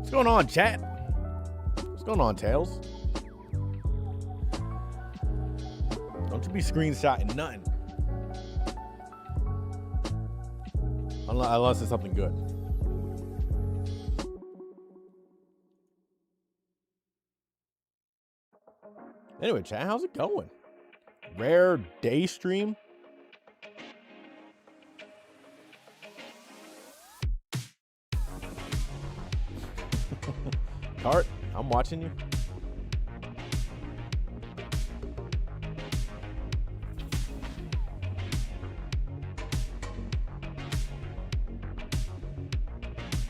What's going on, chat? What's going on, Tails? Don't you be screenshotting nothing. Unless it's something good. Anyway, chat, how's it going? Rare day stream? Cart, I'm watching you.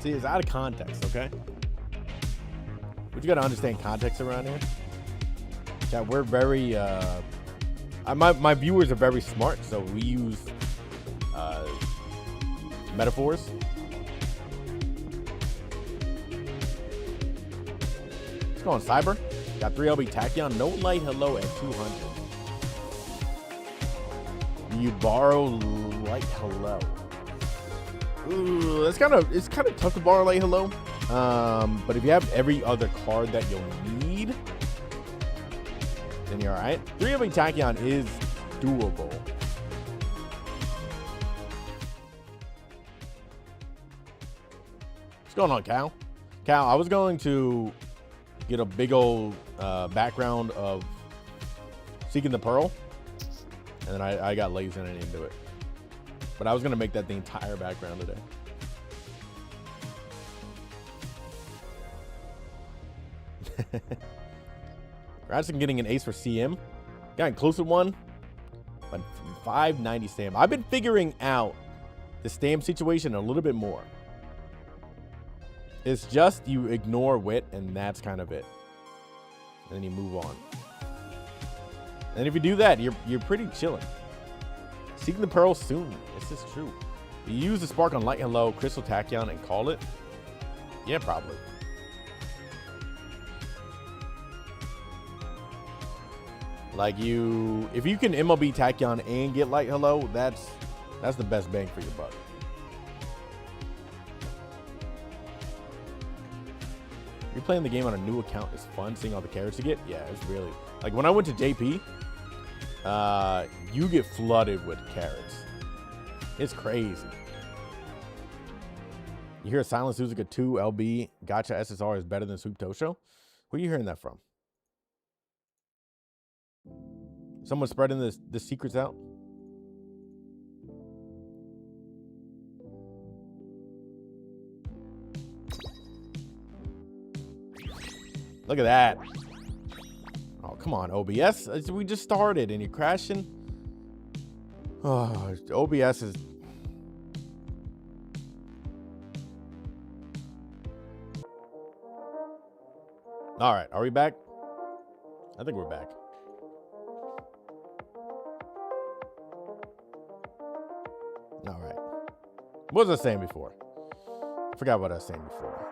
See, it's out of context, okay? But you gotta understand context around here. Yeah, we're very, my viewers are very smart, so we use metaphors. What's going on, Cyber? Got 3 LB Tachyon, no light hello at 200. You borrow light hello. Ooh, it's kind of tough to borrow light hello. But if you have every other card that you'll need, then you're all right. 3 LB Tachyon is doable. What's going on, Cal? Cal, I was going to get a big old background of Seeking the Pearl, and then I got lazy and I didn't do it. But I was going to make that the entire background today. Congrats on getting an ace for CM. Got close to one, but 590 stamp. I've been figuring out the stamp situation a little bit more. It's just you ignore wit, and that's kind of it. And then you move on. And if you do that, you're pretty chilling. Seeking the Pearl soon. This is true. You use the Spark on Light Hello, Crystal Tachyon, and call it? Yeah, probably. Like if you can MLB Tachyon and get Light Hello, that's the best bang for your buck. You're playing the game on a new account. It's fun seeing all the carrots you get. Yeah, it's really like when I went to JP, you get flooded with carrots. It's crazy. You hear Silent Suzuka 2 LB Gotcha SSR is better than Sweep Tosho? Where are you hearing that from? Someone spreading the secrets out? Look at that. Oh, come on, OBS. We just started and you're crashing. Oh, OBS is... All right, are we back? I think we're back. All right. What was I saying before? I forgot what I was saying before.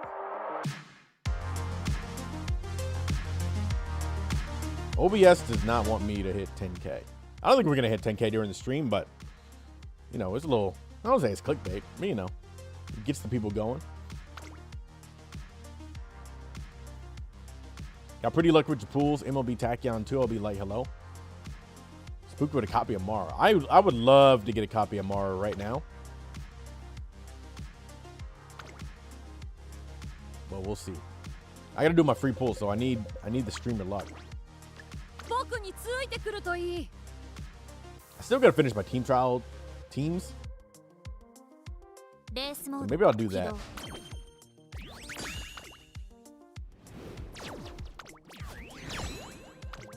OBS does not want me to hit 10K. I don't think we're going to hit 10K during the stream, but, you know, it's a little, I don't say it's clickbait, but, you know, it gets the people going. Got pretty lucky with your pools. MLB Tachyon 2 LB Light Hello. Spooked with a copy of Mara. I would love to get a copy of Mara right now. But we'll see. I got to do my free pull, so I need the streamer luck. I still gotta finish my team trial teams. So maybe I'll do that.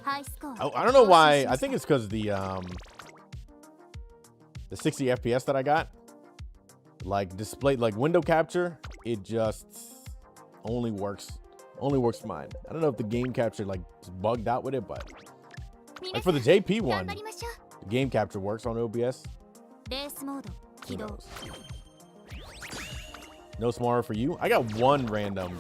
I don't know why. I think it's because the 60 FPS that I got, like display, like window capture, it just only works fine. I don't know if the game capture like is bugged out with it, but like for the JP one, the game capture works on OBS. Who knows? No smarter for you. I got one random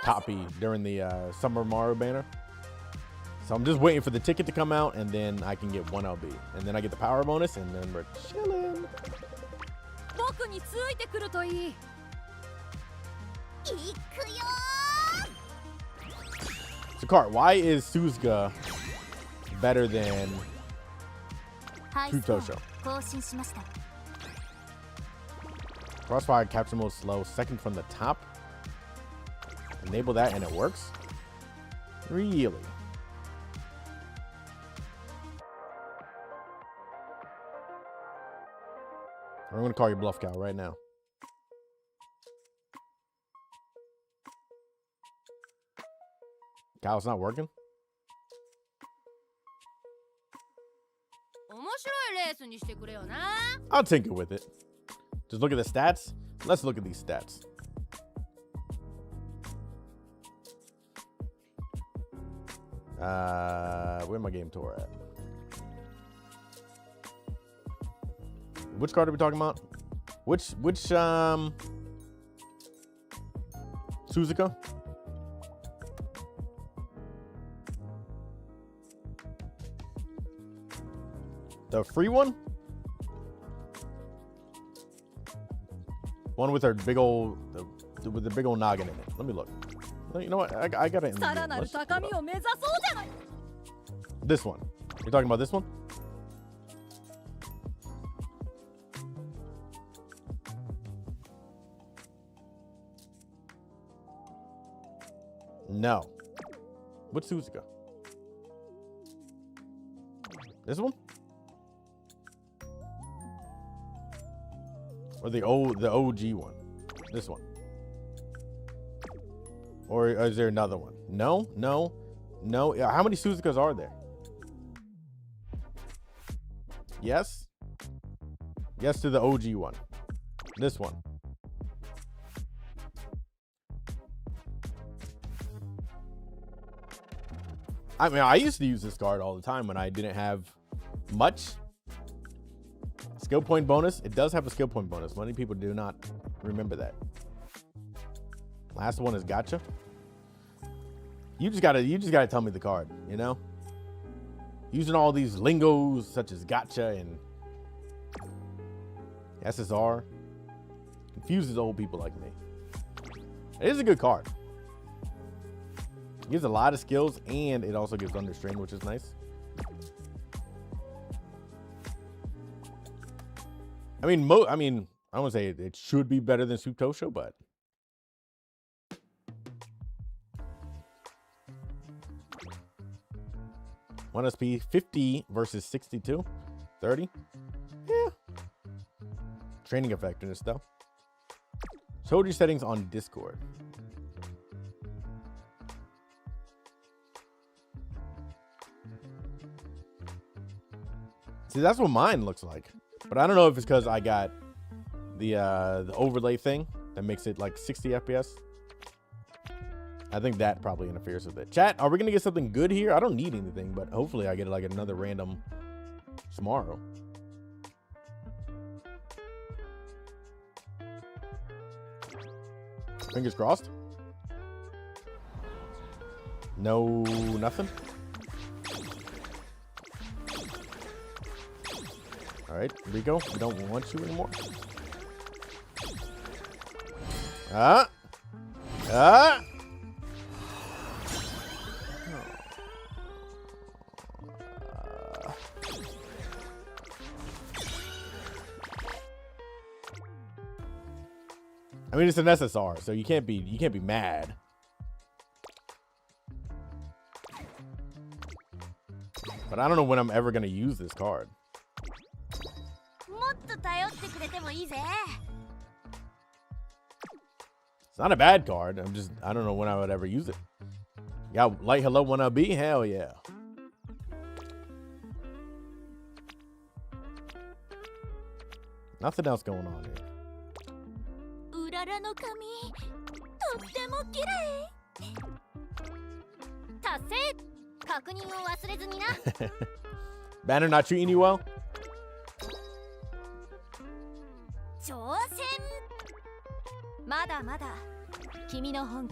copy during the Summer Mario banner. So I'm just waiting for the ticket to come out, and then I can get 1 LB. And then I get the power bonus, and then we're chilling. So, Cart, why is Suzuka better than Futosho? Crossfire capture mode slow, second from the top. Enable that and it works? Really? I'm gonna call your bluff, Cal, right now. Cal, it's not working? I'll tinker with it. Just look at the stats. Let's look at these stats. Where my game tour at? Which card are we talking about? Which Suzuka? The free one? One with her big old, with the big old noggin in it. Let me look. You know what? I got it in the This one. You're talking about this one? No. What's Suzuka? This one? Or the OG one? This one? Or is there another one? No, no, no. How many Suzukas are there? Yes. Yes to the OG one. This one. I mean, I used to use this card all the time when I didn't have much. Skill point bonus. It does have a skill point bonus. Many people do not remember that. Last one is gotcha. You just gotta tell me the card, you know? Using all these lingos such as gotcha and SSR confuses old people like me. It is a good card. It gives a lot of skills and it also gives understrain, which is nice. I mean, I won't say it should be better than Futosho, but one SP 50 versus 62, 30. Yeah. Training effectiveness though. Showed your settings on Discord. See, that's what mine looks like. But I don't know if it's because I got the overlay thing that makes it like 60 FPS. I think that probably interferes with it. Chat, are we going to get something good here? I don't need anything, but hopefully I get like another random tomorrow. Fingers crossed. No, nothing. All right, Rico, we don't want you anymore. I mean, it's an SSR, so you can't be mad. But I don't know when I'm ever gonna use this card. It's not a bad card. I don't know when I would ever use it. Yeah, light hello wanna be? Hell yeah. Nothing else going on here. Banner not treating you well?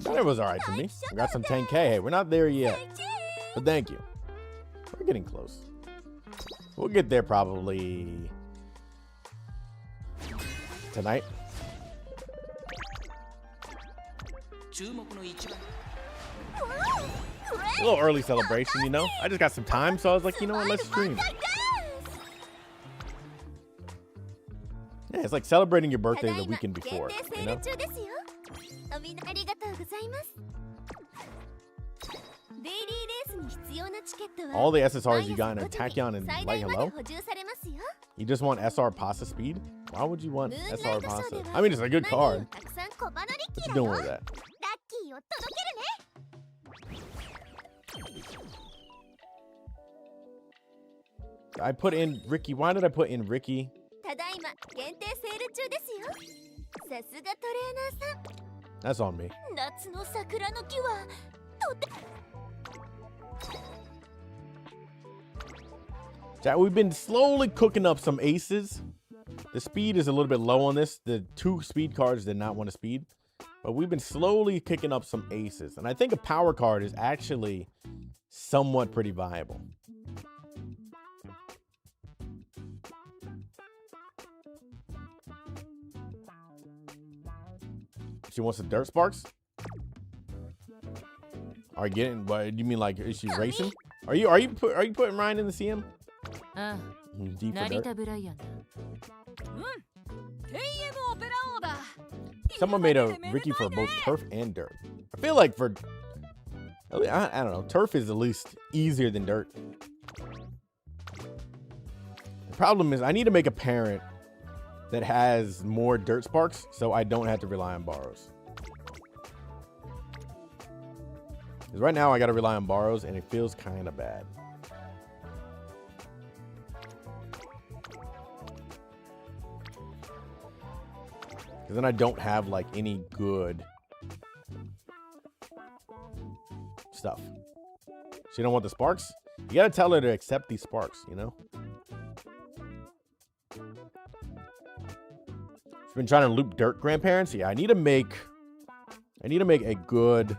Banner was alright to me. I got some 10K. Hey, we're not there yet. But thank you. We're getting close. We'll get there probably tonight. A little early celebration, you know? I just got some time, so I was like, you know what, let's stream. Yeah, it's like celebrating your birthday the weekend before, you know? All the SSRs you got in Tachyon and Light Hello? You just want SR Pasta speed? Why would you want SR Pasta? I mean, it's a good card. What you doing with that? I put in Ricky. Why did I put in Ricky? That's on me. Chat, we've been slowly cooking up some aces. The speed is a little bit low on this. The 2 speed cards did not want to speed. But we've been slowly kicking up some aces. And I think a power card is actually somewhat pretty viable. She wants the Dirt Sparks? Are you getting, what do you mean, like, is she racing? Are you putting Ryan in the CM? Deep for dirt. Someone made a Ricky for both turf and dirt. I feel like for, I don't know, turf is at least easier than dirt. The problem is I need to make a parent that has more dirt sparks so I don't have to rely on borrows. Because right now I got to rely on borrows and it feels kind of bad. Because then I don't have like any good stuff. She don't want the sparks? You got to tell her to accept these sparks, you know? She's been trying to loop dirt grandparents. Yeah, I need to make a good.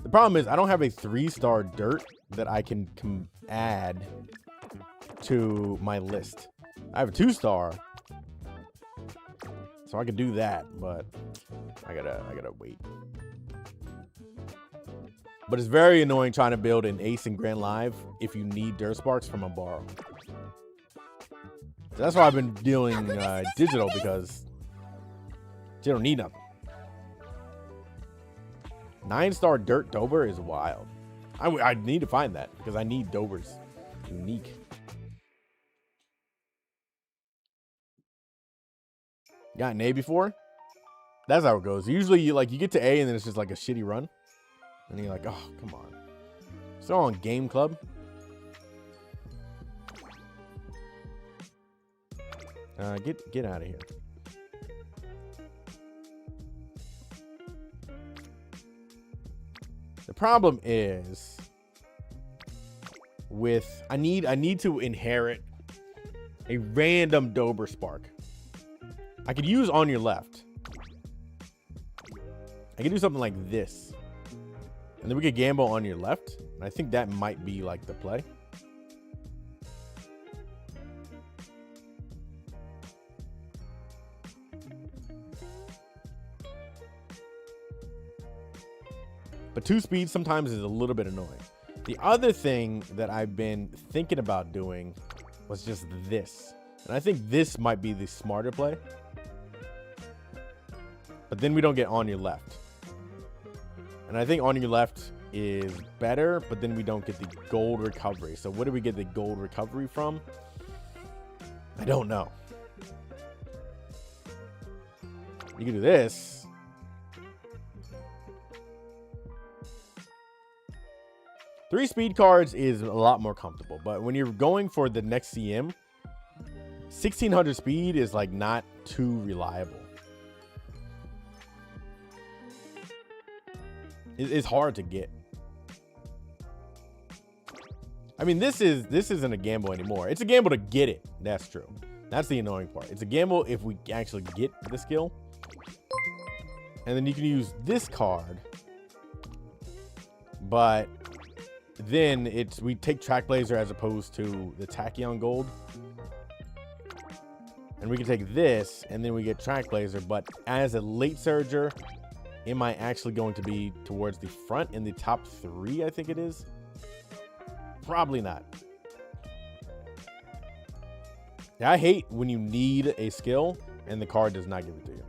The problem is I don't have a 3-star dirt that I can add to my list. I have a 2-star, so I can do that, but I gotta wait. But it's very annoying trying to build an ace in Grand Live if you need dirt sparks from a borrow. So that's why I've been dealing digital, because you don't need nothing. 9-star dirt Dober is wild. I need to find that because I need Dobers. Unique. Got an A before? That's how it goes. Usually you get to A and then it's just like a shitty run. And you're like, oh, come on. Still on Game Club. Get out of here. The problem is with I need to inherit a random Dober Spark. I could use on your left. I could do something like this. And then we could gamble on your left. And I think that might be like the play. But 2 speed sometimes is a little bit annoying. The other thing that I've been thinking about doing was just this. And I think this might be the smarter play. But then we don't get on your left. And I think on your left is better, but then we don't get the gold recovery. So what do we get the gold recovery from? I don't know. You can do this. Three speed cards is a lot more comfortable, but when you're going for the next CM, 1600 speed is like not too reliable. It's hard to get. I mean, this isn't a gamble anymore. It's a gamble to get it. That's true. That's the annoying part. It's a gamble if we actually get the skill. And then you can use this card. But then we take Track Blazer as opposed to the Tachyon Gold. And we can take this and then we get Track Blazer, but as a late surger am I actually going to be towards the front in the top 3? I think it is. Probably not. Yeah, I hate when you need a skill and the card does not give it to you.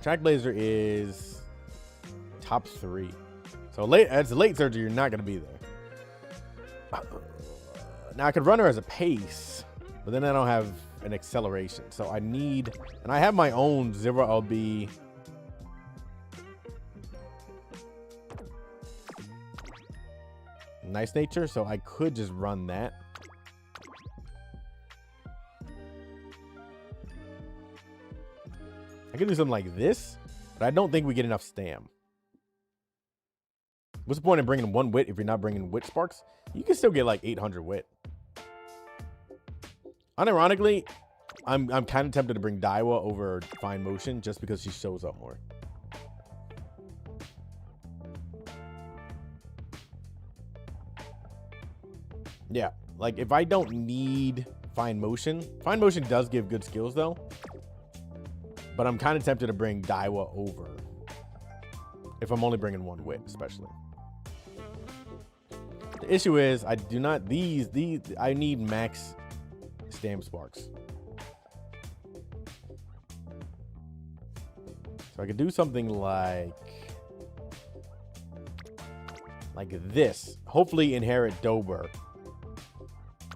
Trackblazer is top 3. So late as a late surger, you're not going to be there. Now I could run her as a pace, but then I don't have an acceleration. So I need, and I have my own 0LB. Nice nature, so I could just run that. I could do something like this, but I don't think we get enough stam. What's the point of bringing 1 wit if you're not bringing wit sparks? You can still get like 800 wit. Unironically, I'm kind of tempted to bring Daiwa over Fine Motion just because she shows up more. Yeah, like if I don't need Fine Motion does give good skills though. But I'm kind of tempted to bring Daiwa over if I'm only bringing 1 wit, especially. The issue is I do not, I need max stam sparks. So I could do something like this. Hopefully inherit Dober.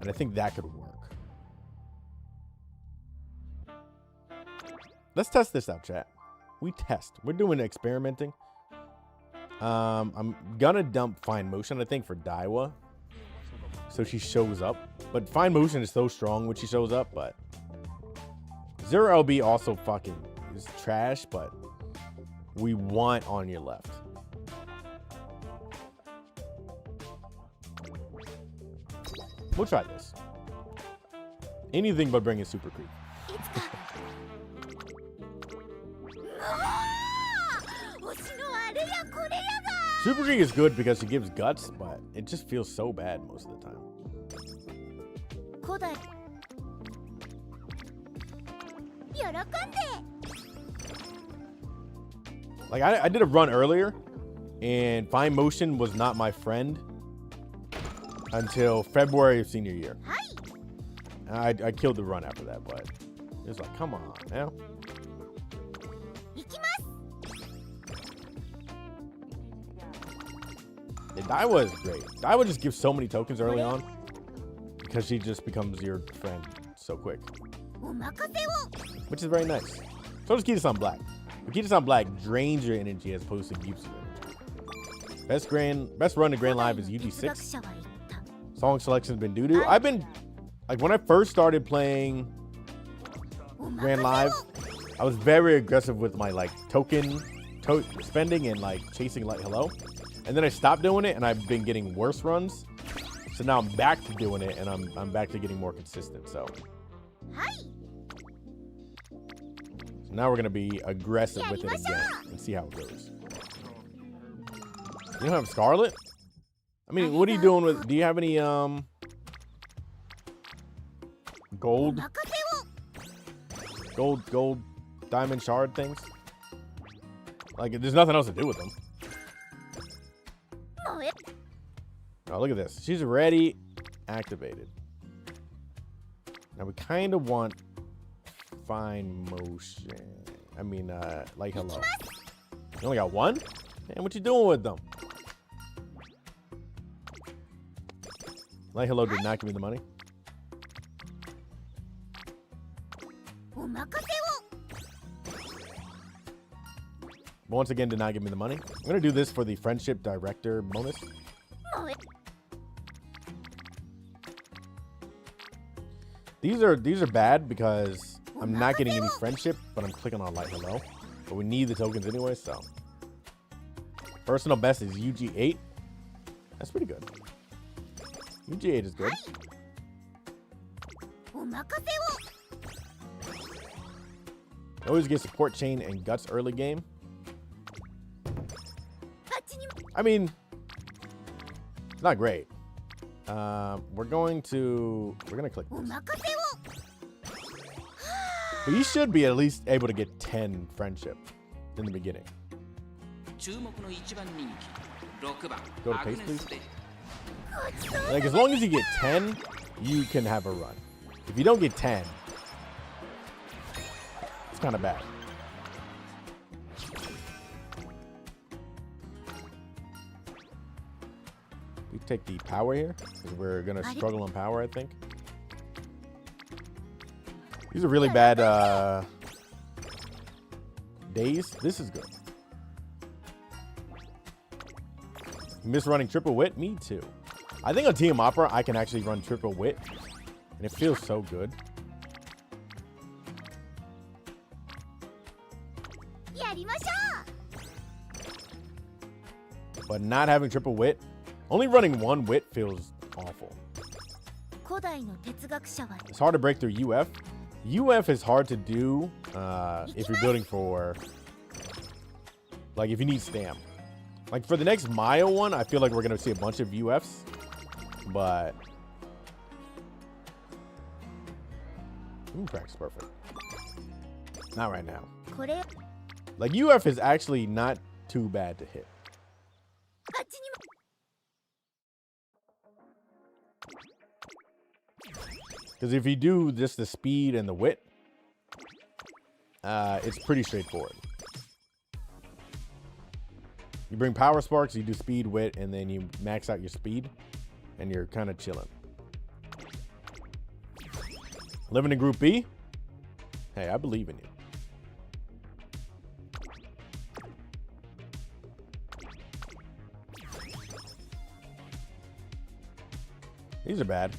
And I think that could work. Let's test this out, chat. We test. We're doing experimenting. I'm gonna dump Fine Motion, I think, for Daiwa. So she shows up. But Fine Motion is so strong when she shows up, but 0LB also fucking is trash, but we want on your left. We'll try this. Anything but bringing Super Creep. Super Creep is good because she gives guts, but it just feels so bad most of the time. Like I did a run earlier, and Fine Motion was not my friend until February of senior year. I killed the run after that, but it was like, come on, man. The Daiwa is great. Daiwa just gives so many tokens early on because she just becomes your friend so quick, which is very nice. So does Kita-san Black. But Kita-san Black drains your energy as opposed to gives you energy. Best run to Grand Live is UG6. Song selection's been doo-doo. I've been, like, when I first started playing Grand Live, I was very aggressive with my, like, token spending and, like, chasing Light Hello. And then I stopped doing it, and I've been getting worse runs. So now I'm back to doing it, and I'm back to getting more consistent, so. Now we're going to be aggressive with it again and see how it goes. You don't have Scarlet? I mean, what are you doing with, do you have any, gold diamond shard things? Like, there's nothing else to do with them. Oh, look at this. She's already activated. Now we kind of want Fine Motion. I mean, like hello. You only got 1? Man, what you doing with them? Like hello did not give me the money. Once again, did not give me the money. I'm gonna do this for the friendship director bonus. These are bad because I'm not getting any friendship, but I'm clicking on Light Hello. But we need the tokens anyway, so. Personal best is UG8. That's pretty good. UG8 is good. Always get support chain and guts early game. I mean, it's not great. We're gonna click this. But you should be at least able to get 10 friendship in the beginning. Go to pace, please. Like, as long as you get 10, you can have a run. If you don't get 10, it's kind of bad. We take the power here, because we're going to struggle on power, I think. These are really bad days. This is good. Miss running triple wit? Me too. I think on Team Opera, I can actually run triple wit. And it feels so good. But not having triple wit, only running one wit feels awful. It's hard to break through UF. UF is hard to do if you're building for, like, if you need stam. Like, for the next Mile one, I feel like we're going to see a bunch of UFs. But Moontrack's perfect. Not right now. Like, UF is actually not too bad to hit. Because if you do just the speed and the wit, it's pretty straightforward. You bring power sparks, you do speed, wit, and then you max out your speed, and you're kind of chilling. Living in Group B? Hey, I believe in you. These are bad.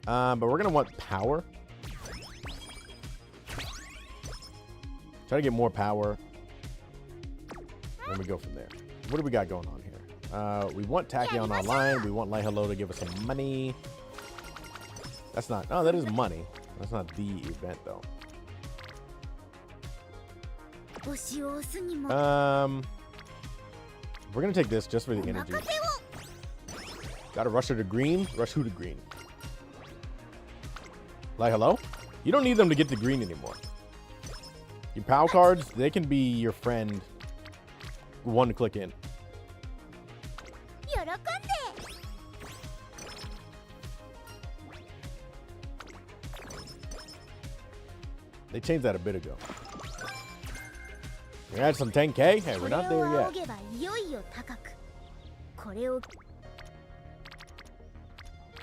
But we're going to want power. Try to get more power. Then we go from there. What do we got going on here? We want Tachyon online. We want Light Hello to give us some money. That's not... Oh, that is money. That's not the event, though. We're going to take this just for the energy. Got to rush her to green. Rush who to green? Like, hello? You don't need them to get to green anymore. Your POW cards, they can be your friend one click in. They changed that a bit ago. We had some 10K? Hey, we're not there yet.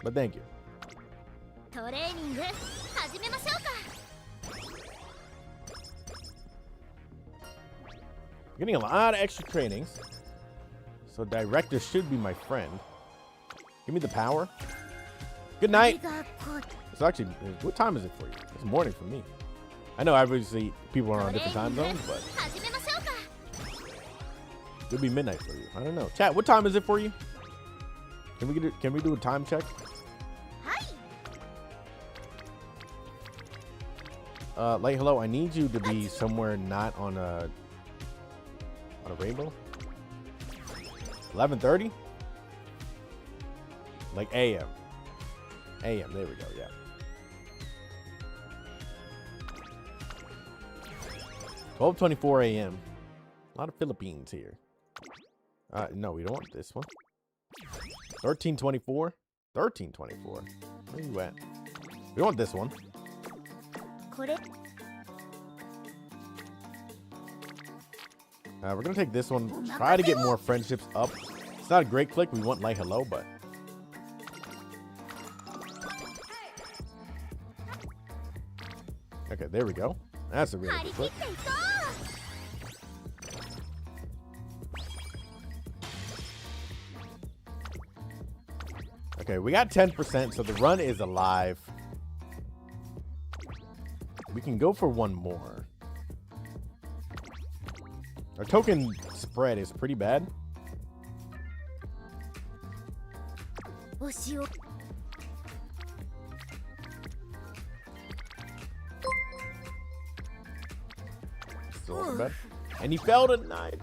But thank you. Getting a lot of extra trainings. So director should be my friend. Give me the power. Good night. It's actually, what time is it for you? It's morning for me. I know obviously people are on different time zones, but it could be midnight for you. I don't know. Chat, what time is it for you? Can we do a time check? Light Hello, I need you to be somewhere not on a rainbow. 11:30? Like AM. AM, there we go, yeah. $12:24 AM. A lot of Philippines here. No, we don't want this one. 13:24. 13:24. Where you at? We don't want this one. We're gonna take this one. Try to get more friendships up. It's not a great click. We want Light Hello, but okay, there we go. That's a really good click. Okay, we got 10%, so the run is alive. We can go for one more. Our token spread is pretty bad. Still looking bad. And he fell to 9%.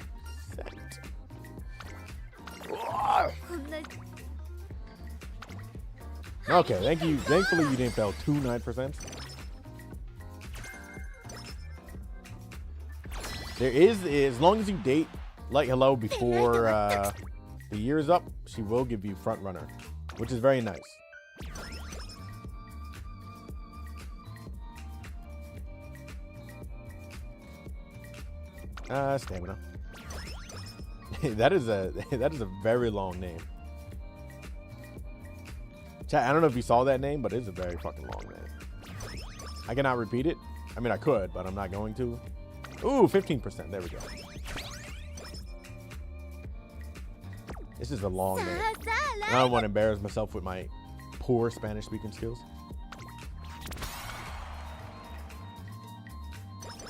Okay, thank you. Thankfully, you didn't fail to 9%. There is, as long as you date Light Hello before the year is up, she will give you front runner, which is very nice. Stamina. that is a very long name. Chat, I don't know if you saw that name, but it's a very fucking long name. I cannot repeat it. I mean, I could, but I'm not going to. Ooh, 15%. There we go. This is a long name. I don't want to embarrass myself with my poor Spanish speaking skills.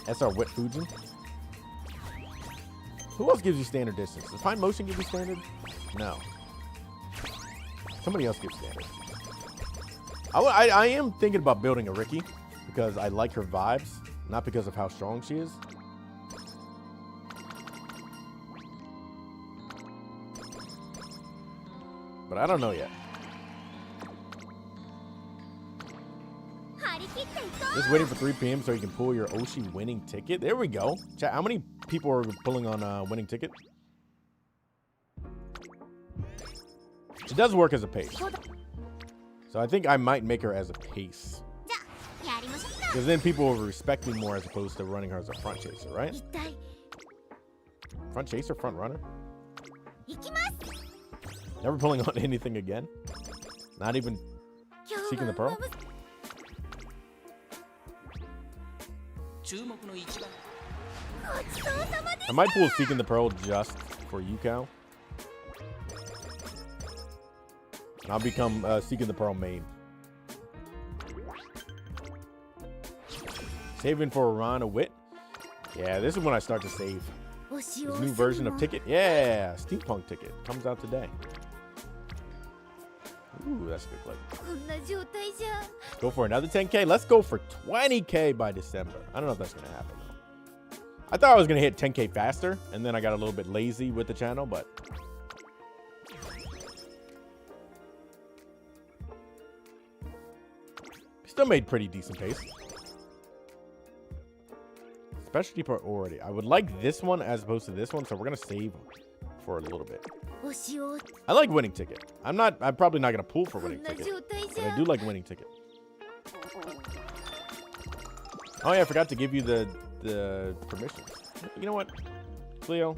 SR Wet Fujin. Who else gives you standard distance? Does Fine Motion give you standard? No. Somebody else gives standard. I am thinking about building a Ricky because I like her vibes, not because of how strong she is. But I don't know yet. Just waiting for 3 p.m. so you can pull your Oshi winning ticket. There we go. Chat, how many people are pulling on winning ticket? It does work as a pace. So I think I might make her as a pace. Because then people will respect me more as opposed to running her as a front chaser, right? Front chaser, front runner? Never pulling on anything again? Not even Seeking the Pearl? I might pull Seeking the Pearl just for Yukao. And I'll become Seeking the Pearl main. Saving for Rana Wit. Yeah, this is when I start to save. This new version of Ticket. Yeah, Steampunk Ticket. Comes out today. Ooh, that's a good play. Go for another 10K. Let's go for 20K by December. I don't know if that's going to happen, though. I thought I was going to hit 10K faster, and then I got a little bit lazy with the channel, but... Still made pretty decent pace. Specialty priority. I would like this one as opposed to this one, so we're going to save for a little bit. I like winning ticket. I'm probably not going to pull for winning ticket, but I do like winning ticket. Oh yeah, I forgot to give you the permissions. You know what, Cleo?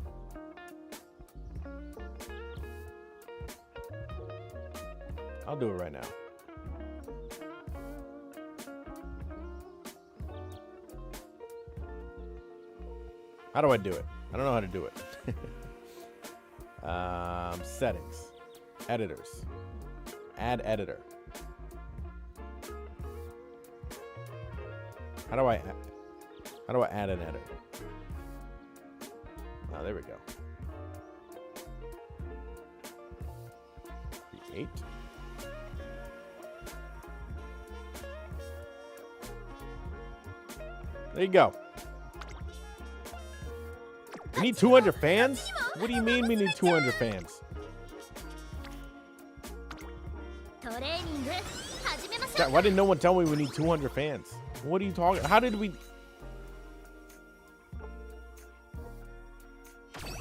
I'll do it right now. How do I do it? I don't know how to do it. Settings, editors, add editor. How do I add an editor? Oh, there we go. Create. There you go. We need 200 fans? What do you mean we need 200 fans? Why didn't no one tell me we need 200 fans? What are you talking? How did we?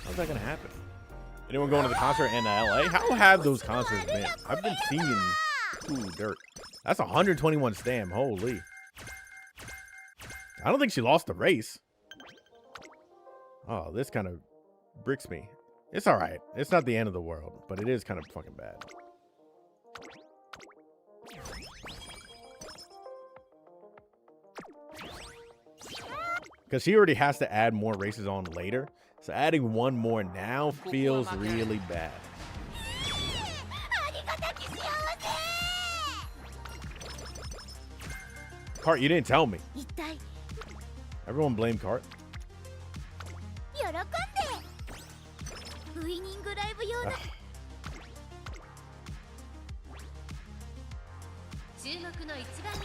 How's that gonna happen? Anyone going to the concert in LA? How have those concerts been? I've been seeing. Ooh, dirt. That's 121 stam. Holy. I don't think she lost the race. Oh, this kind of bricks me. It's all right. It's not the end of the world, but it is kind of fucking bad. Because she already has to add more races on later. So adding one more now feels really bad. Cart, you didn't tell me. Everyone blame Cart.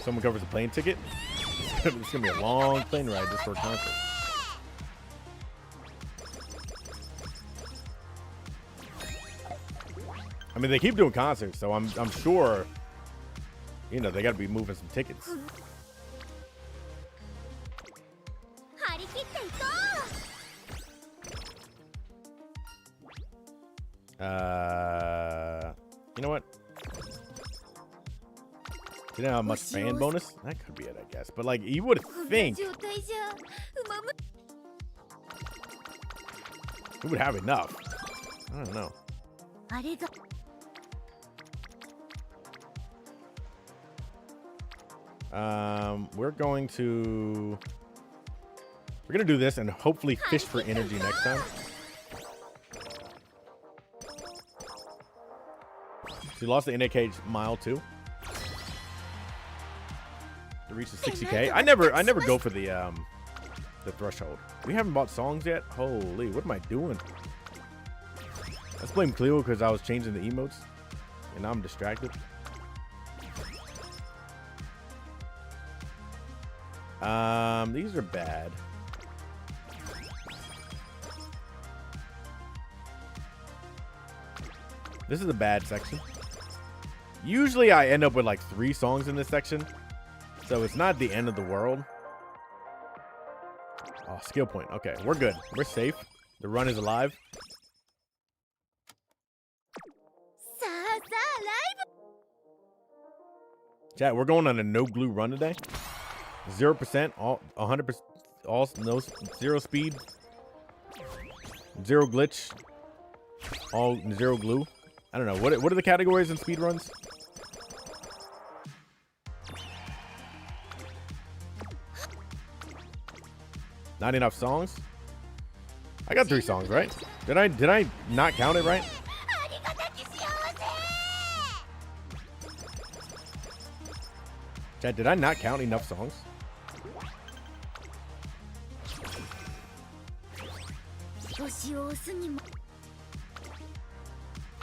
Someone covers a plane ticket. It's gonna be a long plane ride just for a concert. I mean, they keep doing concerts, so I'm sure, you know, they got to be moving some tickets. You know what? Didn't have much fan bonus. That could be it, I guess. But like, you would think we would have enough. I don't know. We're gonna do this and hopefully fish for energy next time. She lost the NA cage mile too. To reach the 60K. I never go for the threshold. We haven't bought songs yet. Holy, what am I doing? Let's blame Cleo because I was changing the emotes and now I'm distracted. These are bad. This is a bad section. Usually I end up with like 3 songs in this section, so it's not the end of the world. Oh, skill point. Okay, we're good. We're safe. The run is alive. Chat, we're going on a no glue run today. 0%, all 100%, all no 0 speed, 0 glitch, all 0 glue. I don't know. What are the categories in speed runs? Not enough songs? I got 3 songs, right? Did I not count it right? Chat, did I not count enough songs?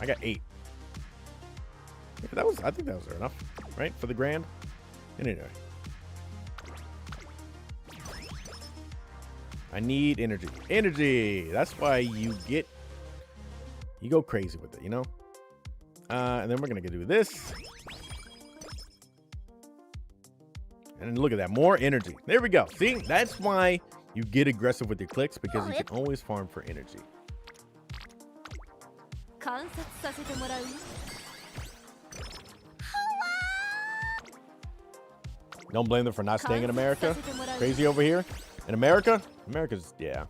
I got 8. Yeah, I think that was enough, right? For the grand? Anyway. I need energy. Energy! That's why you go crazy with it, you know? And then we're gonna do this. And look at that, more energy. There we go. See, that's why you get aggressive with your clicks, because you can always farm for energy. Don't blame them for not staying in America. Crazy over here. In America? America's, yeah.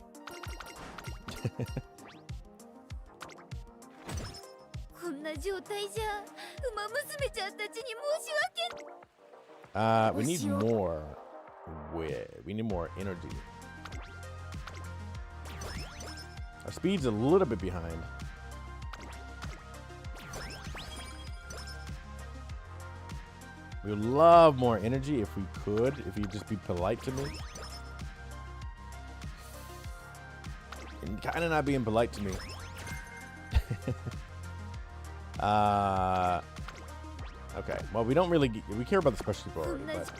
We need more. We need more energy. Our speed's a little bit behind. We would love more energy if we could, if you'd just be polite to me. And kind of not being polite to me. Okay, well, we don't really, we care about the specialty already, but.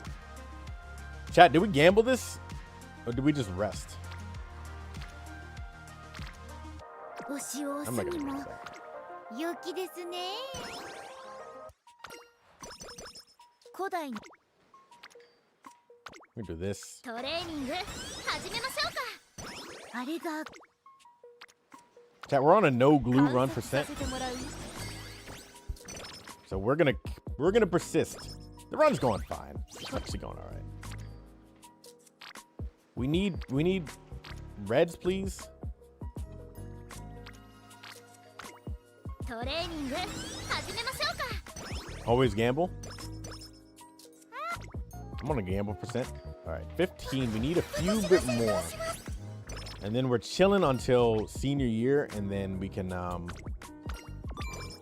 Chat, did we gamble this? Or did we just rest? I'm not gonna do that. We do this. Chat, we're on a no glue run percent. So we're gonna persist. The run's going fine. It's actually going all right. We need reds, please. Always gamble. I'm on a gamble percent. All right, 15. We need a few bit more, and then we're chilling until senior year, and then we can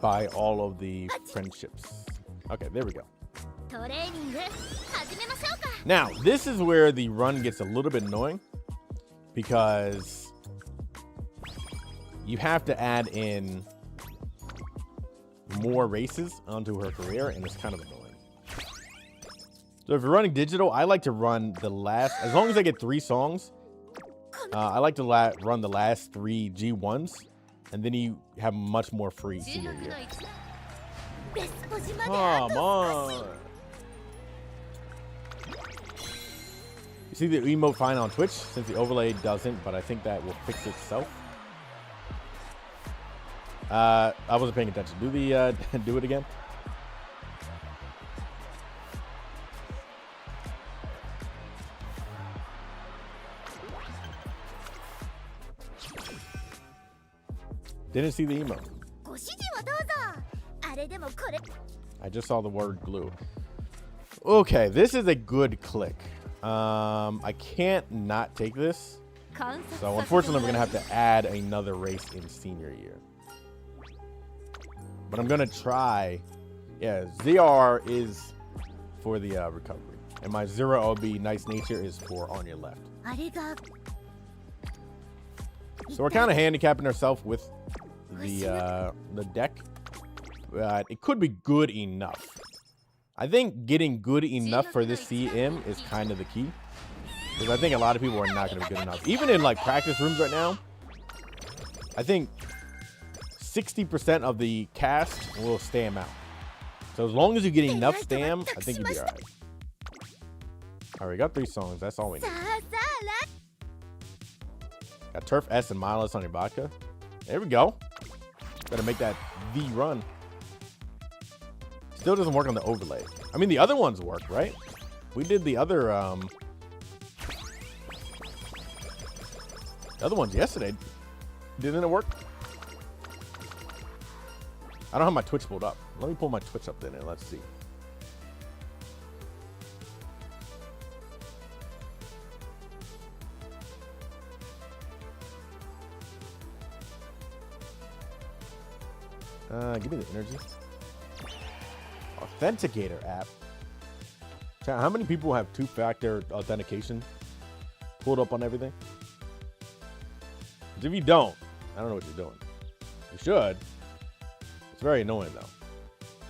buy all of the friendships. Okay, there we go. Now, this is where the run gets a little bit annoying, because you have to add in more races onto her career, and it's kind of annoying. So if you're running digital, I like to run the last, as long as I get 3 songs, I like to run the last 3 G1s, and then you have much more free senior year. Come on. You see the emote fine on Twitch, since the overlay doesn't, but I think that will fix itself. I wasn't paying attention. Do the do it again. Didn't see the emote. I just saw the word glue. Okay, this is a good click. I can't not take this. So unfortunately, we're gonna have to add another race in senior year. But I'm gonna try. Yeah, ZR is for the recovery, and my 0OB nice nature is for on your left. So we're kind of handicapping ourselves with the deck. It could be good enough. I think getting good enough for this CM is kind of the key. Because I think a lot of people are not going to be good enough. Even in like practice rooms right now, I think 60% of the cast will stam out. So as long as you get enough stam, I think you'll be all right. All right, we got 3 songs. That's all we need. Got Turf S and Miles on your vodka. There we go. Gotta make that V run. Still doesn't work on the overlay. I mean, the other ones work, right? We did the other ones yesterday. Didn't it work? I don't have my Twitch pulled up. Let me pull my Twitch up then and let's see. Give me the energy. Authenticator app. Chat, how many people have 2-factor authentication pulled up on everything? If you don't, I don't know what you're doing. You should. It's very annoying though.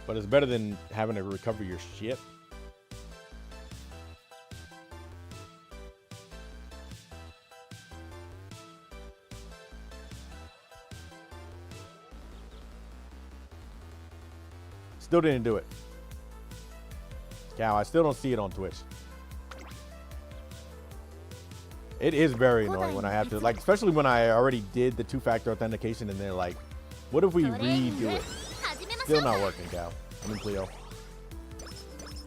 But it's better than having to recover your shit. Still didn't do it. Cow, I still don't see it on Twitch. It is very annoying when I have to, like, especially when I already did the 2-factor authentication and they're like, what if we redo it? Still not working, Cow. I'm in Cleo.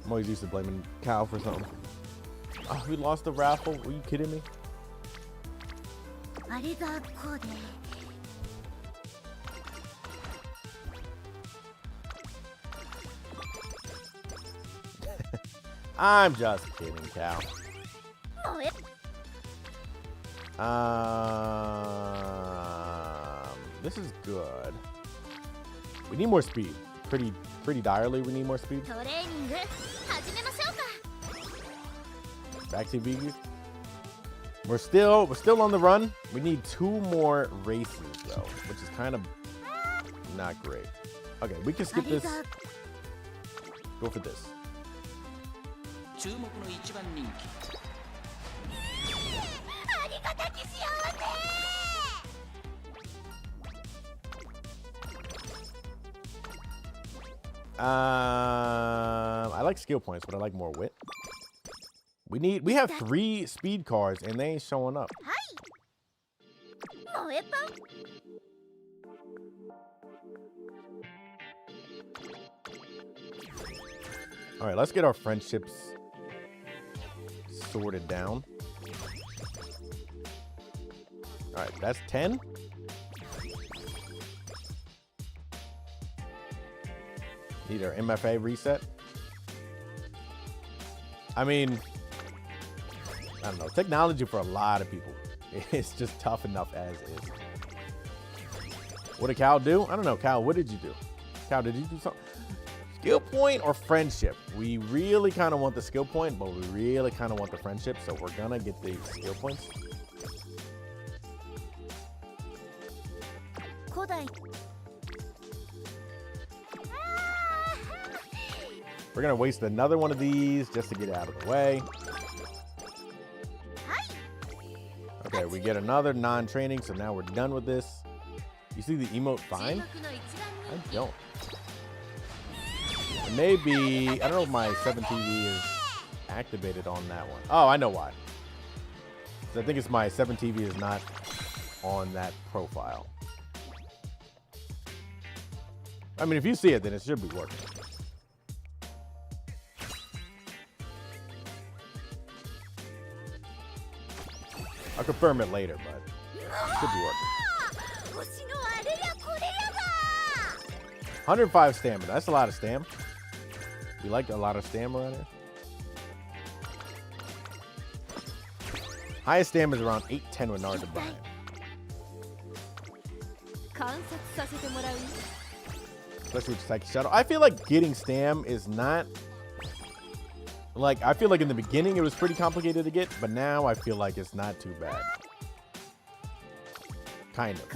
I'm always used to blaming Cow for something. Oh, we lost the raffle? Are you kidding me? I'm just kidding, Cal. This is good. We need more speed. Pretty direly, we need more speed. Back to BB. We're still on the run. We need 2 more races though, which is kind of not great. Okay, we can skip this. Go for this. I like skill points, but I like more wit. We have 3 speed cards and they ain't showing up. All right, let's get our friendships sorted down. All right, that's 10. Need our MFA reset. I mean, I don't know. Technology for a lot of people, it's just tough enough as is. What did Cal do? I don't know. Cal, what did you do? Cal, did you do something? Skill point or friendship? We really kind of want the skill point, but we really kind of want the friendship, so we're gonna get the skill points. We're gonna waste another one of these just to get out of the way. Okay, we get another non-training, so now we're done with this. You see the emote fine? I don't. Maybe, I don't know if my 7TV is activated on that one. Oh, I know why. So I think it's my 7TV is not on that profile. I mean, if you see it, then it should be working. I'll confirm it later, but it should be working. 105 stamina. That's a lot of stam. We like a lot of stam around here. Highest stam is around 810 with Naruto Brian. Especially with Psychic Shadow. I feel like getting stam is not... Like, I feel like in the beginning it was pretty complicated to get, but now I feel like it's not too bad. Kind of.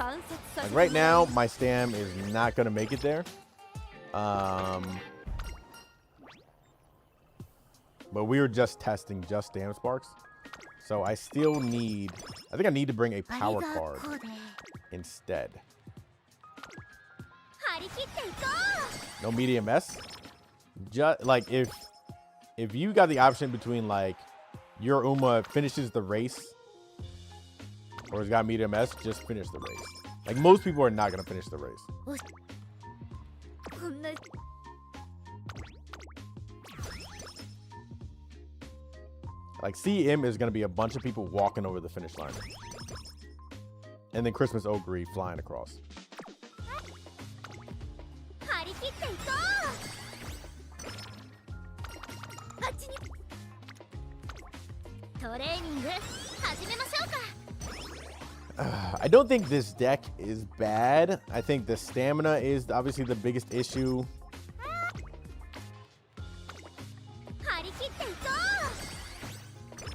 Like right now, my stam is not going to make it there. But we were just testing just stam sparks. So I still need... I think I need to bring a power card instead. No medium S. Just like if you got the option between like your Uma finishes the race or has got medium S, just finish the race. Like most people are not gonna finish the race. Like CM is gonna be a bunch of people walking over the finish line. And then Christmas Ogre flying across. I don't think this deck is bad. I think the stamina is obviously the biggest issue.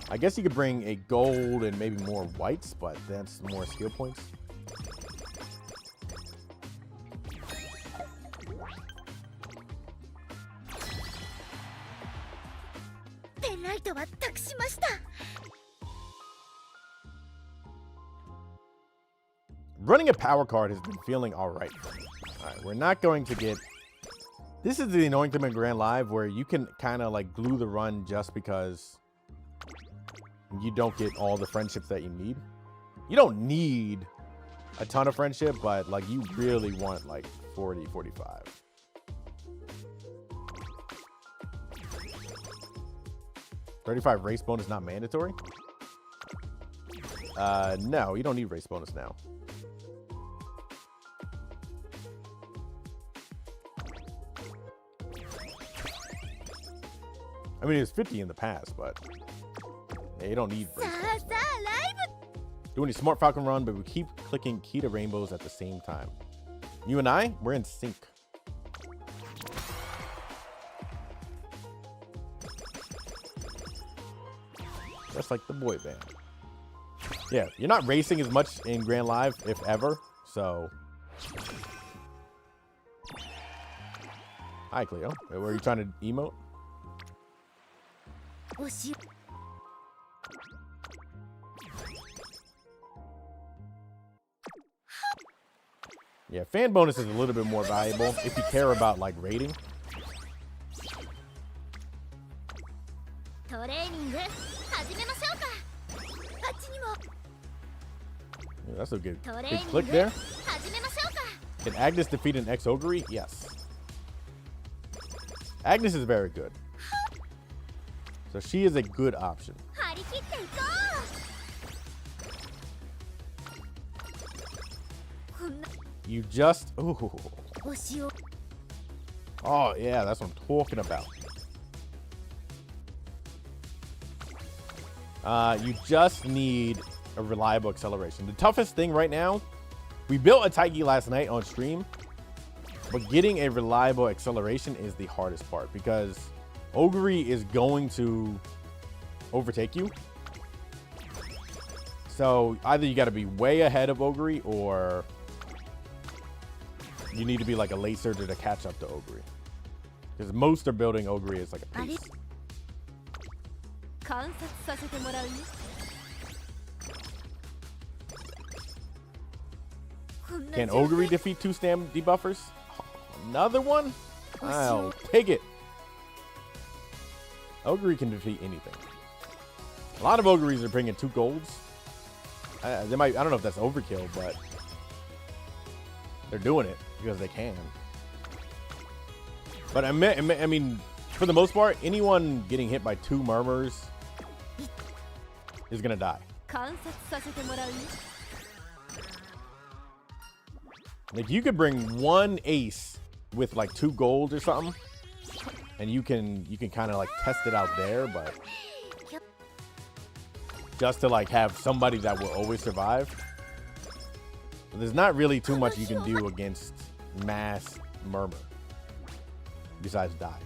I guess you could bring a gold and maybe more whites, but that's more skill points. Running a power card has been feeling all right. All right, we're not going to get... This is the annoying thing in Grand Live where you can kind of like glue the run just because you don't get all the friendships that you need. You don't need a ton of friendship, but like you really want like 40, 45. $35 race bonus not mandatory? No, you don't need race bonus now. I mean, it was 50 in the past, but yeah, you don't need race bonus now. Doing a Smart Falcon run, but we keep clicking key to rainbows at the same time. You and I, we're in sync. Just like the boy band. Yeah, you're not racing as much in Grand Live, if ever, so. Hi, Cleo. Were you trying to emote? Yeah, fan bonus is a little bit more valuable if you care about like rating. Yeah, that's a good click there. Can Agnes defeat an ex-Ogre? Yes. Agnes is very good. So she is a good option. You just... Ooh. Oh, yeah, that's what I'm talking about. You just need a reliable acceleration. The toughest thing right now, we built a Taiki last night on stream, but getting a reliable acceleration is the hardest part because Ogre is going to overtake you. So either you got to be way ahead of Ogre or you need to be like a late surger to catch up to Ogre. Because most are building Ogre as like a pace. Can Ogre defeat 2 stam debuffers? Another one? I'll take it. Ogre can defeat anything. A lot of Ogres are bringing 2 golds. They might, I don't know if that's overkill, but they're doing it because they can. But I mean, for the most part, anyone getting hit by 2 murmurs is gonna die. Like, you could bring 1 ace with like 2 gold or something, and you can kind of like test it out there, but just to like have somebody that will always survive. But there's not really too much you can do against mass murmur besides die.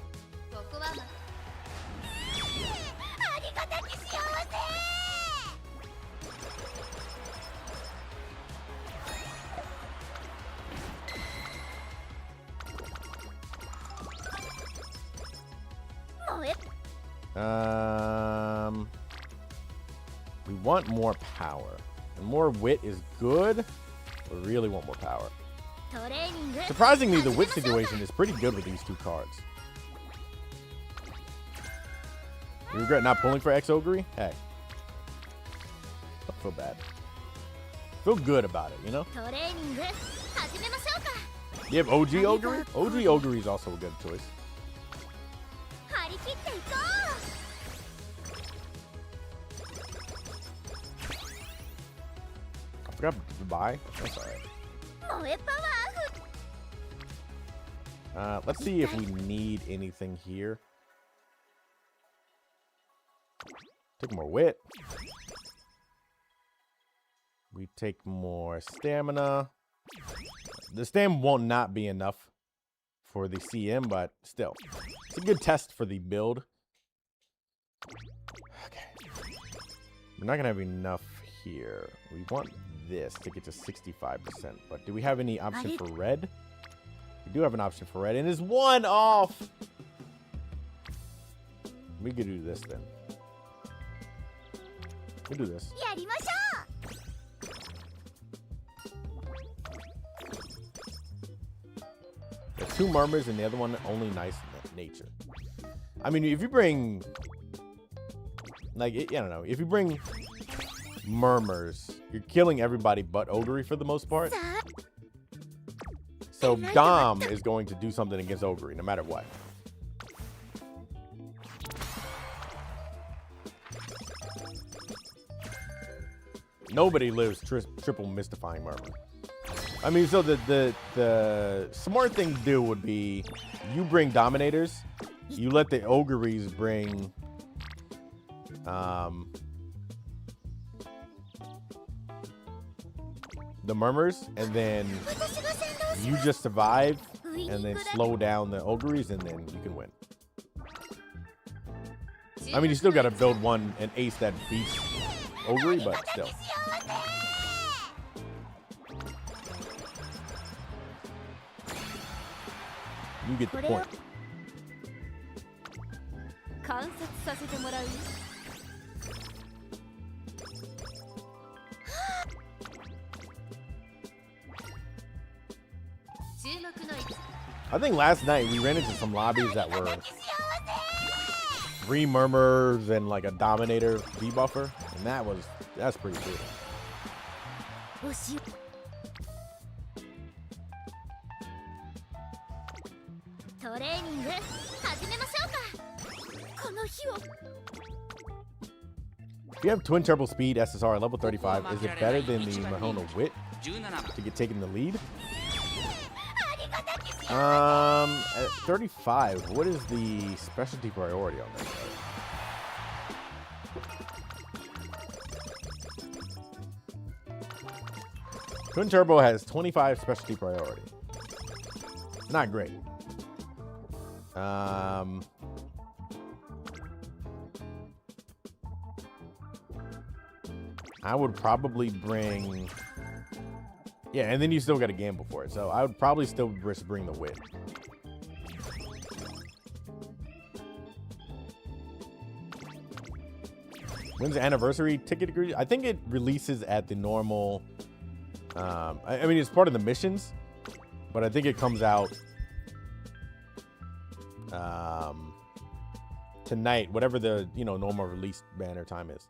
We want more power. And more wit is good. We really want more power. Surprisingly, the wit situation is pretty good with these 2 cards. You regret not pulling for X Ogre? Hey. Don't feel bad. Feel good about it, you know? You have OG Ogre? OG Ogre is also a good choice. I forgot to buy. That's alright. Let's see if we need anything here. Take more wit. We take more stamina. The stam won't not be enough for the CM, but still. It's a good test for the build. Okay. We're not going to have enough here. We want this to get to 65%, but do we have any option for red? We do have an option for red, and it's 1 off. We could do this then. We do this. There's 2 murmurs, and the other one only nice nature. I mean, if you bring, like, I don't know, if you bring murmurs, you're killing everybody but Ogre for the most part. So Dom is going to do something against Ogre no matter what. Nobody lives triple mystifying murmur. I mean, so the smart thing to do would be you bring dominators, you let the Ogres bring the murmurs, and then you just survive and then slow down the Ogres, and then you can win. I mean, you still got to build an ace that beats Ogre, but still. You get the point. I think last night we ran into some lobbies that were 3 murmurs and like a dominator debuffer, and that's pretty cool. If you have twin turbo speed SSR at level 35, is it better than the Mahona Wit to get taken the lead? At 35, what is the specialty priority on that card? Twin Turbo has 25 specialty priority. Not great. I would probably bring... Yeah, and then you still got to gamble for it. So I would probably still risk bring the wit. When's the anniversary ticket agree? I think it releases at the normal... I mean, it's part of the missions, but I think it comes out tonight, whatever the normal release banner time is.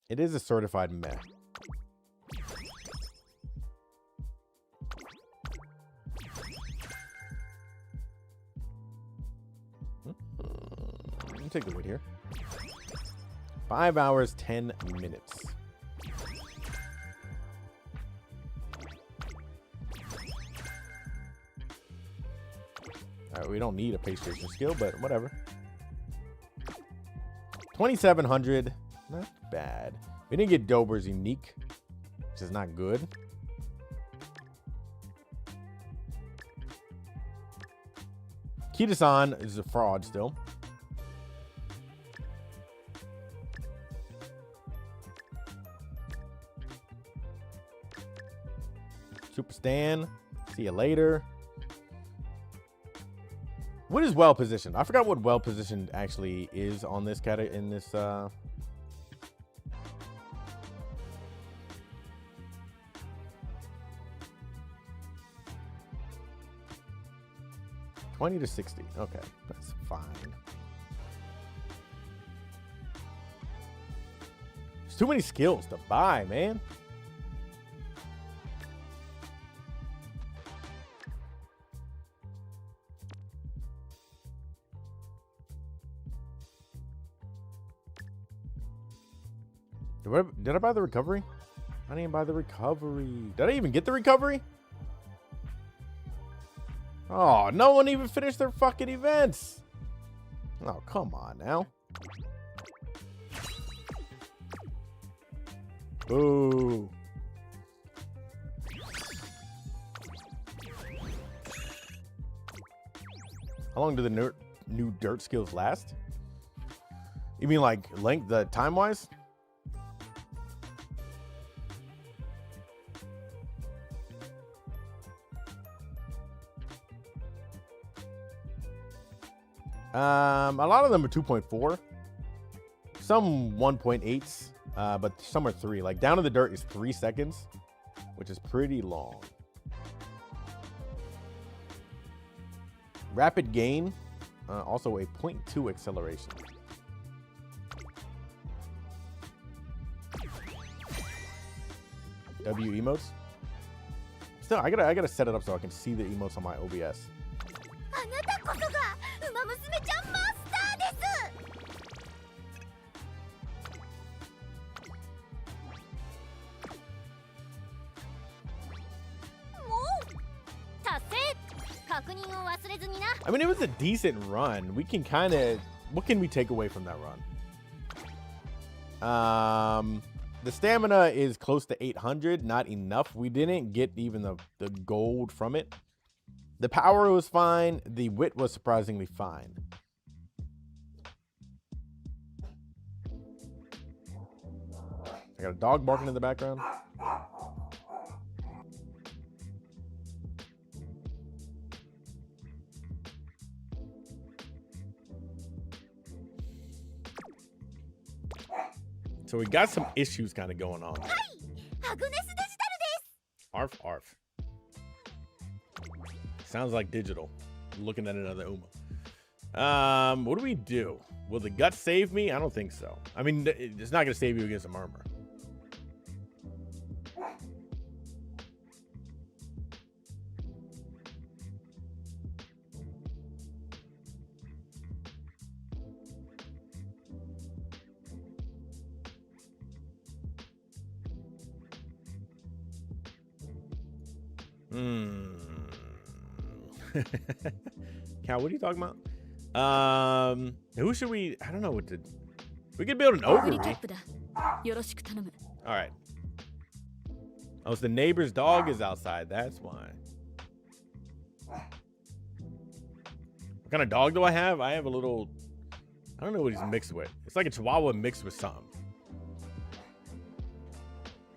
It is a certified meh. take the wait here. 5 hours, 10 minutes. Alright, we don't need a pace station skill, but whatever. 2,700. Not bad. We didn't get Dober's unique, which is not good. Kita-san is a fraud still. Super Stan. See you later. What is well positioned? I forgot what well positioned actually is on this category in this 20 to 60. Okay, that's fine. There's too many skills to buy, man. Did I buy the recovery? I didn't buy the recovery. Did I even get the recovery? Oh, no one even finished their fucking events. Oh, come on now. Boo. How long do the new dirt skills last? You mean like length, the time-wise? A lot of them are 2.4, some 1.8s, but some are 3. Like down to the dirt is 3 seconds, which is pretty long. Rapid gain, also a 0.2 acceleration. W emotes. Still, I gotta set it up so I can see the emotes on my OBS. I mean, it was a decent run. We can kind of... What can we take away from that run? The stamina is close to 800. Not enough. We didn't get even the gold from it. The power was fine. The wit was surprisingly fine. I got a dog barking in the background. So we got some issues kind of going on. Arf, arf. Sounds like digital. Looking at another Uma. What do we do? Will the gut save me? I don't think so. I mean, it's not going to save you against a murmur. Cal, what are you talking about? Who should we... I don't know what to... We could build an ogre. All right. Oh, it's the neighbor's dog is outside. That's why. What kind of dog do I have? I have a little... I don't know what he's mixed with. It's like a Chihuahua mixed with something.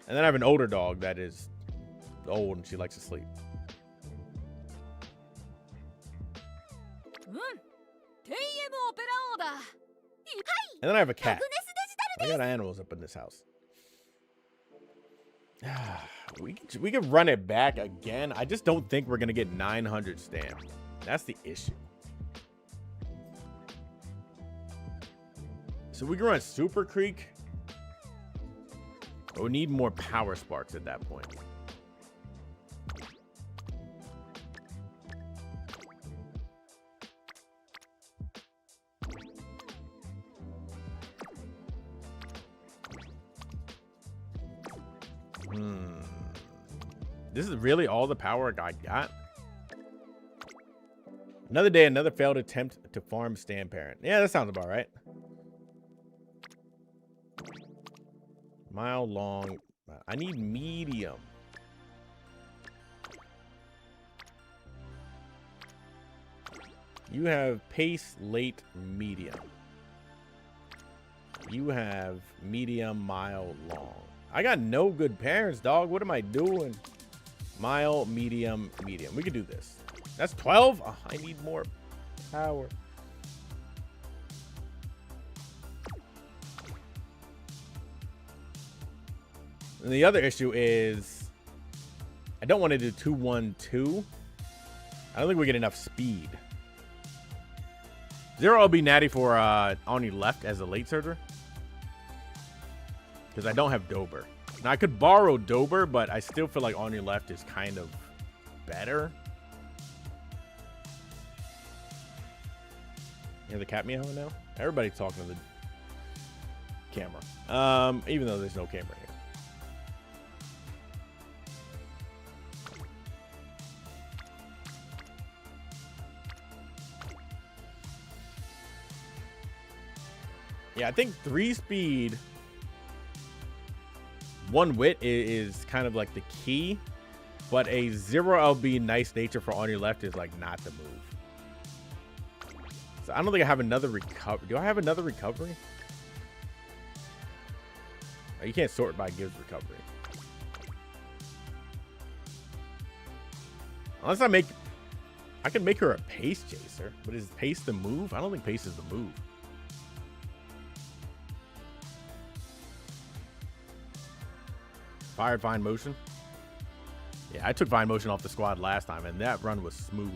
And then I have an older dog that is old and she likes to sleep. And then I have a cat. I got animals up in this house. We could run it back again. I just don't think we're going to get 900 stamp. That's the issue. So we can run Super Creek. But we need more power sparks at that point. This is really all the power I got. Another day, another failed attempt to farm stand parent. Yeah, that sounds about right. Mile long. I need medium. You have pace, late, medium. You have medium, mile, long. I got no good parents, dog. What am I doing? Mile, medium, medium. We can do this. That's 12? Oh, I need more power. And the other issue is I don't want to do 2-1-2. I don't think we get enough speed. 0 will be natty for on your left as a late surger. Because I don't have Dober. Now I could borrow Dober, but I still feel like on your left is kind of better. You hear the cat meowing now? Everybody's talking to the camera. Even though there's no camera here. Yeah, I think 3 speed, 1 wit is kind of like the key, but a 0 LB nice nature for on your left is like not the move. So I don't think I have another recovery. Do I have another recovery? Oh, you can't sort by gives recovery. Unless I can make her a pace chaser, but is pace the move? I don't think pace is the move. Fired Vine Motion. Yeah, I took Vine Motion off the squad last time, and that run was smooth.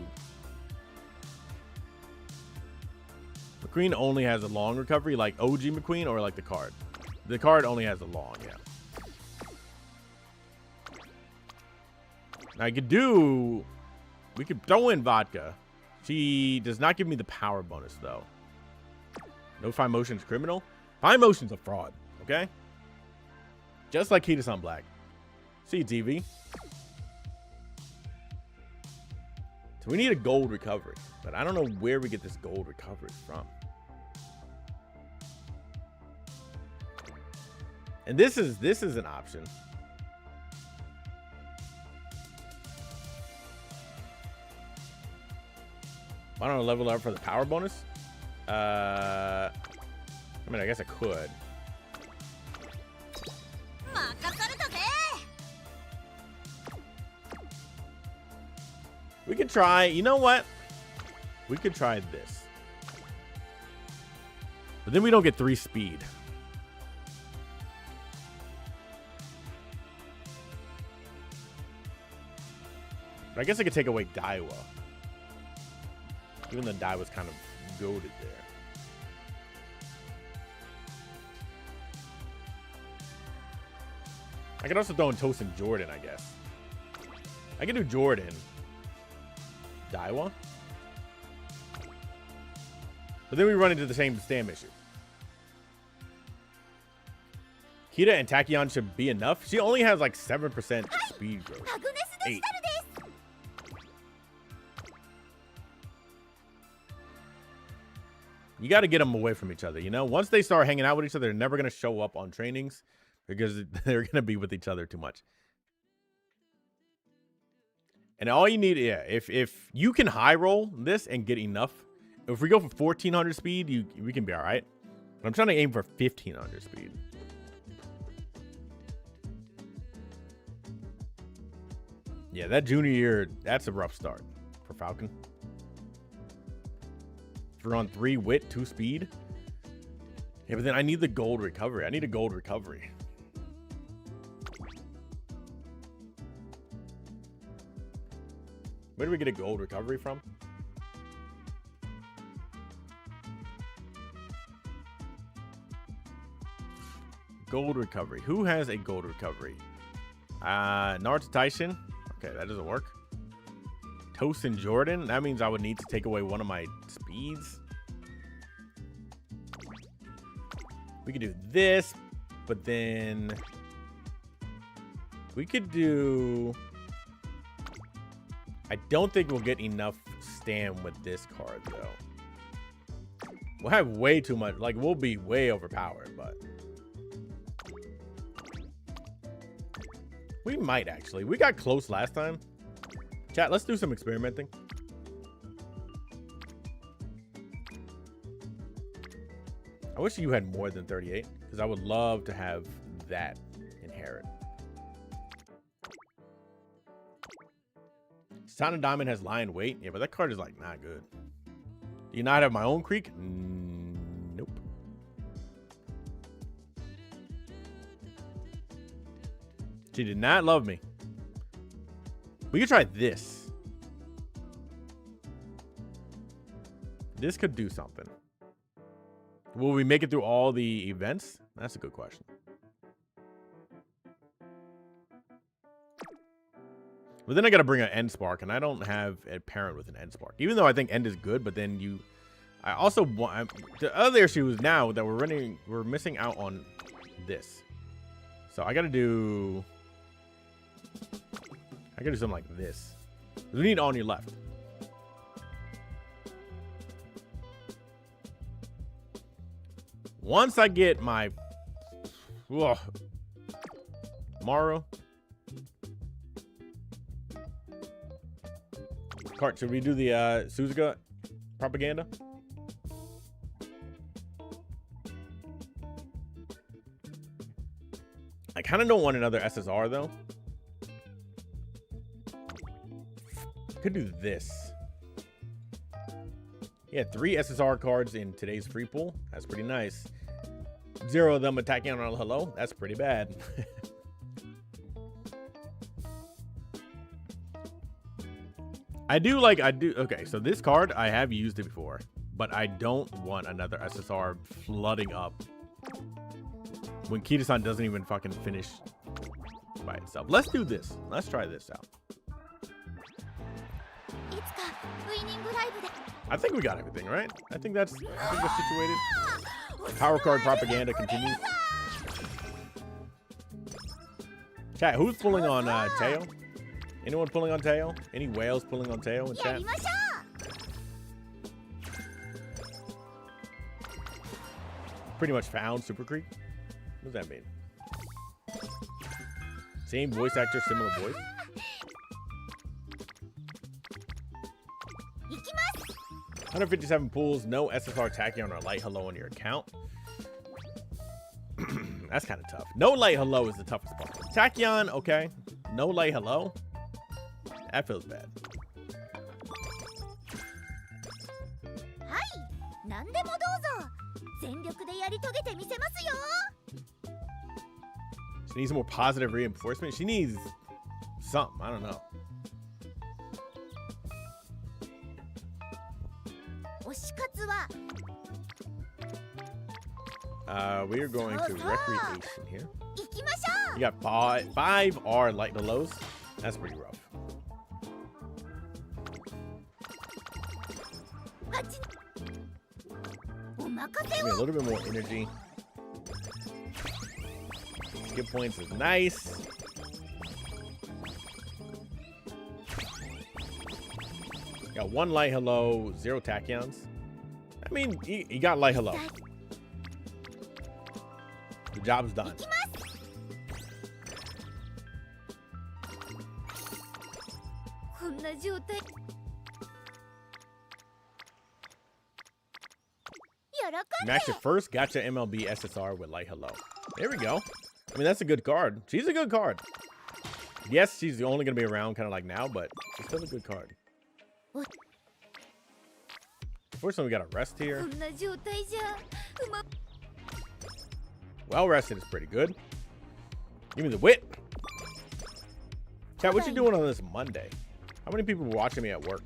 McQueen only has a long recovery, like OG McQueen, or like the card. The card only has a long, yeah. Now we could throw in Vodka. She does not give me the power bonus, though. No Fine Motion's criminal. Fine Motion's a fraud, okay? Just like Kita Sun Black. See you, TV. So we need a gold recovery, but I don't know where we get this gold recovery from. And this is an option. I don't know, level up for the power bonus. I mean, I guess I could. We could try, you know what? We could try this. But then we don't get 3 speed. But I guess I could take away Daiwa. Even though Daiwa's kind of goated there. I could also throw in Toast and Jordan, I guess. I can do Jordan. Daiwa. But then we run into the same stam issue. Kita and Tachyon should be enough. She only has like 7% speed growth. 8. You got to get them away from each other, you know? Once they start hanging out with each other, they're never going to show up on trainings because they're going to be with each other too much. And all you need, yeah, if you can high roll this and get enough, if we go for 1400 speed, we can be all right. But I'm trying to aim for 1500 speed. Yeah, that junior year, that's a rough start for Falcon. If we're on 3 wit, 2 speed. Yeah, but then I need the gold recovery. I need a gold recovery. Where do we get a gold recovery from? Gold recovery. Who has a gold recovery? Naruto Taishin. Okay, that doesn't work. Toast and Jordan. That means I would need to take away one of my speeds. We could do this, but then We could do... I don't think we'll get enough stam with this card, though. We'll have way too much. Like, we'll be way overpowered, but... We might, actually. We got close last time. Chat, let's do some experimenting. I wish you had more than 38, because I would love to have that inherit. Son of Diamond has Lion Weight. Yeah, but that card is like not good. Do you not have my own creek? Nope. She did not love me. We could try this. This could do something. Will we make it through all the events? That's a good question. But then I got to bring an End Spark, and I don't have a parent with an End Spark. Even though I think End is good, but then you... I also want... The other issue is now that we're missing out on this. So I got to do... I got to do something like this. We need on your left. Once I get my... Ugh, Maru... Cart, should we do the Suzuka propaganda? I kind of don't want another SSR though. Could do this. Yeah, 3 SSR cards in today's free pool. That's pretty nice. 0 of them attacking on hello. That's pretty bad. I do. Okay, so this card, I have used it before, but I don't want another SSR flooding up when Kita-san doesn't even fucking finish by itself. Let's do this. Let's try this out. I think we got everything, right? I think we're situated. Power card propaganda continues. Chat, who's pulling on Teo? Anyone pulling on Teo? Any whales pulling on Teo in chat? Pretty much found Super Creek. What does that mean? Same voice actor, similar voice. $157 pools, no SSR Tachyon or Light Hello on your account. That's kind of tough. No Light Hello is the toughest part. Tachyon, okay. No Light Hello. That feels bad. She needs more positive reinforcement. She needs something. I don't know. We are going to recreation here. You got 5 R Light Hellos. That's pretty rough. Give me a little bit more energy. Skip points is nice. Got 1 Light Hello, 0 Tachyons. I mean, you got Light Hello. The job's done. Max your first Gacha MLB SSR with Light Hello. There we go. I mean, that's a good card. She's a good card. Yes, she's only going to be around kind of like now, but she's still a good card. Unfortunately, we got to rest here. Well rested is pretty good. Give me the wit. Chat, what you doing on this Monday? How many people were watching me at work?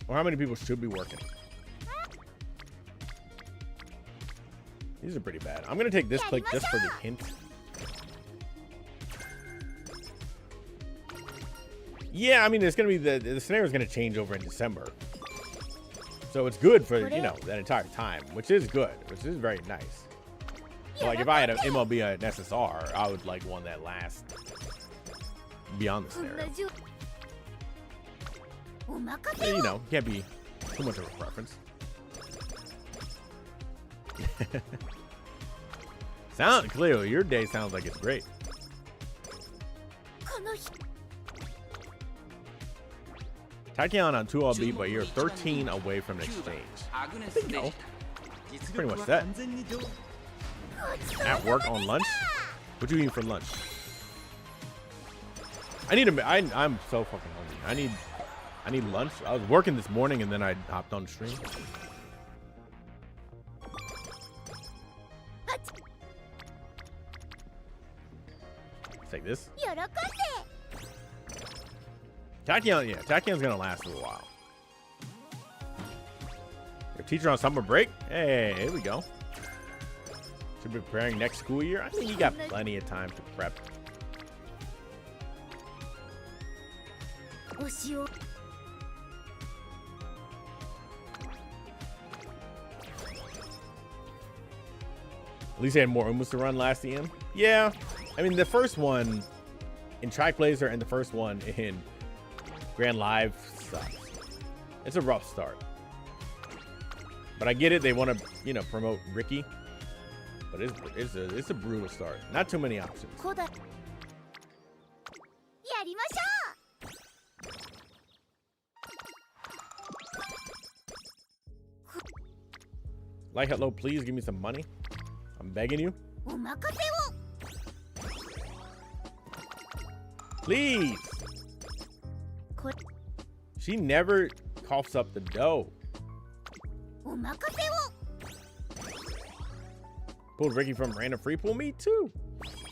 Or how many people should be working? These are pretty bad. I'm going to take this click just for the hint. Yeah, I mean, it's going to be the scenario is going to change over in December. So it's good for, you know, that entire time, which is good, which is very nice. So like if I had an MLB an SSR, I would like one that lasts beyond the scenario. And, you know, can't be too much of a preference. Cleo, your day sounds like it's great. Tachyon on 2 LB, but you're 13 away from the exchange. I think no. It's pretty much that. At work on lunch? What do you eat for lunch? I'm so fucking hungry. I need lunch. I was working this morning and then I hopped on the stream. Take this. Tachyon, yeah, Tachyon's gonna last a while. Your teacher on summer break? Hey, here we go. Should be preparing next school year. I think you got plenty of time to prep. At least they had more Umus to run last EM. Yeah, I mean the first one in Track Blazer and the first one in Grand Live sucks. It's a rough start, but I get it. They want to, you know, promote Ricky, but it's a brutal start. Not too many options. Like, hello, please give me some money. I'm begging you. Please. She never coughs up the dough. Pulled Ricky from random free pool. Me too.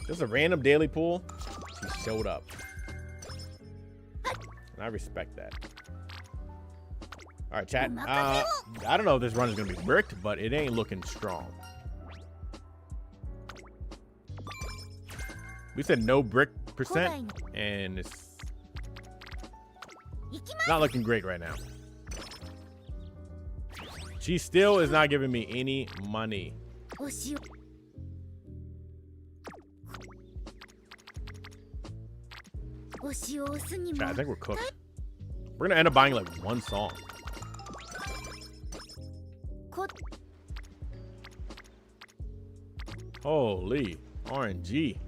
Just a random daily pool. She showed up. And I respect that. All right, chat. I don't know if this run is going to be bricked, but it ain't looking strong. We said no brick percent, and it's not looking great right now. She still is not giving me any money. Chat, I think we're cooked. We're gonna end up buying like one song. Holy RNG.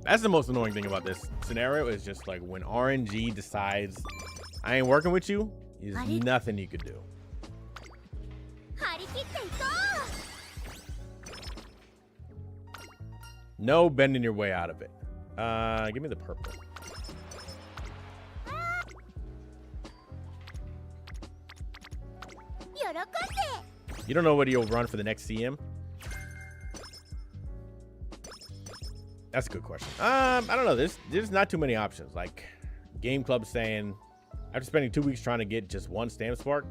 That's the most annoying thing about this scenario is just like when RNG decides I ain't working with you, there's nothing you could do. No bending your way out of it. Give me the purple. You don't know what you'll run for the next CM? That's a good question. I don't know. There's not too many options. Like Game Club saying, after spending 2 weeks trying to get just one stamp spark,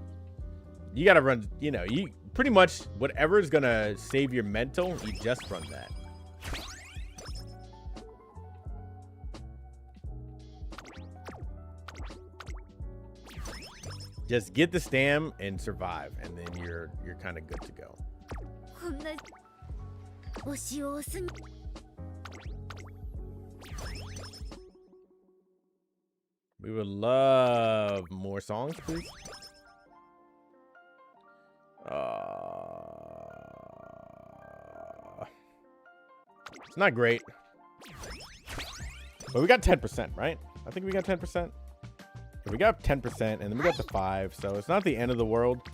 you gotta run. You know, you pretty much whatever is gonna save your mental, you just run that. Just get the stam and survive, and then you're kind of good to go. We would love more songs, please. It's not great, but we got 10%, right? I think we got 10%. We got 10%, and then we got the 5, so it's not the end of the world.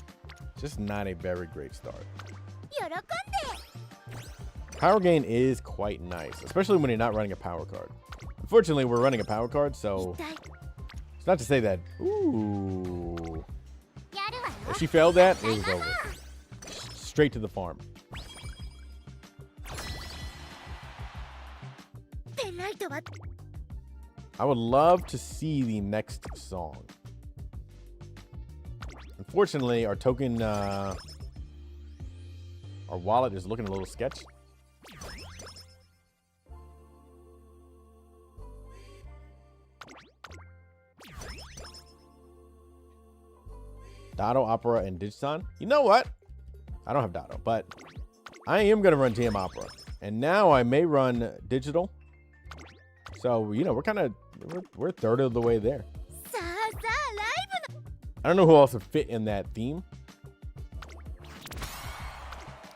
Just not a very great start. Power gain is quite nice, especially when you're not running a power card. Unfortunately, we're running a power card, so it's not to say that. Ooh, if she failed that, it was over. Straight to the farm. I would love to see the next song. Unfortunately, our token, our wallet is looking a little sketch. Dotto, Opera, and Digicon. You know what? I don't have Dotto, but I am going to run TM Opera. And now I may run Digital. So, you know, we're a third of the way there. I don't know who else would fit in that theme.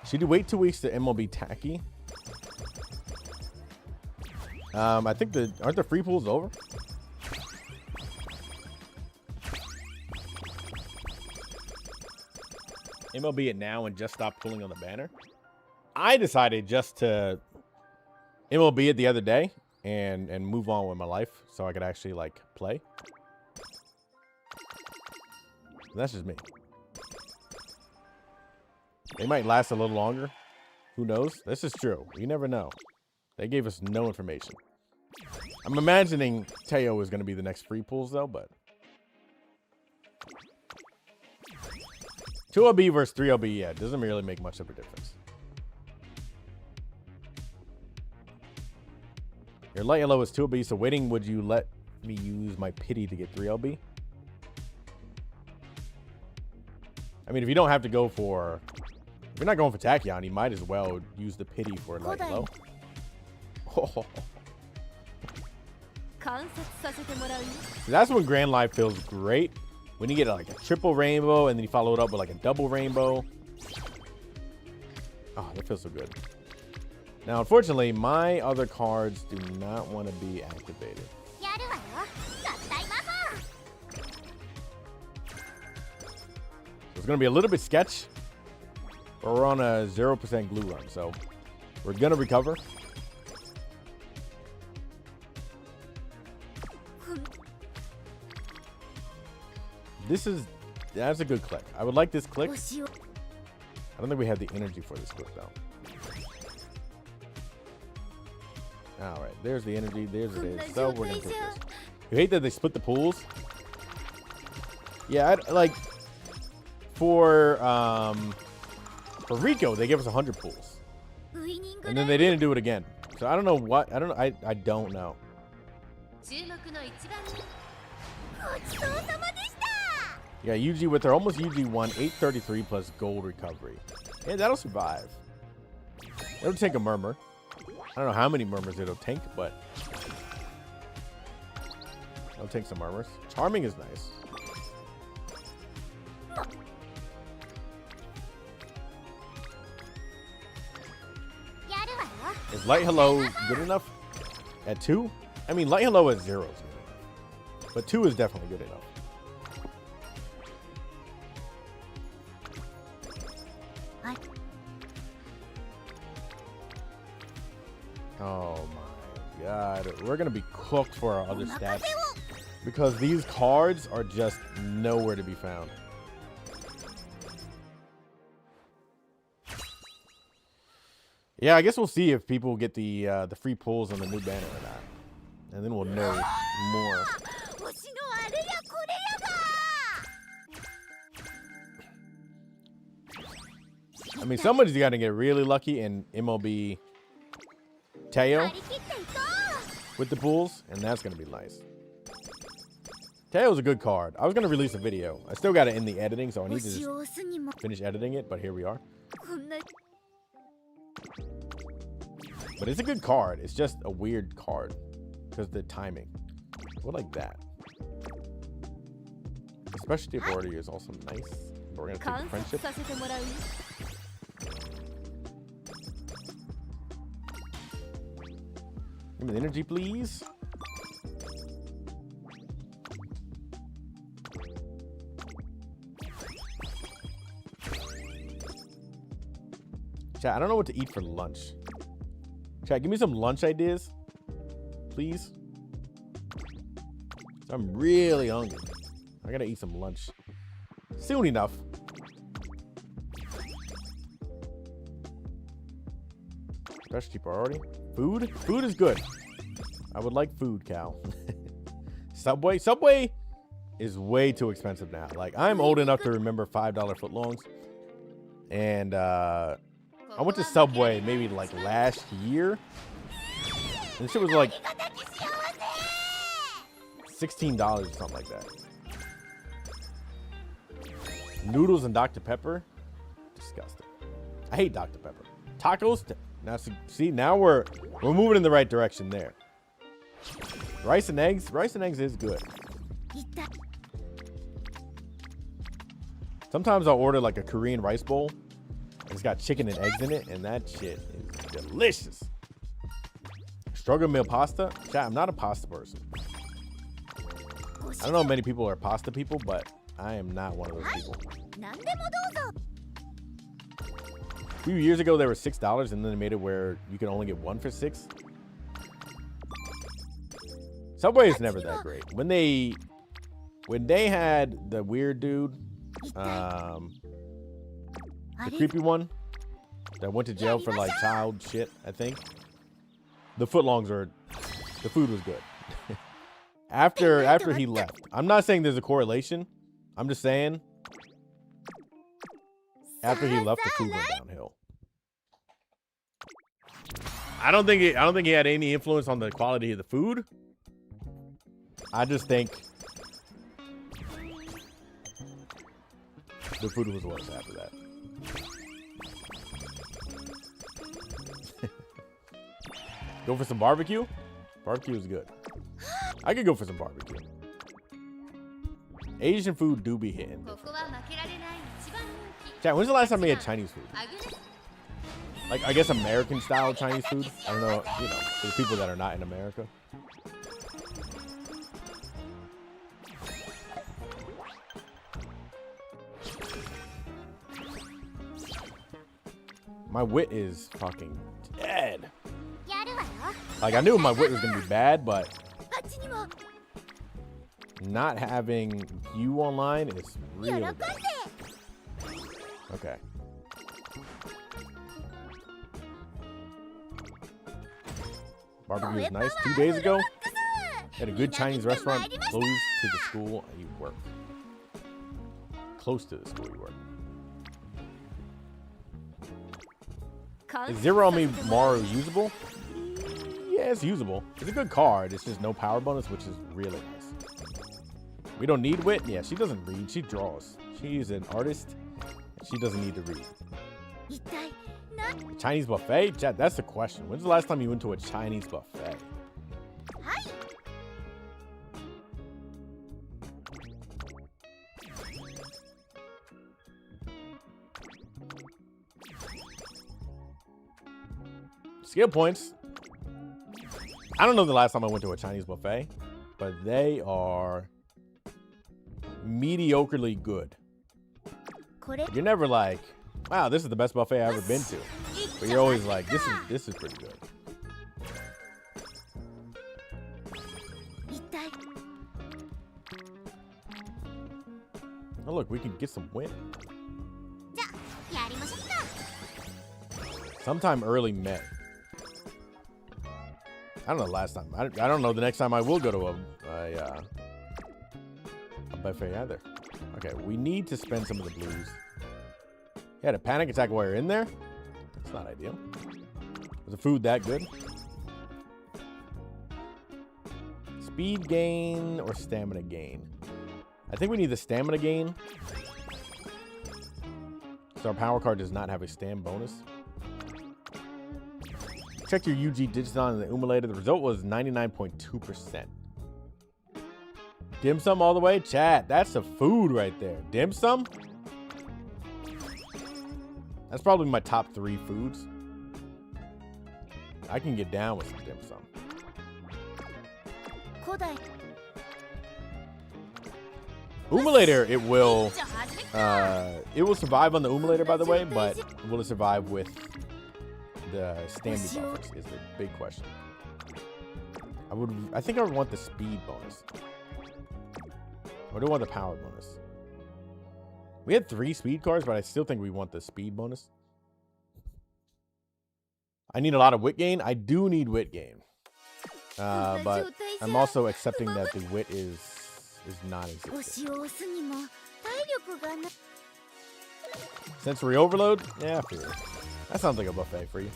Should you wait 2 weeks to MLB Tacky? I think aren't the free pools over? MLB it now and just stop pulling on the banner. I decided just to MLB it the other day and move on with my life so I could actually like play. That's just me. They might last a little longer. Who knows? This is true. You never know. They gave us no information. I'm imagining Teo is going to be the next free pools though, but 2LB versus 3LB, yeah, it doesn't really make much of a difference. Your light yellow is 2LB, so waiting, would you let me use my pity to get 3LB? I mean, if you don't have to go for... If you're not going for Tachyon, you might as well use the pity for light yellow. Oh. That's when Grand Life feels great. When you get like a triple rainbow and then you follow it up with like a double rainbow. Oh, that feels so good. Now, unfortunately, my other cards do not want to be activated. It's going to be a little bit sketch. But we're on a 0% glue run, so we're going to recover. That's a good click. I would like this click. I don't think we have the energy for this click though. All right, there's the energy. There's it is. So we're gonna click this. You hate that they split the pools. Yeah, like for Rico, they gave us 100 pools, and then they didn't do it again. So I don't know what. I don't know. I don't know. Yeah, UG with her almost UG 1, 833 plus gold recovery. Yeah, that'll survive. It'll take a murmur. I don't know how many murmurs it'll tank, but it'll take some murmurs. Charming is nice. Is Light Hello good enough at 2? I mean, Light Hello at 0 is good enough, but 2 is definitely good enough. Oh my god. We're going to be cooked for our other stats because these cards are just nowhere to be found. Yeah, I guess we'll see if people get the free pulls on the new banner or not. And then we'll know more. I mean, somebody's got to get really lucky in MLB Teo with the pools, and that's going to be nice. Teo's a good card. I was going to release a video. I still got it in the editing, so I need to just finish editing it, but here we are. But it's a good card. It's just a weird card because the timing. What like that? Especially if order is also nice. But we're going to take the friendship. Give me the energy, please. Chat, I don't know what to eat for lunch. Chat, give me some lunch ideas, please. I'm really hungry. I gotta eat some lunch soon enough. Specialty priority. Food? Food is good. I would like food, Cal. Subway? Subway is way too expensive now. Like, I'm old enough to remember $5 footlongs. And I went to Subway maybe like last year. And shit was like $16 or something like that. Noodles and Dr. Pepper. Disgusting. I hate Dr. Pepper. Tacos. Now see, now we're moving in the right direction there. Rice and eggs. Rice and eggs is good. Sometimes I'll order like a Korean rice bowl. It's got chicken and eggs in it, and that shit is delicious. Struggle meal pasta. Chat, I'm not a pasta person. I don't know many people are pasta people, but I am not one of those people. A few years ago, they were $6, and then they made it where you can only get one for $6. Subway is never that great. When they had the weird dude, the creepy one that went to jail for like child shit, I think. The footlongs the food was good. after he left. I'm not saying there's a correlation. I'm just saying after he left, the food went downhill. I don't think he had any influence on the quality of the food. I just think the food was worse after that. Go for some barbecue? Barbecue is good. I could go for some barbecue. Asian food do be hitting. Chat, when's the last time we had Chinese food? Like, I guess American style Chinese food? I don't know, you know, there's people that are not in America. My wit is fucking dead. Like, I knew my wit was gonna be bad, but not having you online is really bad. Okay. Barbecue was nice. 2 days ago, had a good Chinese restaurant close to the school you work. Close to the school you work. Is Zero Me Maru usable? Yeah, it's usable. It's a good card. It's just no power bonus, which is really nice. We don't need wit. Yeah, she doesn't read. She draws. She's an artist. And she doesn't need to read. Chinese buffet? Chat, that's the question. When's the last time you went to a Chinese buffet? Skill points. I don't know the last time I went to a Chinese buffet, but they are mediocrely good. You're never like, wow, this is the best buffet I've ever been to. But you're always like, this is pretty good. Oh look, we can get some win. Sometime early May. I don't know the last time. I don't know the next time I will go to a buffet either. Okay, we need to spend some of the blues. You had a panic attack while you're in there? That's not ideal. Was the food that good? Speed gain or stamina gain? I think we need the stamina gain. So our power card does not have a stam bonus. Check your UG Digiton in the emulator. The result was 99.2%. Dim sum all the way? Chat, that's the food right there. Dim sum? That's probably my top 3 foods. I can get down with some dim sum. Emulator, it will survive on the emulator, by the way, but will it survive with the standby buffers is the big question. I think I would want the speed bonus. I don't want the power bonus. We had 3 speed cards, but I still think we want the speed bonus. I need a lot of wit gain. I do need wit gain. But I'm also accepting that the wit is non-existent. Sensory overload? Yeah, I feel it. That sounds like a buffet for you.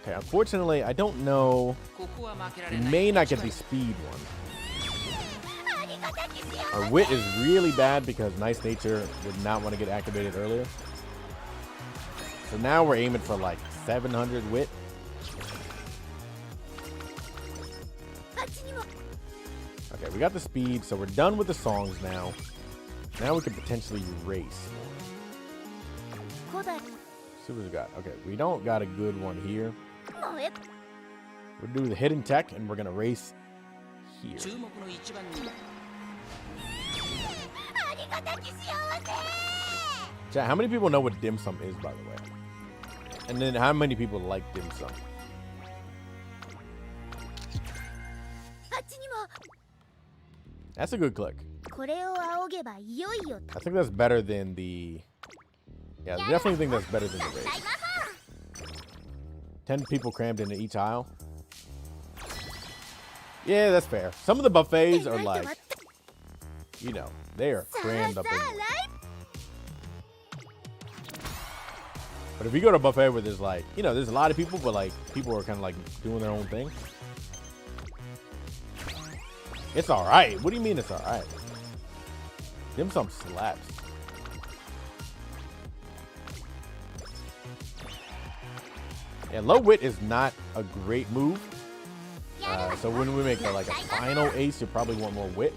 Okay, unfortunately, I don't know. We may not get the speed one. Our wit is really bad because Nice Nature did not want to get activated earlier. So now we're aiming for like 700 wit. Okay, we got the speed, so we're done with the songs now. Now we can potentially race. See what we got. Okay, we don't got a good one here. We'll do the hidden tech, and we're gonna race here. Chat, how many people know what dim sum is, by the way? And then how many people like dim sum? That's a good click. I think that's better than the... Yeah, I definitely think that's better than the race. 10 people crammed into each aisle. Yeah, that's fair. Some of the buffets are like, you know, they are crammed up in there. But if you go to a buffet where there's like, you know, there's a lot of people, but like people are kind of like doing their own thing. It's all right. What do you mean it's all right? Dim sum slaps. Yeah, low wit is not a great move. So when we make like a final ace, you probably want more wit.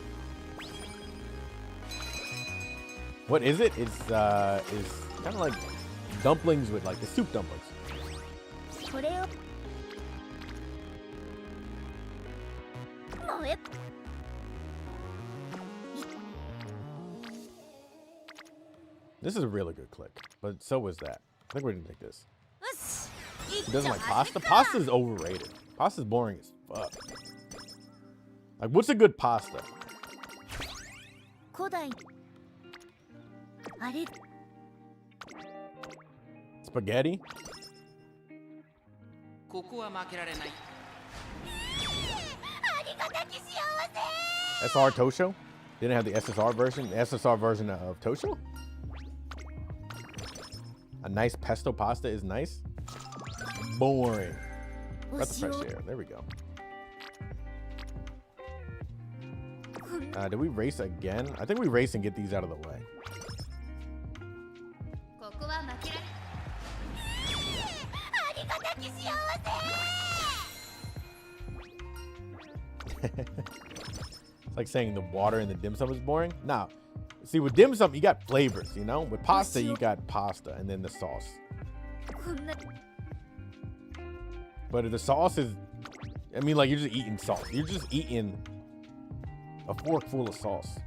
What is it? It's kind of like dumplings with like the soup dumplings. This is a really good click, but so was that. I think we're gonna take this. He doesn't like pasta? Pasta is overrated. Pasta's boring as fuck. Like, what's a good pasta? Spaghetti? SR Tosho? Didn't have the SSR version? The SSR version of Tosho? A nice pesto pasta is nice. Boring. That's the fresh air. There we go. Did we race again? I think we race and get these out of the way. It's like saying the water in the dim sum is boring. Nah. See, with dim sum, you got flavors, you know? With pasta, you got pasta and then the sauce. But if the sauce is... I mean, like, you're just eating sauce. You're just eating a fork full of sauce,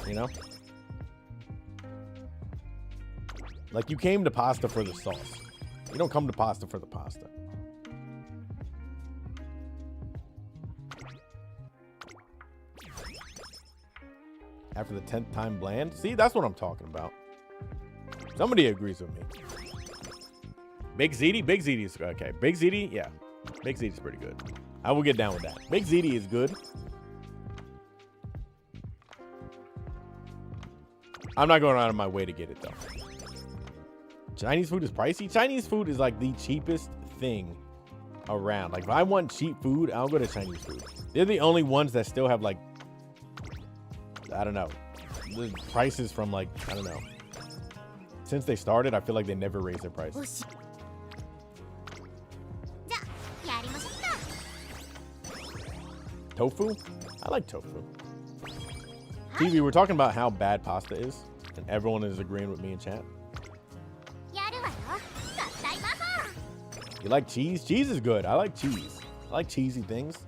you know? Like, you came to pasta for the sauce. You don't come to pasta for the pasta. After the 10th time bland? See, that's what I'm talking about. Somebody agrees with me. Big ZD? Big ZD is okay. Big ZD? Yeah. Big ZD is pretty good. I will get down with that. Big ZD is good. I'm not going out of my way to get it, though. Chinese food is pricey. Chinese food is like the cheapest thing around. Like, if I want cheap food, I'll go to Chinese food. They're the only ones that still have, like, I don't know, the prices from, like, I don't know. Since they started, I feel like they never raise their prices. Tofu? I like tofu. TV, we're talking about how bad pasta is, and everyone is agreeing with me in chat. You like cheese? Cheese is good. I like cheese. I like cheesy things.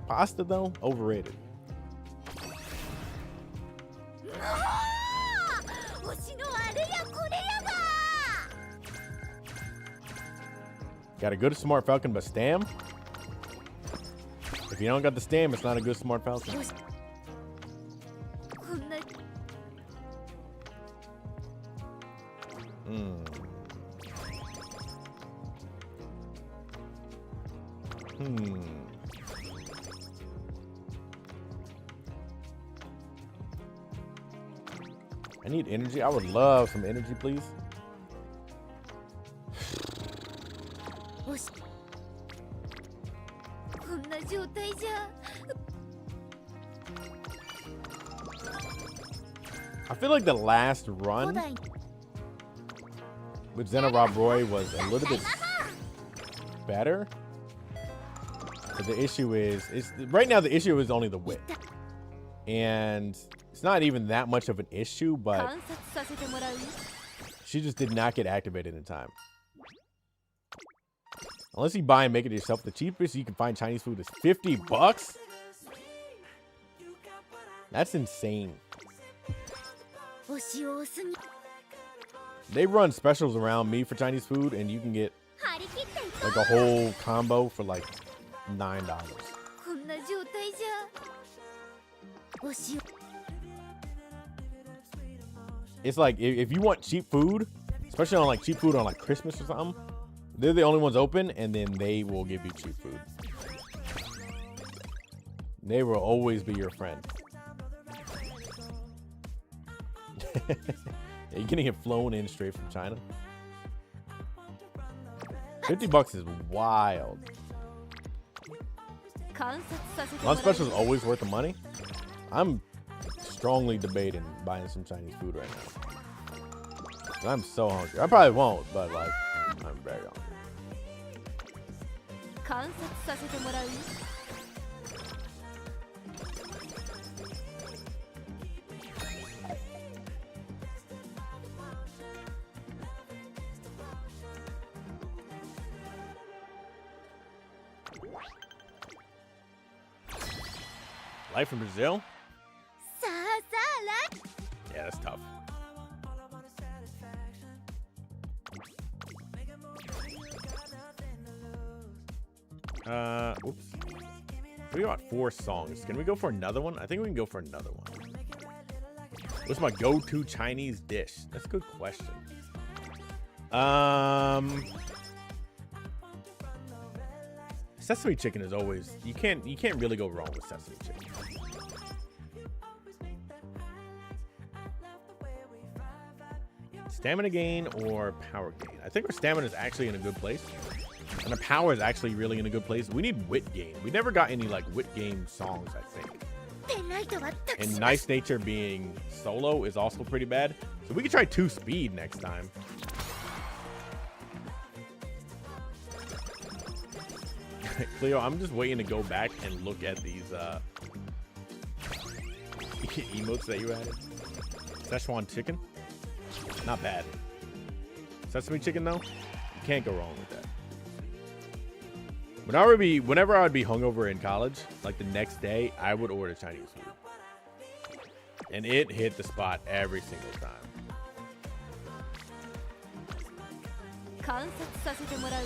Pasta, though, overrated. Got a good smart falcon, but stam? If you don't got the stam, it's not a good smart falcon. I need energy. I would love some energy, please. I feel like the last run with Xena Rob Roy was a little bit better. But the issue is, right now the issue is only the wit. And it's not even that much of an issue, but she just did not get activated in time. Unless you buy and make it yourself, the cheapest you can find Chinese food is 50 bucks. That's insane. They run specials around me for Chinese food, and you can get like a whole combo for like $9. It's like if you want cheap food, especially on like cheap food on like Christmas or something, they're the only ones open, and then they will give you cheap food. They will always be your friend. You're getting it flown in straight from China. 50 bucks is wild. Lunch special is always worth the money. I'm strongly debating buying some Chinese food right now. I'm so hungry. I probably won't, but like, I'm very hungry. Life in Brazil? Yeah, that's tough. Oops. We got 4 songs. Can we go for another one? I think we can go for another one. What's my go-to Chinese dish? That's a good question. Sesame chicken is always, you can't really go wrong with sesame chicken. Stamina gain or power gain? I think our stamina is actually in a good place. And our power is actually really in a good place. We need wit gain. We never got any like wit gain songs, I think. And nice nature being solo is also pretty bad. So we could try 2 speed next time. Cleo, I'm just waiting to go back and look at these emotes that you added. Szechuan chicken. Not bad. Sesame chicken though, you can't go wrong with that. Whenever I would be hungover in college, like the next day, I would order Chinese food. And it hit the spot every single time.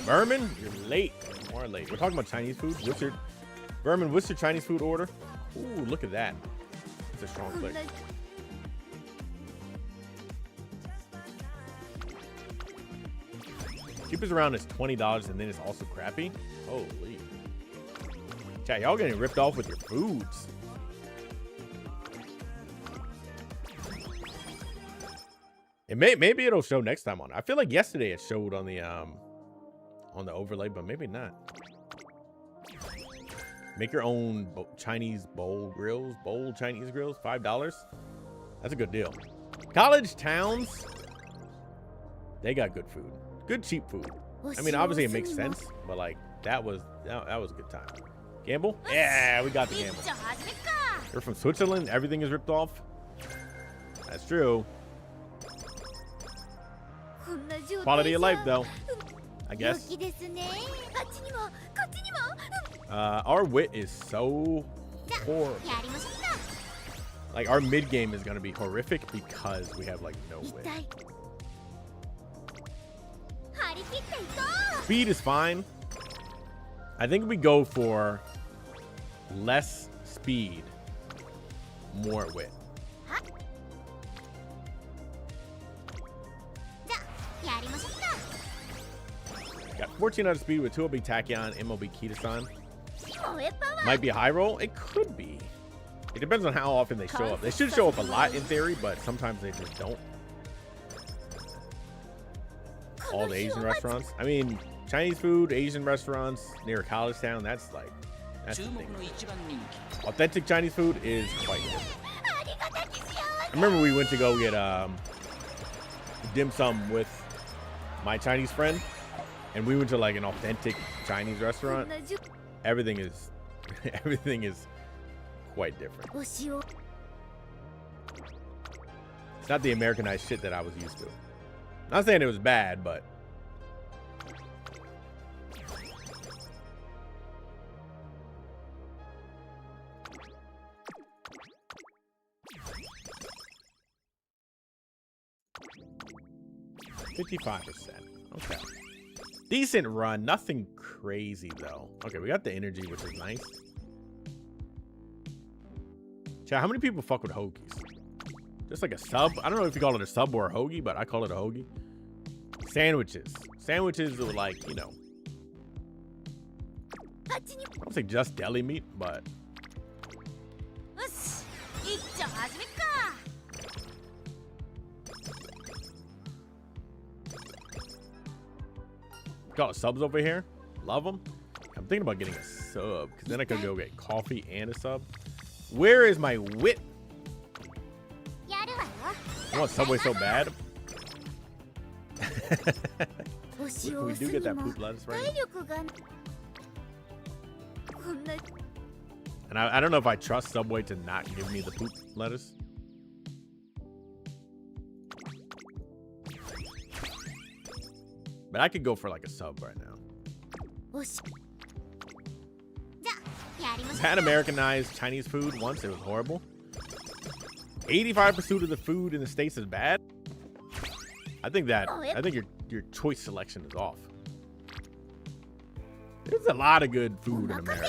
Vermin, you're late. More late. We're talking about Chinese food. Vermin, what's your Chinese food order? Ooh, look at that. It's a strong click. Cheapest around is $20, and then it's also crappy. Holy. Chat, y'all getting ripped off with your foods. And maybe it'll show next time on it. I feel like yesterday it showed on the overlay, but maybe not. Make your own Chinese bowl Chinese grills, $5. That's a good deal. College towns, they got good food. Good cheap food. I mean, obviously it makes sense, but like that was a good time. Gamble? Yeah, we got the gamble. You're from Switzerland, everything is ripped off. That's true. Quality of life though, I guess. Our wit is so horrible. Like our mid game is gonna be horrific because we have like no wit. Speed is fine. I think we go for less speed, more wit. Got 14 out of speed with 2 LB Tachyon, MLB Kita-san. Might be a high roll. It could be. It depends on how often they show up. They should show up a lot in theory, but sometimes they just don't. All the Asian restaurants. I mean, Chinese food, Asian restaurants near a college town, that's That's the thing. Authentic Chinese food is quite different. I remember we went to go get dim sum with my Chinese friend, and we went to like an authentic Chinese restaurant. Everything is quite different. It's not the Americanized shit that I was used to. Not saying it was bad, but $55%. Okay. Decent run. Nothing crazy, though. Okay, we got the energy, which is nice. Chat, how many people fuck with hoagies? Just like a sub? I don't know if you call it a sub or a hoagie, but I call it a hoagie. Sandwiches. Sandwiches are like, you know, I don't say just deli meat, but got subs over here. Love them. I'm thinking about getting a sub because then I could go get coffee and a sub. Where is my wit? I want Subway so bad. We do get that poop lettuce, right? And I don't know if I trust Subway to not give me the poop lettuce. But I could go for like a sub right now. I've had Americanized Chinese food once. It was horrible. 85% of the food in the States is bad. I think your choice selection is off. There's a lot of good food in America.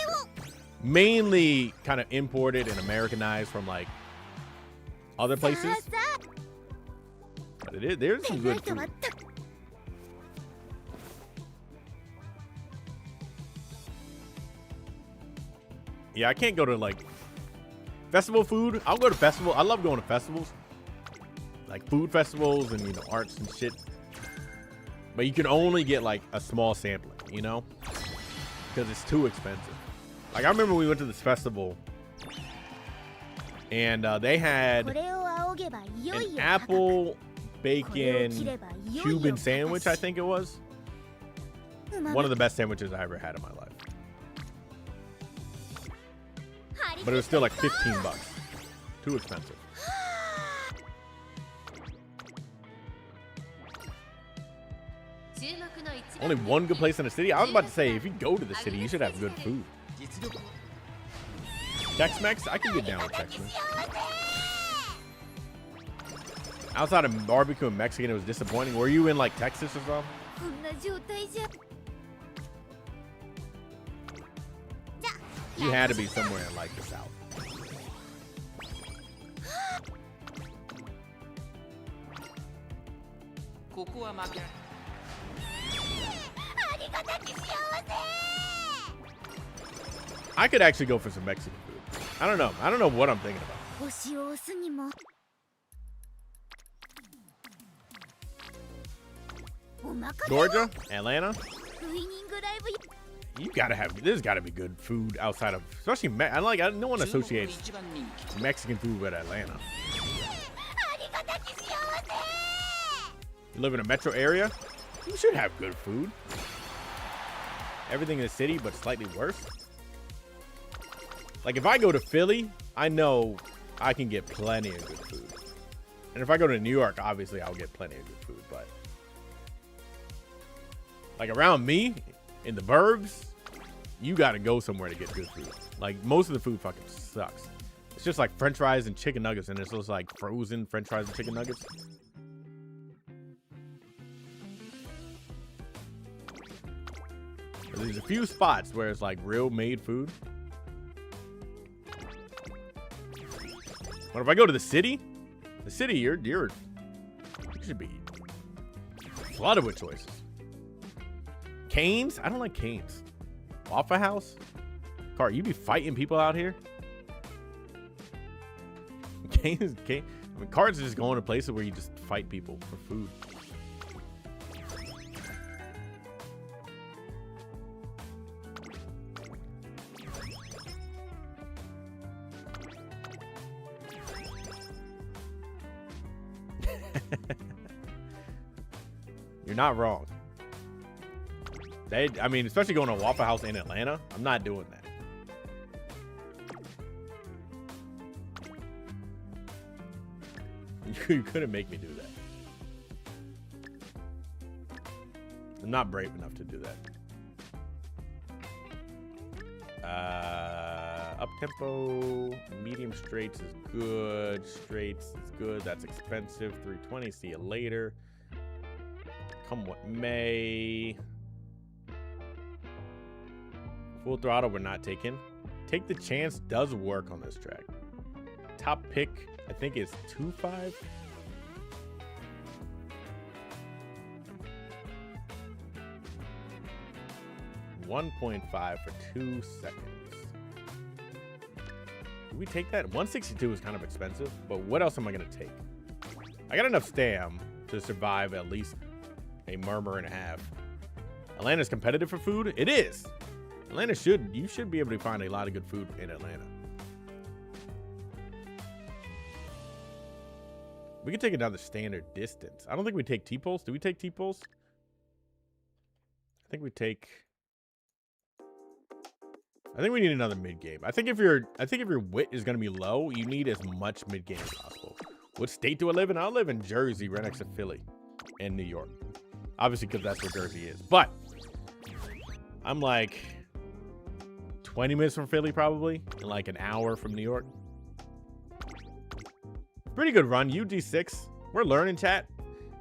Mainly kind of imported and Americanized from like other places. But there's some good food. Yeah, I can't go to like festival food. I'll go to festival. I love going to festivals, like food festivals and, you know, arts and shit. But you can only get like a small sampling, you know, because it's too expensive. Like I remember we went to this festival and they had an apple bacon Cuban sandwich, I think it was. One of the best sandwiches I ever had in my life. But it was still like $15. Too expensive. Only one good place in the city? I was about to say, if you go to the city, you should have good food. Tex-Mex? I can get down with Tex-Mex. Outside of barbecue and Mexican, it was disappointing. Were you in like Texas or something? You had to be somewhere in like the South. I could actually go for some Mexican food. I don't know. I don't know what I'm thinking about. Georgia? Atlanta? You gotta have, there's gotta be good food outside of, especially, no one associates Mexican food with Atlanta. You live in a metro area? You should have good food. Everything in the city, but slightly worse. Like if I go to Philly, I know I can get plenty of good food. And if I go to New York, obviously I'll get plenty of good food, but like around me, in the burbs, you gotta go somewhere to get good food. Like most of the food fucking sucks. It's just like French fries and chicken nuggets, and it's just like frozen French fries and chicken nuggets. There's a few spots where it's like real made food. But if I go to the city, you should be flooded with choices. Canes? I don't like Canes. Waffle House? Car, you be fighting people out here? Canes? I mean, cards are just going to places where you just fight people for food. You're not wrong. I mean, especially going to Waffle House in Atlanta, I'm not doing that. You couldn't make me do that. I'm not brave enough to do that. Up tempo, medium straights is good. Straights is good. That's expensive. 320. See you later. Come what may. Full throttle, we're not taking. Take the chance does work on this track. Top pick, I think, is 2.5. $1.5 for 2 seconds. Do we take that? 162 is kind of expensive, but what else am I going to take? I got enough stam to survive at least a murmur and a half. Atlanta's competitive for food? It is. Atlanta you should be able to find a lot of good food in Atlanta. We could take another standard distance. I don't think we take T-poles. Do we take T-poles? I think we take... I think we need another mid game. I think if your wit is gonna be low, you need as much mid game as possible. What state do I live in? I live in Jersey, right next to Philly and New York. Obviously, because that's where Jersey is. But I'm like 20 minutes from Philly, probably, and like an hour from New York. Pretty good run. UG6. We're learning, chat.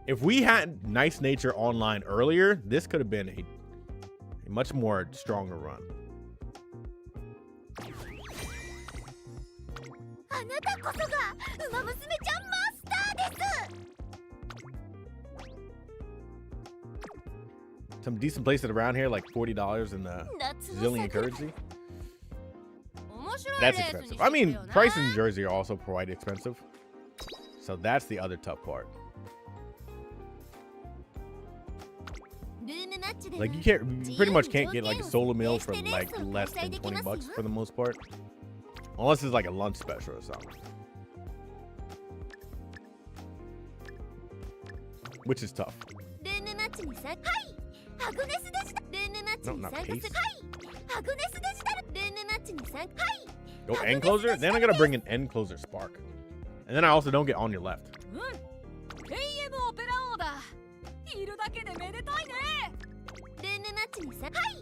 If we had Nice Nature online earlier, this could have been a much more stronger run. Some decent places around here, like $40 in the Zillion currency. That's expensive. I mean, prices in Jersey are also quite expensive. So that's the other tough part. Like you pretty much can't get like a solo meal for like less than 20 bucks for the most part. Unless it's like a lunch special or something. Which is tough. No, not pace. Go end closer? Then I gotta bring an end closer spark. And then I also don't get on your left.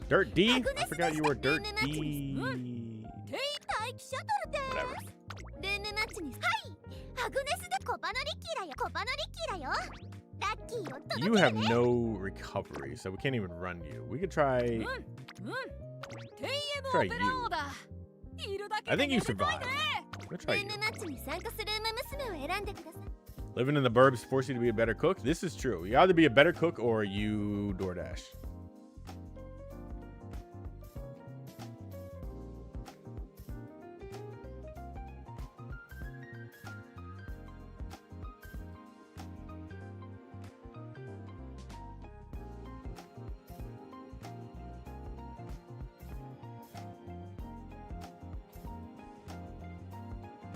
Dirt D? I forgot you were Dirt D. Whatever. You have no recovery, so we can't even run you. We could try you. I think you survived. We'll try you. Living in the burbs force you to be a better cook. This is true. You either be a better cook or you DoorDash.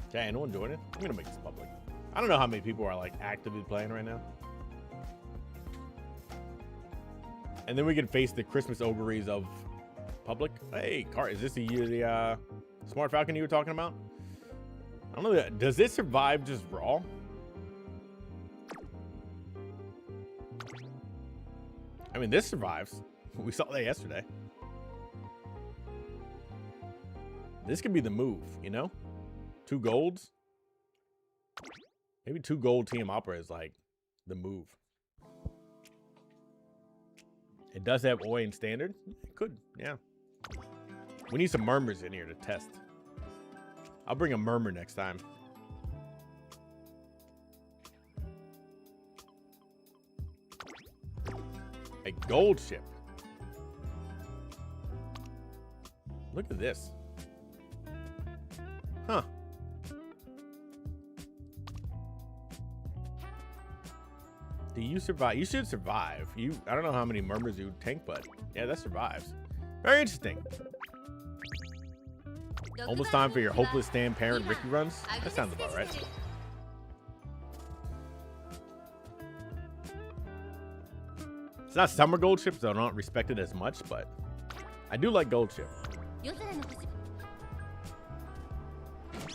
Okay, anyone doing it? I'm gonna make this public. I don't know how many people are like actively playing right now. And then we can face the Christmas ogres of public. Hey, Cart, is this the Smart Falcon you were talking about? I don't know. Does this survive just raw? I mean, this survives. We saw that yesterday. This could be the move, you know? 2 golds. Maybe 2 gold Team Opera is like the move. It does have Oi in standard. It could, yeah. We need some murmurs in here to test. I'll bring a murmur next time. A gold ship. Look at this. Huh. Do you survive? You should survive. I don't know how many murmurs you tank, but yeah, that survives. Very interesting. Almost time for your hopeless stand parent Ricky runs. That sounds about right. It's not summer gold chip, so I don't respect it as much, but I do like gold chip.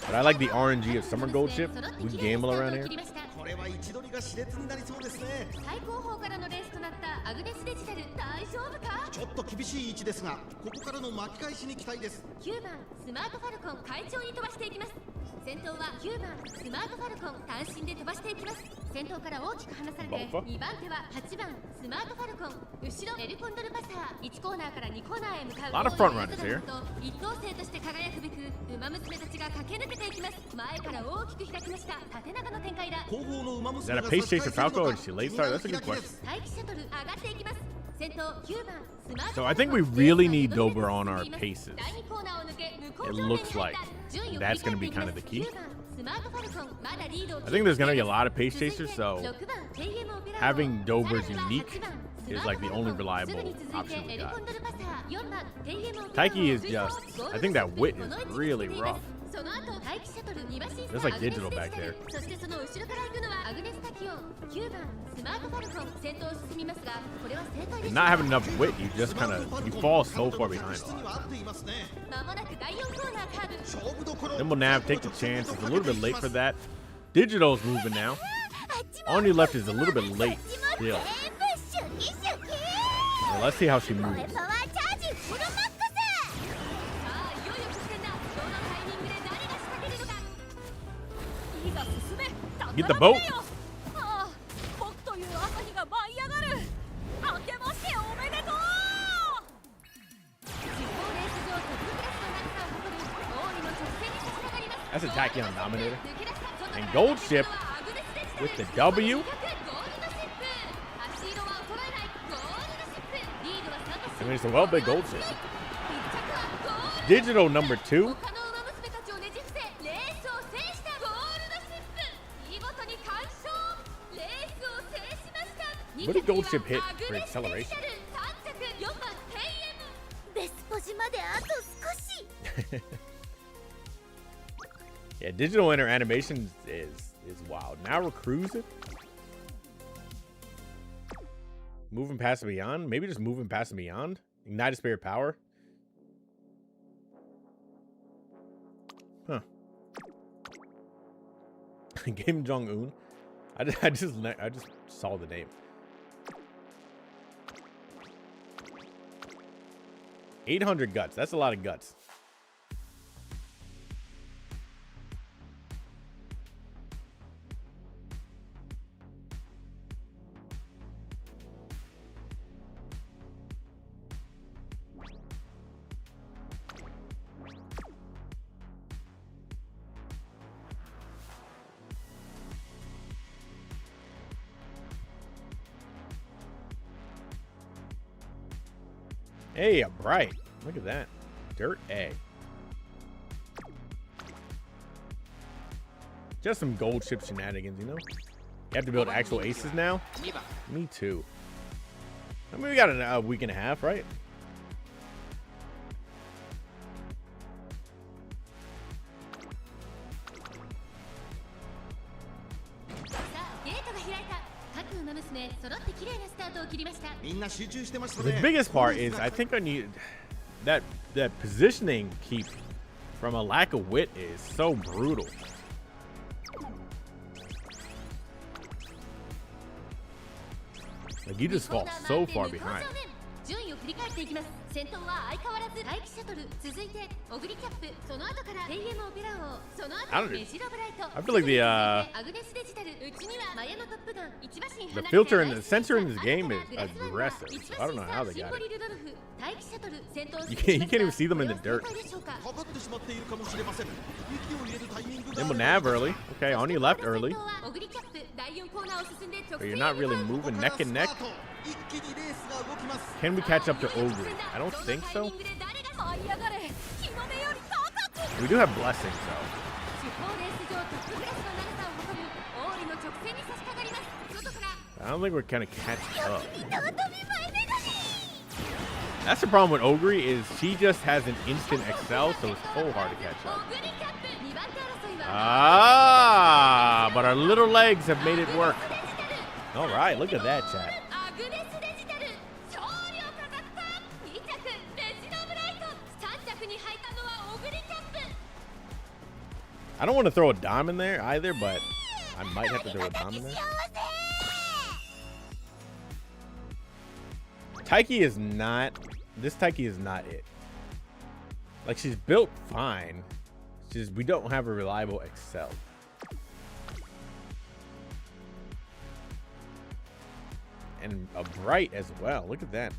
But I like the RNG of summer gold chip. We gamble around here. これは位置取りが熾烈になりそうですね。最高峰からのレースとなったアグネスデジタル、大丈夫か？ちょっと厳しい位置ですが、ここからの巻き返しに期待です。9番スマートファルコン快調に飛ばしていきます。先頭は9番スマートファルコン単身で飛ばしていきます。先頭から大きく離されて、2番手は8番スマートファルコン、後ろエルコンドルパサー、1コーナーから2コーナーへ向かう。A lot of front runners here. 一等星として輝くべく、ウマ娘たちが駆け抜けていきます。前から大きく開きました。縦長の展開だ。 Is that a pace chaser Falco or is she late start? That's a good question. So I think we really need Dober on our paces. It looks like that's going to be kind of the key. I think there's going to be a lot of pace chasers, so having Dober's unique is like the only reliable option we got. Taiki is just, I think that wit is really rough. There's like digital back there. Not having enough wit, you just kind of, you fall so far behind a lot. Nimble Nav, take the chance. It's a little bit late for that. Digital's moving now. On your left is a little bit late still. Well, let's see how she moves. Get the boat. That's a Tachyon Dominator. And Gold Ship with the W. I mean, it's a well-big Gold Ship. Digital number 2. What did Gold Ship hit for acceleration? Yeah, digital inner animation is wild. Now we're cruising. Moving past and beyond. Maybe just moving past and beyond. Ignited spirit power. Huh. Kim Jong-un. I just saw the name. 800 guts. That's a lot of guts. Hey, a bright. Look at that. Dirt A. Just some gold ship shenanigans, you know? You have to build actual aces now? Me too. I mean, we got a week and a half, right? The biggest part is I think I need that positioning keep from a lack of wit is so brutal. Like you just fall so far behind. I feel like the filter and the sensor in this game is aggressive. So I don't know how they got it. You can't even see them in the dirt. Nimble Nav early. Okay, on your left early. But you're not really moving neck and neck. Can we catch up to Ogre? I don't think so. We do have blessings though. I don't think we're kind of catching up. That's the problem with Ogre is she just has an instant excel, so it's so hard to catch up. Ah, but our little legs have made it work. All right, look at that, chat. I don't want to throw a dime in there either, but I might have to throw a dime in there. Taiki is not... This Taiki is not it. Like, she's built fine. It's just we don't have a reliable Excel. And a bright as well. Look at that.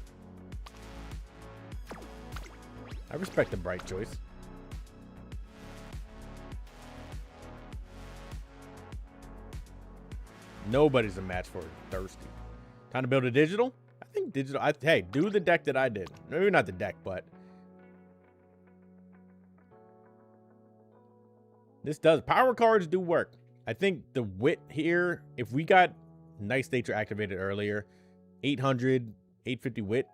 I respect the bright choice. Nobody's a match for Thirsty. Time to build a digital? I think digital. Hey, do the deck that I did. Maybe not the deck, but this does. Power cards do work. I think the wit here, if we got Nice Nature activated earlier, 800, 850 wit,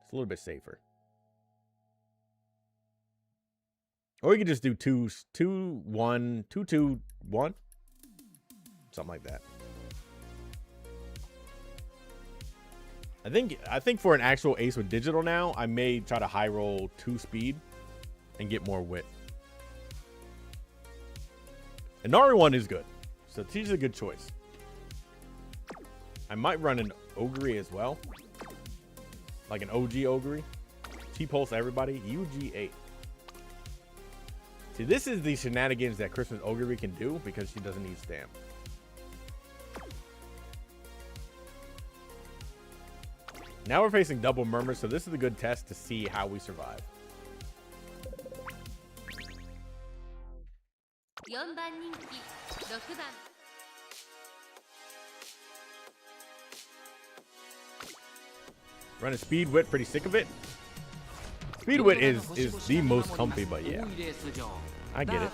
it's a little bit safer. Or you could just do 2, 2, 1, 2, 2, 1. Something like that. I think for an actual ace with digital now, I may try to high roll 2 speed and get more wit. Inari 1 is good. So she's a good choice. I might run an Ogre as well. Like an OG Ogre. T-Pulse everybody. UG8. See, this is the shenanigans that Christmas Ogre can do because she doesn't need stamp. Now we're facing double murmurs, so this is a good test to see how we survive. Running speed wit, pretty sick of it. Speed wit is the most comfy, but yeah, I get it.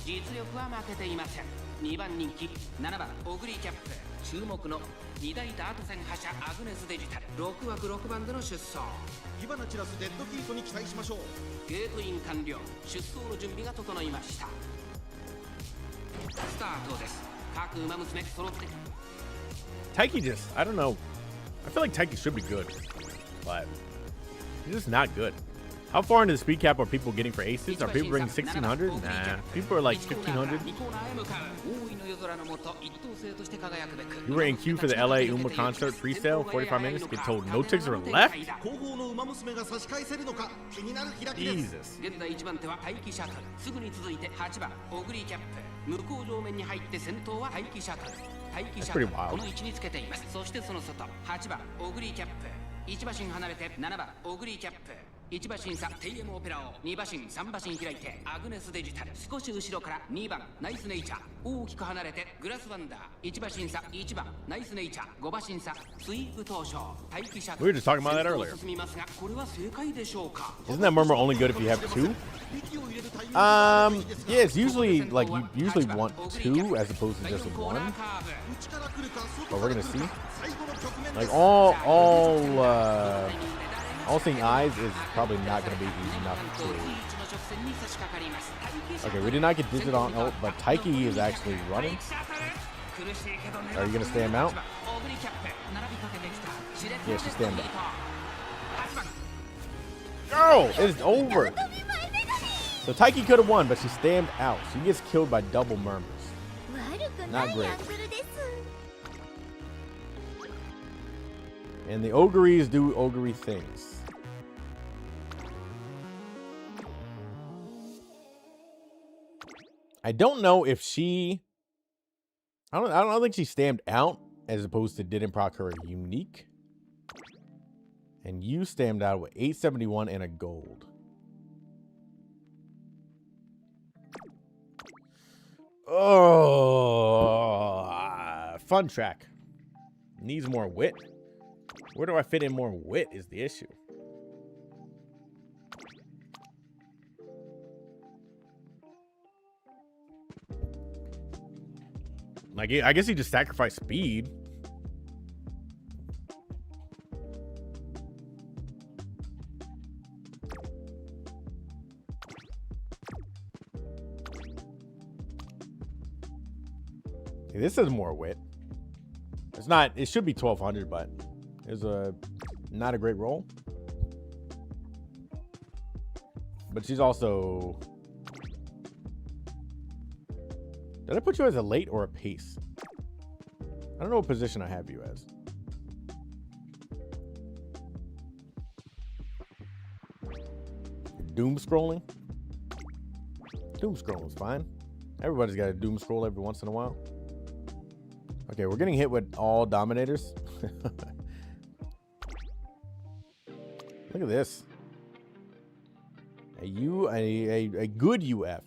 実力は負けていません。2番人気7番オグリーキャップ注目の2大ダート戦覇者アグネスデジタル6枠6番での出走火花散らすデッドヒートに期待しましょうゲートイン完了出走の準備が整いましたスタートです各馬娘揃って Taiki just, I don't know. I feel like Taiki should be good, but he's just not good. How far into the speed cap are people getting for aces? Are people bringing 1600? Nah, people are like 1500. You were in queue for the LA Uma concert pre-sale, 45 minutes, get told no tickets are left? Jesus. That's pretty wild. 1馬身離れて7番オグリーキャップ1馬身差テイエムオペラを2馬身3馬身開いてアグネスデジタル少し後ろから2番ナイスネイチャー大きく離れてグラスワンダー1馬身差1番ナイスネイチャー5馬身差スイープ東証待機車 We were just talking about that earlier. Isn't that murmur only good if you have 2? Yeah, it's usually like you usually want 2 as opposed to just 1. But we're gonna see. Like all seeing eyes is probably not going to be easy enough to... Okay, we did not get digital on ult, but Taiki is actually running. Are you going to stay him out? Yeah, she's staying out. Oh, it's over. So Taiki could have won, but she stammed out. She gets killed by double murmurs. Not great. And the Ogres do Ogre things. I don't know if she... I don't think she stammed out as opposed to didn't proc her unique. And you stammed out with 871 and a gold. Oh, fun track. Needs more wit. Where do I fit in more wit is the issue. Like, I guess he just sacrificed speed. See, this is more wit. It's not, it should be 1200, but it's not a great roll. But she's also... Did I put you as a late or a pace? I don't know what position I have you as. Doom scrolling? Doom scrolling's fine. Everybody's got a doom scroll every once in a while. Okay, we're getting hit with all dominators. Look at this. A good UF.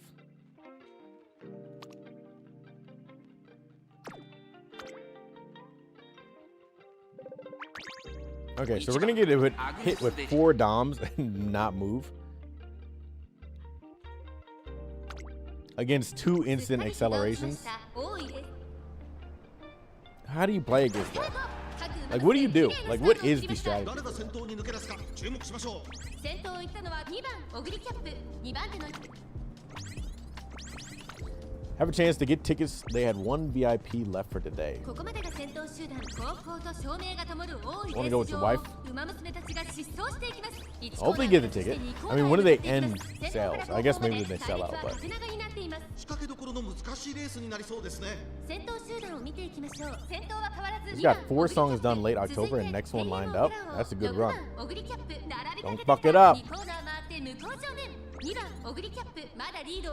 Okay, so we're gonna get hit with 4 DOMs and not move. Against 2 instant accelerations. How do you play against that? Like, what do you do? Like, what is the strategy? Have a chance to get tickets. They had 1 VIP left for today. Want to go with your wife? Hopefully get the ticket. I mean, when do they end sales? I guess maybe they sell out, but... He's got 4 songs done late October and next one lined up. That's a good run. Don't fuck it up.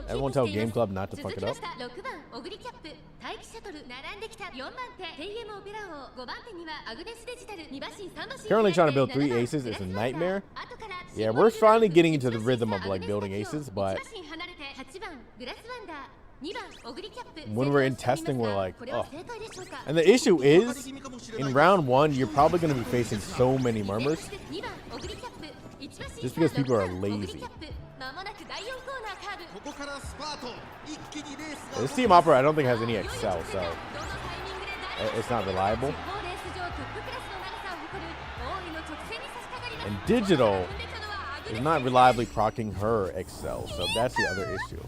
Everyone tell Game Club not to fuck it up. Currently trying to build 3 aces is a nightmare. Yeah, we're finally getting into the rhythm of like building aces, but when we're in testing, we're like, oh. And the issue is, in round 1, you're probably going to be facing so many murmurs just because people are lazy. This Team Opera, I don't think has any Excel, so it's not reliable. And Digital is not reliably procking her Excel, so that's the other issue.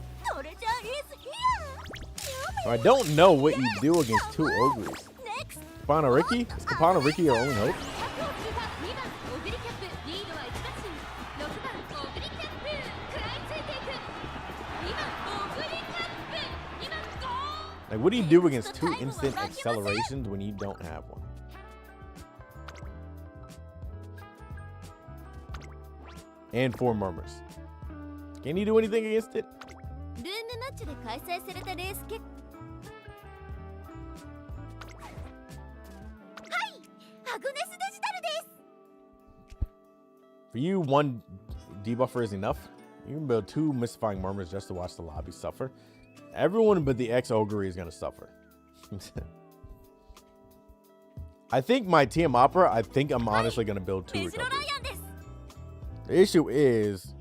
I don't know what you do against 2 ogres. Kapana Ricky? Is Kapana Ricky your only hope? Like, what do you do against 2 instant accelerations when you don't have one? And 4 murmurs. Can you do anything against it? For you, 1 debuffer is enough. You can build 2 mystifying murmurs just to watch the lobby suffer. Everyone but the ex-ogre is going to suffer. I think my Team Opera, I think I'm honestly going to build 2 recoveries. The issue is,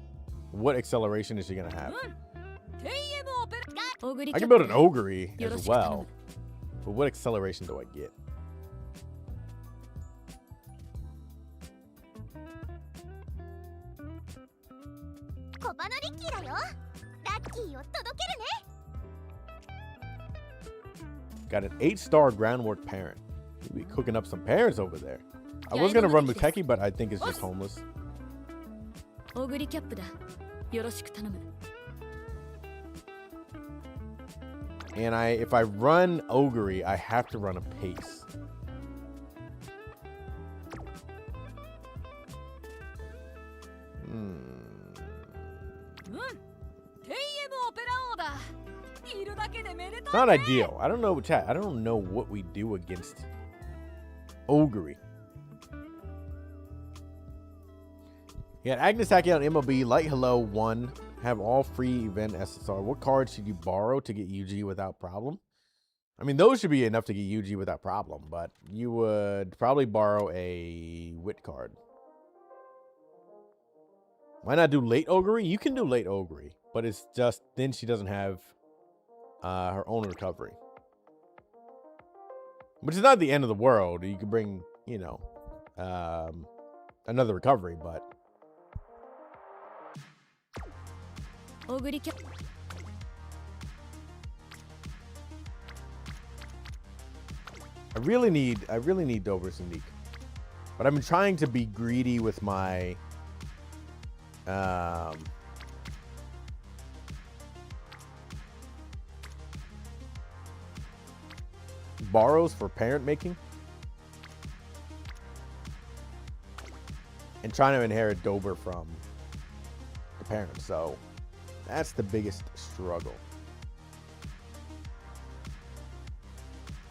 what acceleration is she going to have? I can build an ogre as well. But what acceleration do I get? Got an 8-star groundwork parent. We'll be cooking up some parents over there. I was gonna run Muteki, but I think it's just homeless. And if I run Ogre, I have to run a pace. Not ideal. I don't know, chat. I don't know what we do against Ogre. Yeah, Agnes Haki on MLB, Light Hello 1, have all free event SSR. What cards should you borrow to get UG without problem? I mean, those should be enough to get UG without problem, but you would probably borrow a Wit card. Why not do late Ogre? You can do late Ogre, but it's just, then she doesn't have her own recovery. Which is not the end of the world. You could bring, you know, another recovery, but... I really need Dober's Unique. But I've been trying to be greedy with my borrows for parent making. And trying to inherit Dober from the parents. So that's the biggest struggle.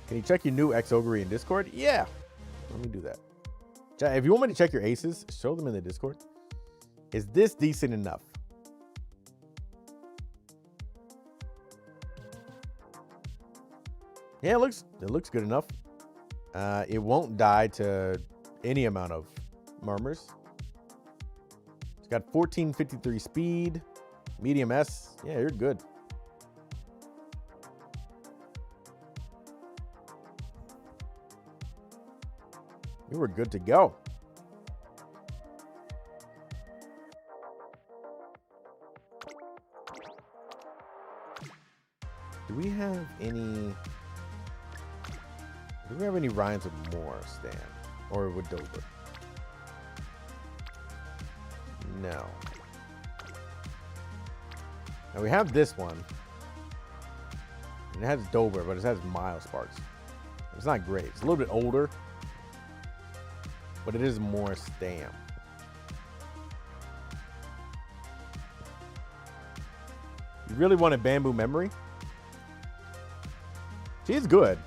Can you check your new ex-ogre in Discord? Yeah. Let me do that. If you want me to check your aces, show them in the Discord. Is this decent enough? Yeah, it looks good enough. It won't die to any amount of murmurs. It's got 1453 speed, medium S. Yeah, you're good. You were good to go. Do we have any Ryans with more Stan? Or with Dober? No. Now we have this one. And it has Dober, but it has Miles Sparks. It's not great. It's a little bit older. But it is more Stam. You really want a Bamboo Memory? She is good.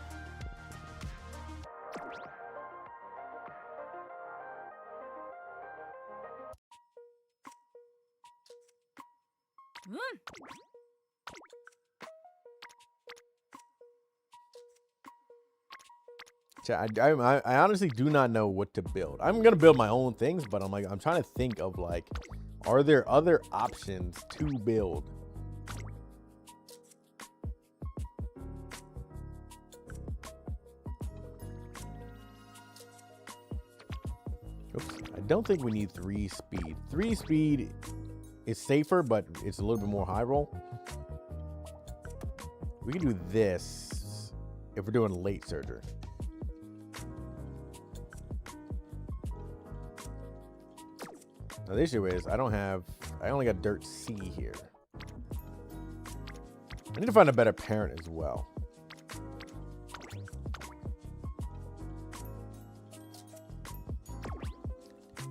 I honestly do not know what to build. I'm gonna build my own things, but I'm trying to think of like, are there other options to build? Oops, I don't think we need 3 speed. 3 speed is safer, but it's a little bit more high roll. We can do this if we're doing late surger. Now the issue is I only got dirt C here. I need to find a better parent as well.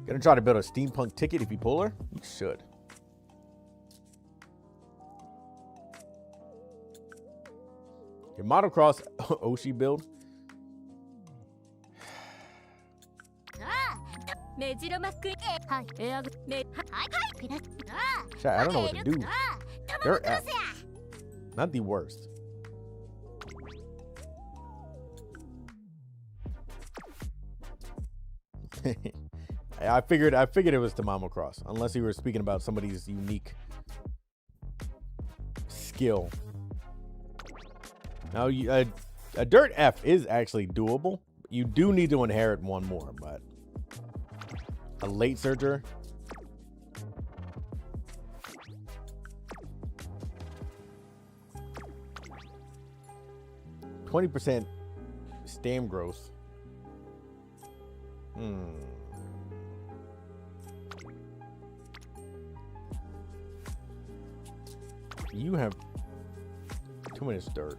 Gonna try to build a steampunk ticket if you pull her? You should. Your motocross Oshi build? Chat, I don't know what to do. They're F. Not the worst. I figured it was Tamamo Cross, unless you were speaking about somebody's unique skill. Now, a dirt F is actually doable. You do need to inherit one more, but a late surger. %, stam growth. You have too much dirt.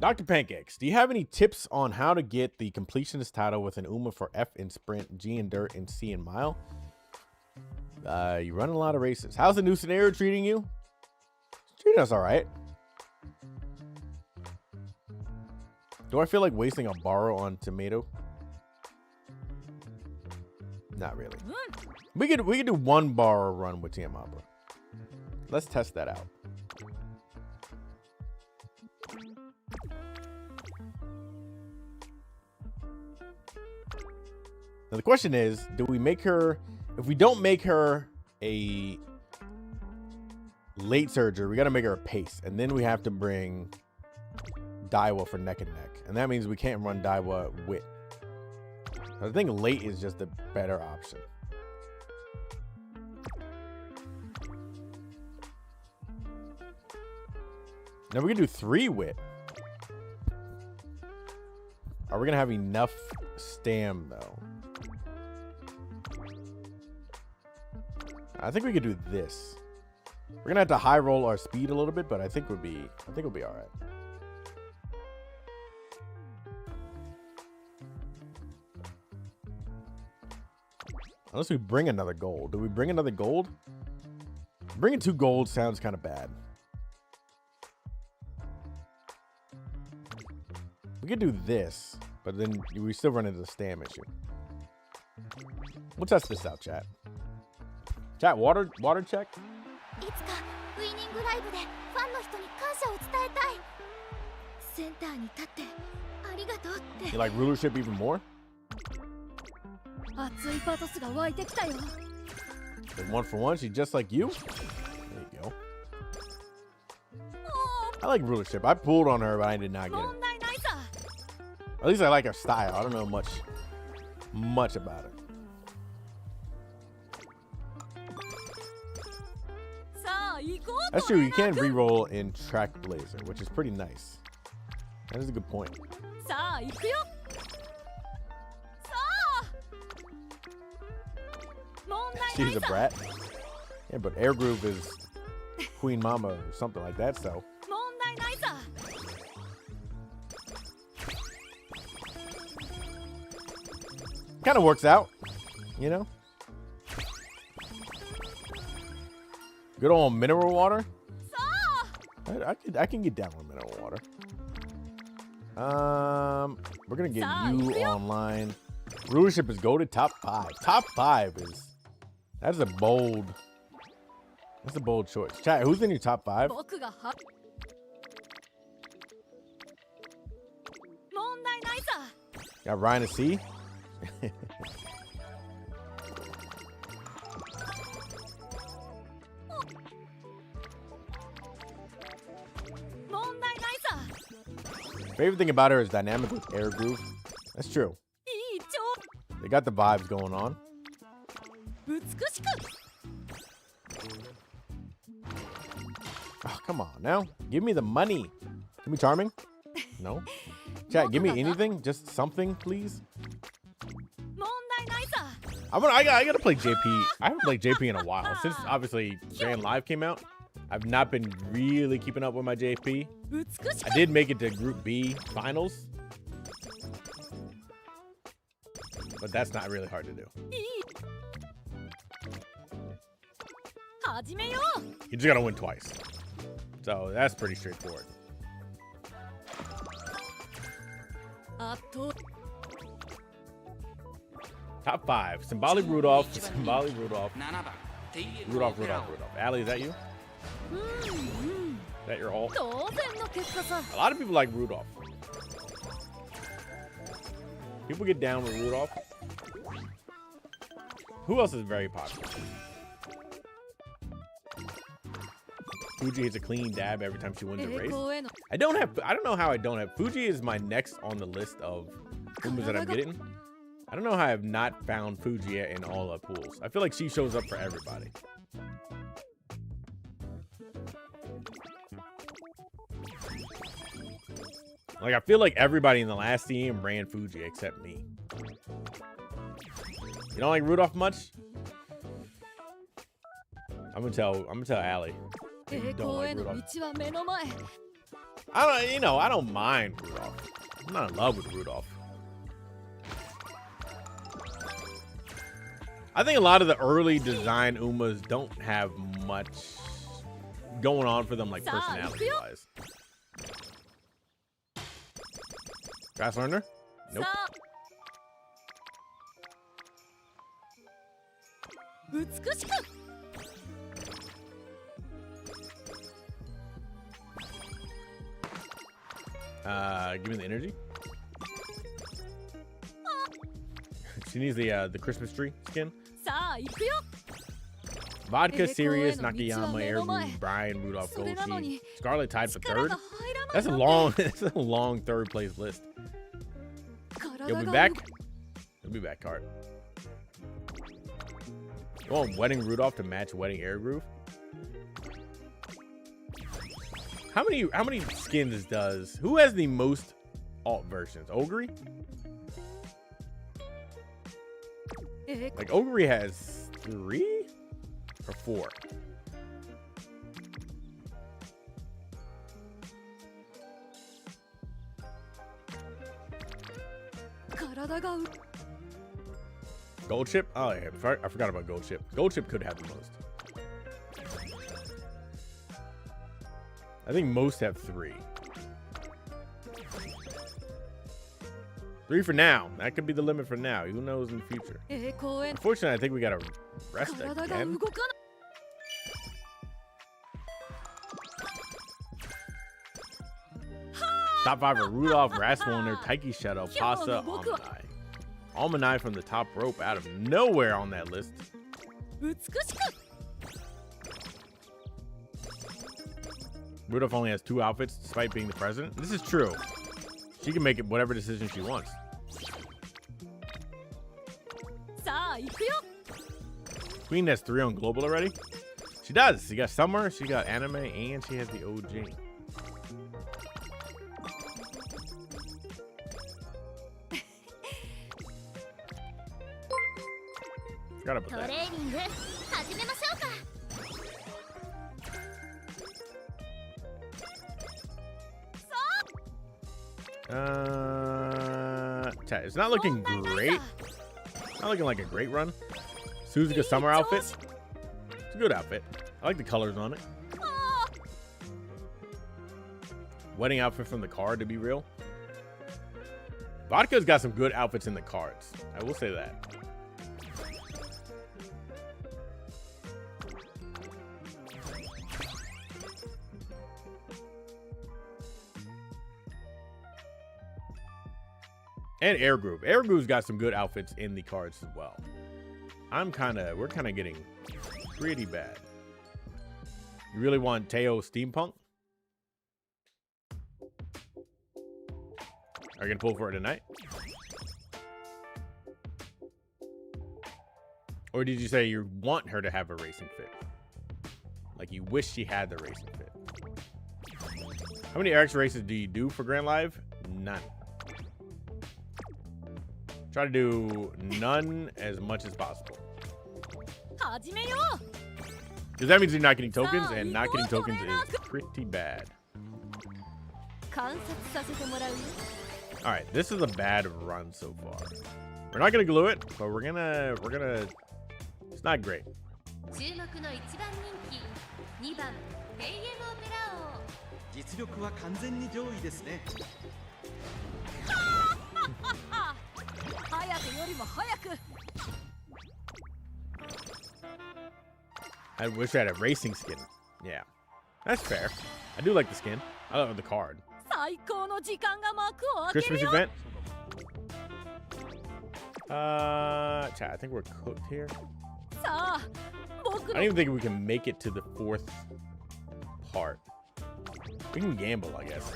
Dr. Pancakes, do you have any tips on how to get the completionist title with an UMA for F in sprint, G in dirt, and C in mile? You run a lot of races. How's the new scenario treating you? It's treating us all right. Do I feel like wasting a borrow on tomato? Not really. We could do one borrow run with TM Opera. Let's test that out. Now the question is, do we make her, if we don't make her a late surger, we got to make her a pace. And then we have to bring Daiwa for neck and neck. And that means we can't run Daiwa wit. I think late is just a better option. Now we can do 3 wit. Are we going to have enough stam though? I think we could do this. We're gonna have to high roll our speed a little bit, but I think we'll be all right. Unless we bring another gold. Do we bring another gold? Bringing 2 gold sounds kind of bad. We could do this, but then we still run into the stam issue. We'll test this out, chat. Chat, water check. You like rulership even more? Like 1 for 1, she's just like you. There you go. I like rulership. I pulled on her, but I did not get it. At least I like her style. I don't know much about it. That's true. You can re-roll in Track Blazer, which is pretty nice. That is a good point. She's a brat. Yeah, but Air Groove is Queen Mama or something like that, so. Kind of works out, you know? Good old mineral water. I can get down with mineral water. We're gonna get you online. Rulership is goated top 5. Top 5 is that's a bold choice. Chat, who's in your top 5? Got Ryan to C. Favorite thing about her is dynamic with Air Groove. That's true. They got the vibes going on. Oh, come on now. Give me the money. Give me Charming. No. Chat, give me anything. Just something, please. I gotta play JP. I haven't played JP in a while. Since obviously Grand Live came out, I've not been really keeping up with my JP. I did make it to Group B finals, but that's not really hard to do. You just gotta win twice. So that's pretty straightforward. Top 5. Symbolic Rudolph. Symbolic Rudolph. Rudolph. Allie, is that you? Is that your ult? A lot of people like Rudolph. People get down with Rudolph. Who else is very popular? Fuji hits a clean dab every time she wins a race. I don't know how I don't have. Fuji is my next on the list of Umas that I'm getting. I don't know how I have not found Fuji yet in all the pools. I feel like she shows up for everybody. Like, I feel like everybody in the last team ran Fuji except me. You don't like Rudolph much? I'm gonna tell Allie. You don't like Rudolph. I don't mind Rudolph. I'm not in love with Rudolph. I think a lot of the early design Umas don't have much going on for them, like personality-wise. Fast learner? Nope. Give me the energy. She needs the Christmas tree skin. Vodka, Sirius, Nakayama, Airboom, Brian, Rudolph, Goldstein, Scarlet tied for 3rd. That's a long 3rd place list. You'll be back. You'll be back, Cart. You want Wedding Rudolph to match Wedding Air Groove? How many skins does? Who has the most alt versions? Ogre? Like Ogre has 3 or 4. Gold chip? Oh yeah, I forgot about gold chip. Gold chip could have the most. I think most have 3. 3 for now. That could be the limit for now. Who knows in the future? Unfortunately, I think we gotta rest again. Top 5 are Rudolph, Raswolner, Taiki Shadow, Pasa, Almanai. Almanai from the top rope out of nowhere on that list. Rudolph only has 2 outfits despite being the president. This is true. She can make it whatever decision she wants. Queen has 3 on global already. She does. She got summer, she got anime, and she has the OG. Forgot about that. Chat, it's not looking great. It's not looking like a great run. Suzuka summer outfit. It's a good outfit. I like the colors on it. Wedding outfit from the card, to be real. Vodka's got some good outfits in the cards. I will say that. And Air Group. Air Group's got some good outfits in the cards as well. We're kind of getting pretty bad. You really want Teo Steampunk? Are you gonna pull for it tonight? Or did you say you want her to have a racing fit? Like you wish she had the racing fit. How many RX races do you do for Grand Live? None. Try to do none as much as possible. Because that means you're not getting tokens, and not getting tokens is pretty bad. Alright, this is a bad run so far. We're not gonna glue it, but we're gonna it's not great. I wish I had a racing skin. Yeah, that's fair. I do like the skin. I love the card. Christmas event. Chat, I think we're cooked here. I don't even think we can make it to the 4th part. We can gamble, I guess.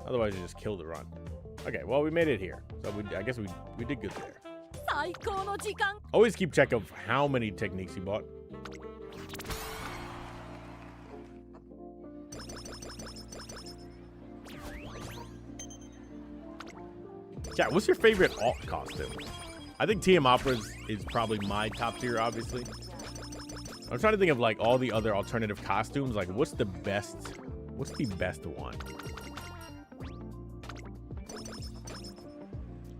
Otherwise, you just kill the run. Okay, well, we made it here. So I guess we did good there. Always keep check of how many techniques you bought. Chat, what's your favorite alt costume? I think TM Opera is probably my top tier, obviously. I'm trying to think of like all the other alternative costumes. Like, what's the best one?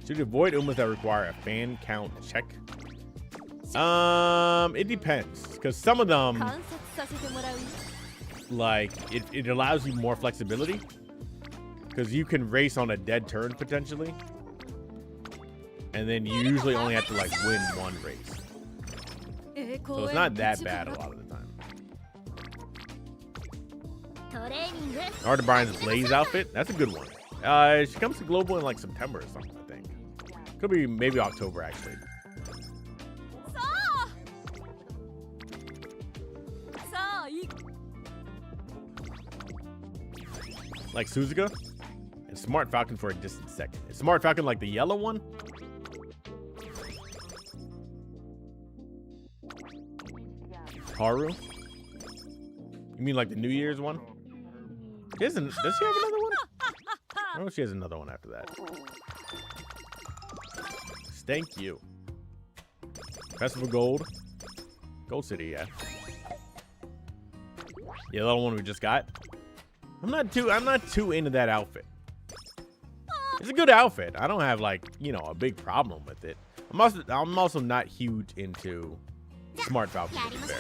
Should you avoid Umas that require a fan count check? It depends, because some of them, like, it allows you more flexibility, because you can race on a dead turn potentially, and then you usually only have to like win 1 race. So it's not that bad a lot of the time. Arda Bryan's Blaze outfit, that's a good one. She comes to global in like September or something, I think. Could be maybe October actually. Like Suzuka and Smart Falcon for a distant second. Is Smart Falcon like the yellow one? Haru? You mean like the New Year's one? Does she have another one? I don't know if she has another one after that. Thank you. Festival Gold. Gold City, yeah. Yeah, the little one we just got. I'm not too into that outfit. It's a good outfit. I don't have like, you know, a big problem with it. I'm also not huge into smart Falcon, to be fair.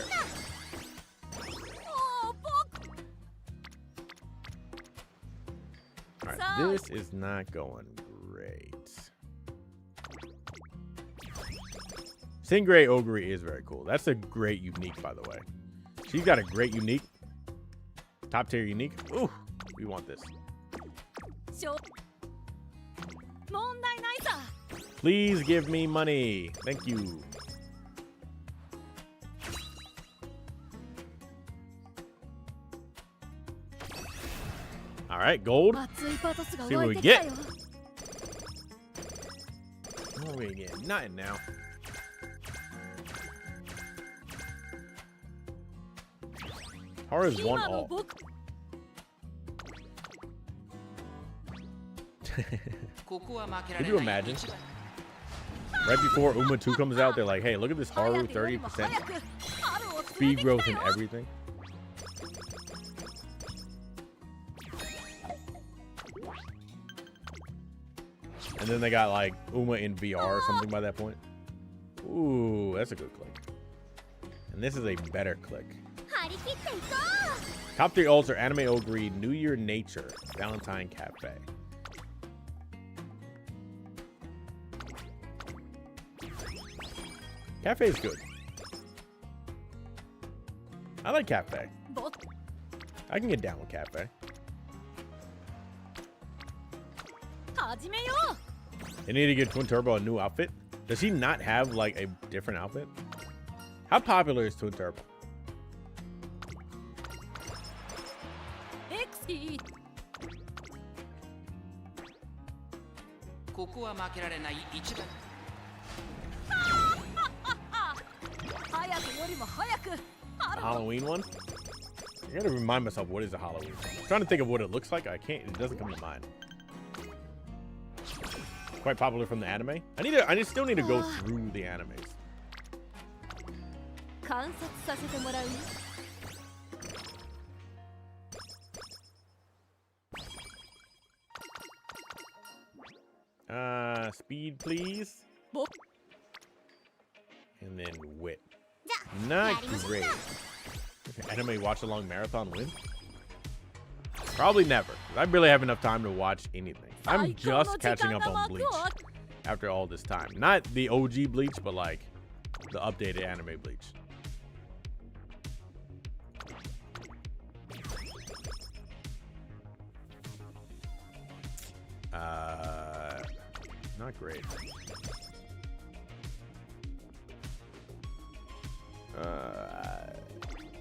All right, this is not going great. Stingray Ogre is very cool. That's a great unique, by the way. She's got a great unique. Top tier unique. Ooh, we want this. Please give me money. Thank you. All right, gold. See what we get. What are we getting? Nothing now. Hara's one all. Could you imagine? Right before Uma 2 comes out, they're like, hey, look at this Haru 30% speed growth and everything. And then they got like Uma in VR or something by that point. Ooh, that's a good click. And this is a better click. Top 3 ults are Anime Ogre, New Year Nature, Valentine Cafe. Cafe is good. I like Cafe. I can get down with Cafe. They need to get Twin Turbo a new outfit. Does he not have like a different outfit? How popular is Twin Turbo? A Halloween one? I gotta remind myself what is a Halloween. I'm trying to think of what it looks like. I can't. It doesn't come to mind. Quite popular from the anime. I still need to go through the animes. Speed, please. And then wit. Not great. Anime watch along marathon win? Probably never. I barely have enough time to watch anything. I'm just catching up on Bleach after all this time. Not the OG Bleach, but like the updated anime Bleach. Not great.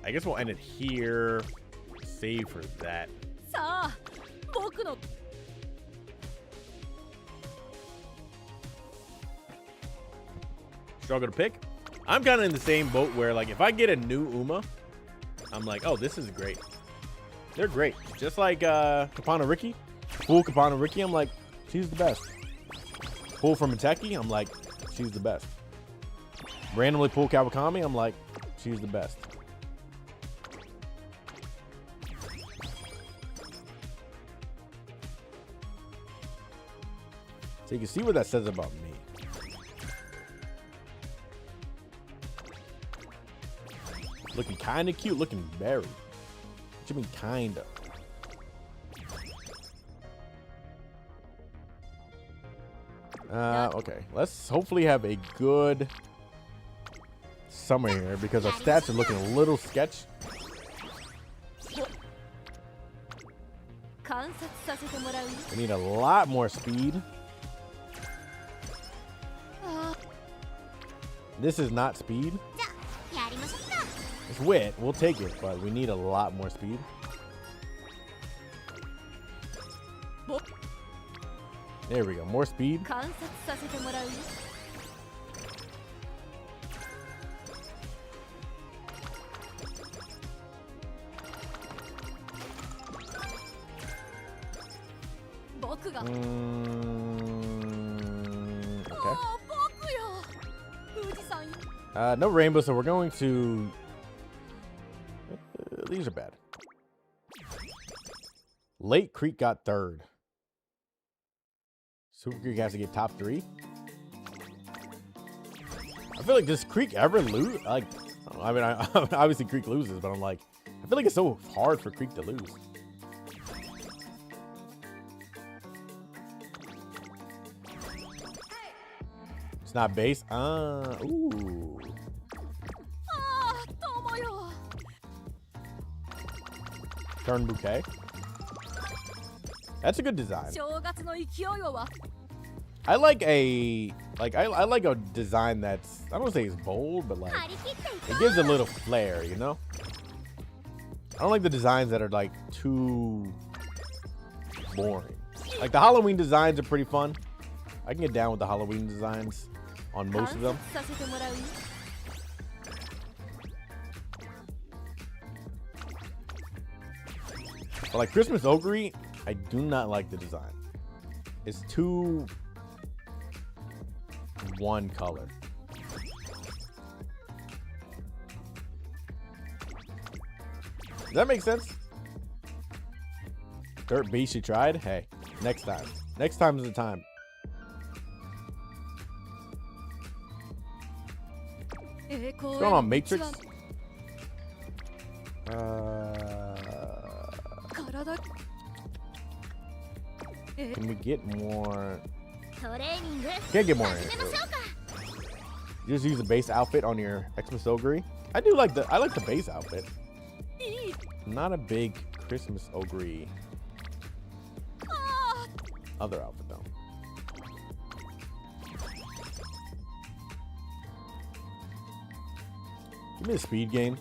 I guess we'll end it here. Save for that. Struggle to pick. I'm kind of in the same boat where, like, if I get a new Uma, I'm like, oh, this is great. They're great. Just like Kapana Riki. Full Kapana Riki, I'm like, she's the best. Pull from Miteki, I'm like, she's the best. Randomly pull Kawakami, I'm like, she's the best. So you can see what that says about me. Looking kind of cute, looking berry. What you mean kind of? Okay, let's hopefully have a good summer here because our stats are looking a little sketch. We need a lot more speed. This is not speed. It's wit. We'll take it, but we need a lot more speed. There we go. More speed. Okay. No rainbow, so we're going to... these are bad. Lake Creek got third. Super Creek has to get top 3. I feel like, does Creek ever lose? Like, I mean, obviously Creek loses, but I'm like, I feel like it's so hard for Creek to lose. It's not base. Ooh. Turn bouquet. That's a good design. I like a I like a design that's, I don't want to say it's bold, but like it gives a little flair, you know? I don't like the designs that are like too boring. Like the Halloween designs are pretty fun. I can get down with the Halloween designs on most of them. But like Christmas Ogre, I do not like the design. It's too one color. Does that make sense? Dirt Beast, you tried? Hey, next time. Next time is the time. What's going on, Matrix? Can we get more? Can't get more in it. You just use the base outfit on your Xmas Ogre. I like the base outfit. I'm not a big Christmas Ogre other outfit though. Give me the speed gain.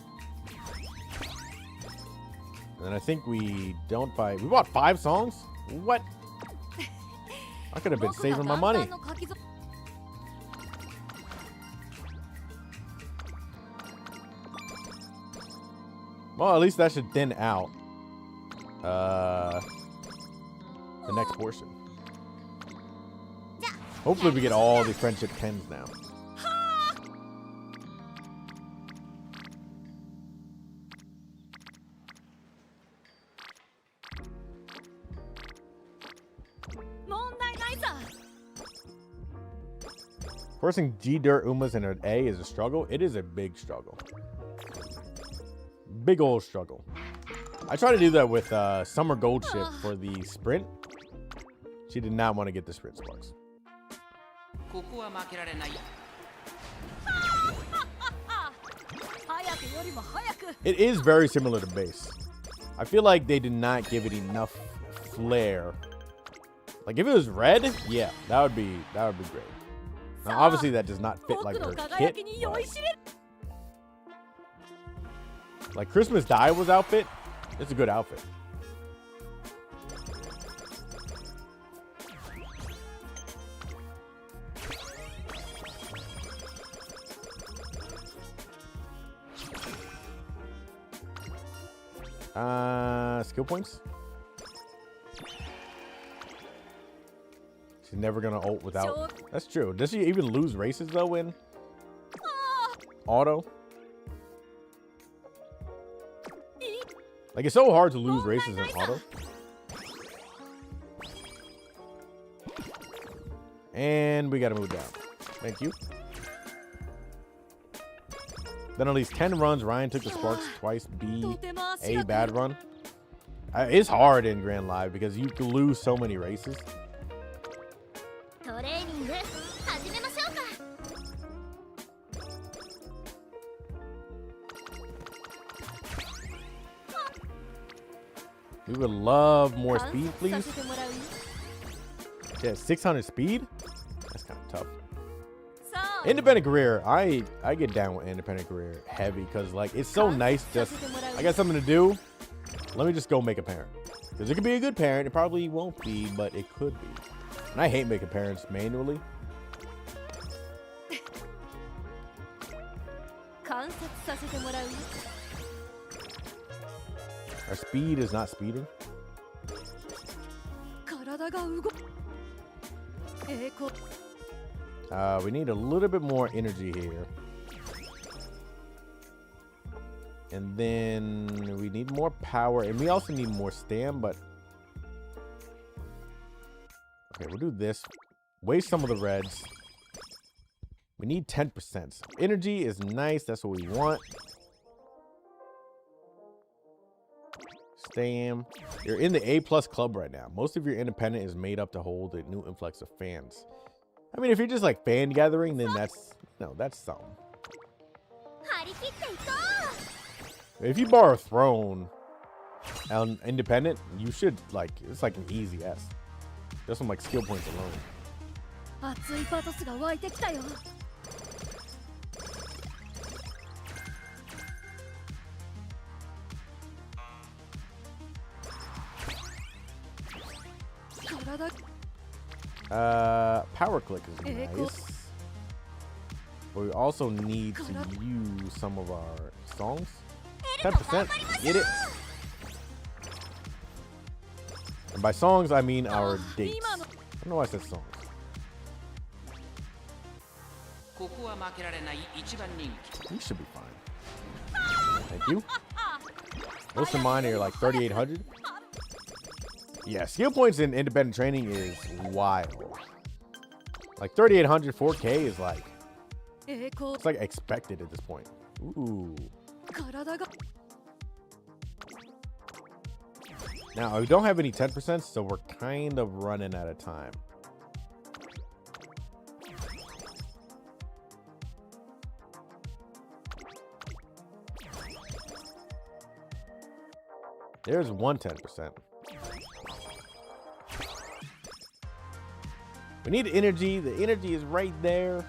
And then I think we don't buy. We bought 5 songs? What? I could have been saving my money. Well, at least that should thin out the next portion. Hopefully we get all the friendship 10s now. Forcing G Dirt Umas in an A is a struggle. It is a big struggle. Big old struggle. I tried to do that with Summer Gold Ship for the sprint. She did not want to get the sprint sparks. It is very similar to base. I feel like they did not give it enough flair. Like if it was red, yeah, that would be great. Now obviously that does not fit like her kit. Like Christmas Daiwa's outfit, it's a good outfit. Skill points. She's never gonna ult without. That's true. Does she even lose races though in auto? Like it's so hard to lose races in auto. And we gotta move down. Thank you. Then at least 10 runs. Ryan took the sparks twice. B, A, bad run. It's hard in Grand Live because you can lose so many races. We would love more speed, please. Yeah, 600 speed? That's kind of tough. Independent career, I get down with independent career heavy because like it's so nice. Just I got something to do. Let me just go make a parent because it could be a good parent. It probably won't be, but it could be. And I hate making parents manually. Our speed is not speeding. We need a little bit more energy here. And then we need more power. And we also need more stam, but... Okay, we'll do this Waste some of the reds. We need 10%. Energy is nice. That's what we want. Stam. You're in the A+ club right now. Most of your independent is made up to hold a new influx of fans. I mean, if you're just like fan gathering, then that's something. If you borrow Throne on independent, you should like, it's like an easy S. Just from like skill points alone. Power click is nice. But we also need to use some of our songs. 10%, get it? And by songs, I mean our dates. I don't know why I said songs. You should be fine. Thank you. Most of mine are like 3,800. Yeah, skill points in independent training is wild. Like 3,800, 4K is like, it's like expected at this point. Ooh. Now, we don't have any 10%, so we're kind of running out of time. There's one 10%. We need energy. The energy is right there.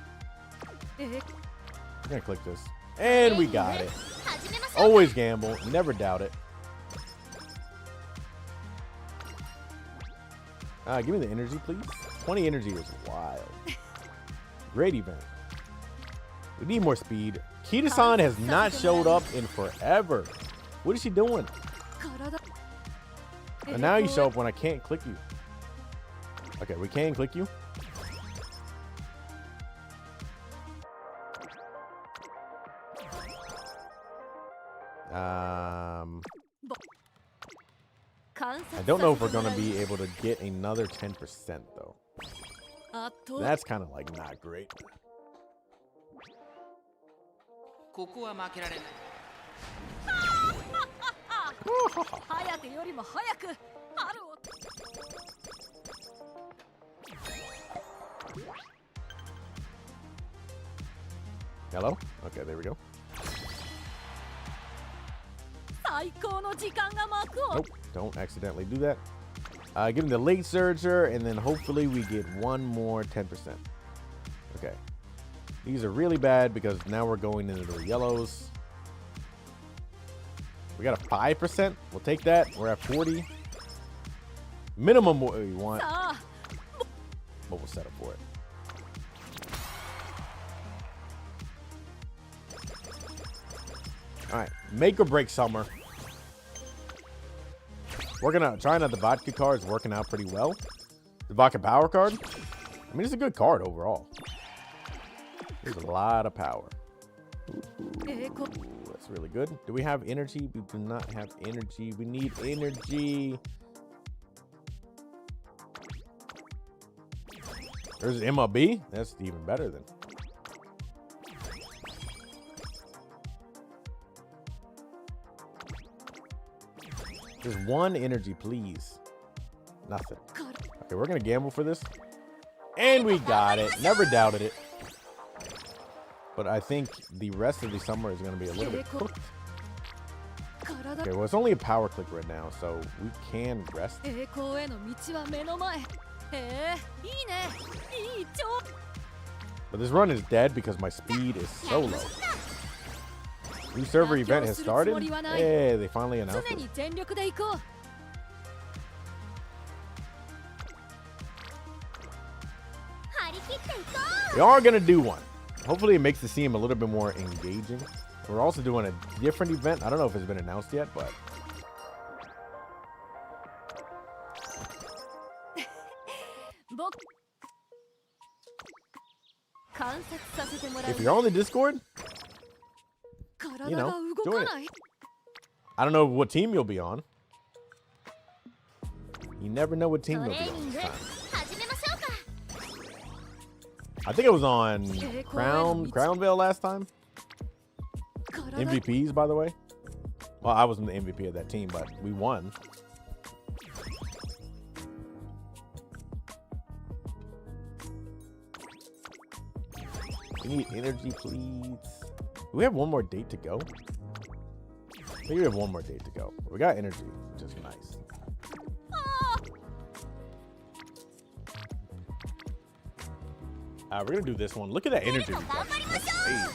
I'm gonna click this. And we got it. Always gamble. Never doubt it. Give me the energy, please. 20 energy is wild. Great event. We need more speed. Kita-san has not showed up in forever. What is she doing? And now you show up when I can't click you. Okay, we can click you. I don't know if we're gonna be able to get another 10% though. That's kind of like not great. Hello? Okay, there we go. Nope, don't accidentally do that. Give him the late surger, and then hopefully we get one more 10%. Okay. These are really bad because now we're going into the yellows. We got a 5%. We'll take that. We're at 40. Minimum what we want. But we'll settle for it. All right, make or break summer. Working out, trying out the vodka card is working out pretty well. The vodka power card, I mean, it's a good card overall. There's a lot of power. Ooh, that's really good. Do we have energy? We do not have energy. We need energy. There's MLB. That's even better than. Just one energy, please. Nothing. Okay, we're gonna gamble for this. And we got it. Never doubted it. But I think the rest of the summer is gonna be a little bit cooked. Okay, well, it's only a power click right now, so we can rest. But this run is dead because my speed is so low. New server event has started. Hey, they finally announced it. We are gonna do one. Hopefully it makes the scene a little bit more engaging. We're also doing a different event. I don't know if it's been announced yet, but if you're on the Discord, you know, join it. I don't know what team you'll be on. You never know what team you'll be on this time. I think it was on Crownville last time. MVPs, by the way. Well, I wasn't the MVP of that team, but we won. We need energy, please. Do we have one more date to go? I think we have one more date to go. We got energy, which is nice. We're gonna do this one. Look at that energy we got. That's crazy.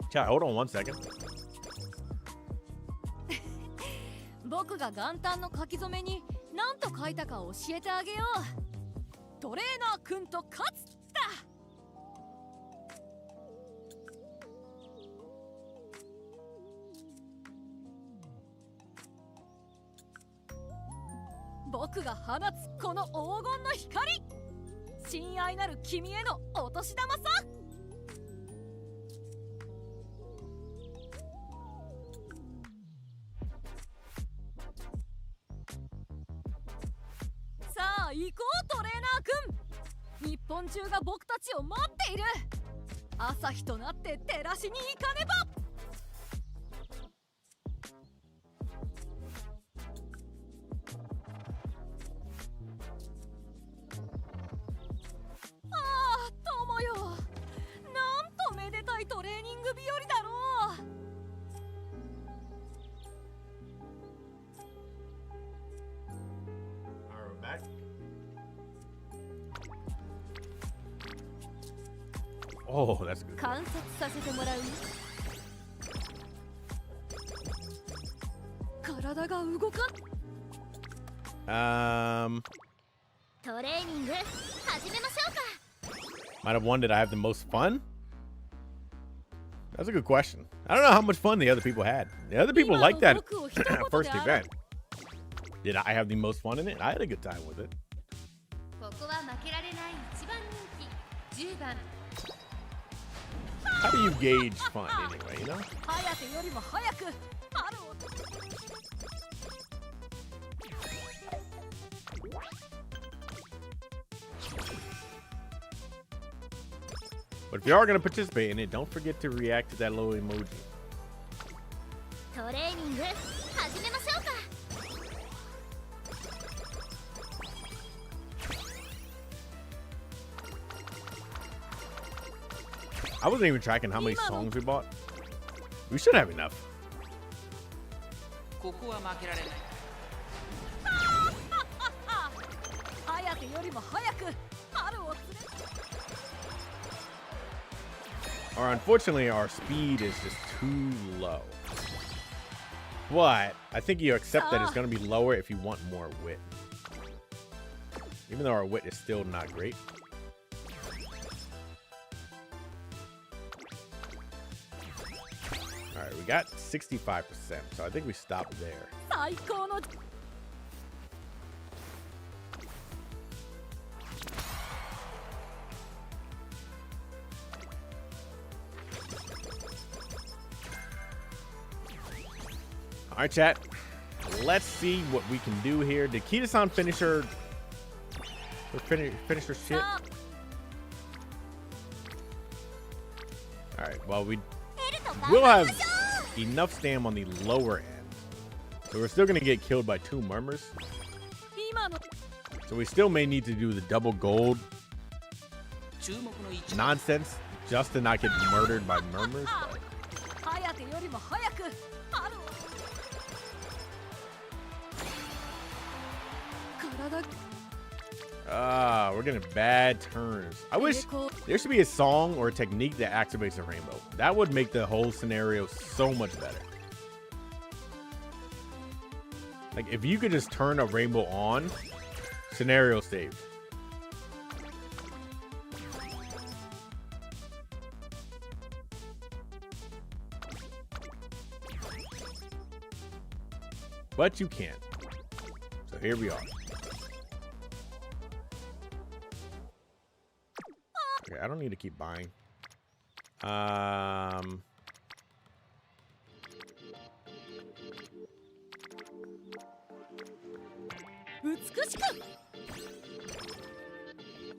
Chat, hold on 1 second. 僕が元旦の書き初めに何と書いたか教えてあげよう。トレーナーくんと勝つだ。僕が放つこの黄金の光。親愛なる君へのお年玉さ。さあ行こうトレーナーくん。日本中が僕たちを待っている。朝日となって照らしに行かねば。Oh, that's good. 観察させてもらう。体が動かん。トレーニング始めましょうか。Might have won. Did I have the most fun? That's a good question. I don't know how much fun the other people had. The other people liked that first event. Did I have the most fun in it? I had a good time with it. ここは負けられない一番人気10番。How do you gauge fun anyway, you know? But if you are going to participate in it, don't forget to react to that little emoji. I wasn't even tracking how many songs we bought. We should have enough. Or unfortunately, our speed is just too low. But I think you accept that it's going to be lower if you want more wit. Even though our wit is still not great. All right, we got 65%, so I think we stopped there. All right, chat. Let's see what we can do here. Did Kita-san finish her shit? All right, well, we'll have enough stam on the lower end. So we're still going to get killed by 2 murmurs. So we still may need to do the double gold nonsense just to not get murdered by murmurs. We're getting bad turns. I wish there should be a song or a technique that activates a rainbow. That would make the whole scenario so much better. Like, if you could just turn a rainbow on, scenario saved. But you can't. So here we are. Okay, I don't need to keep buying.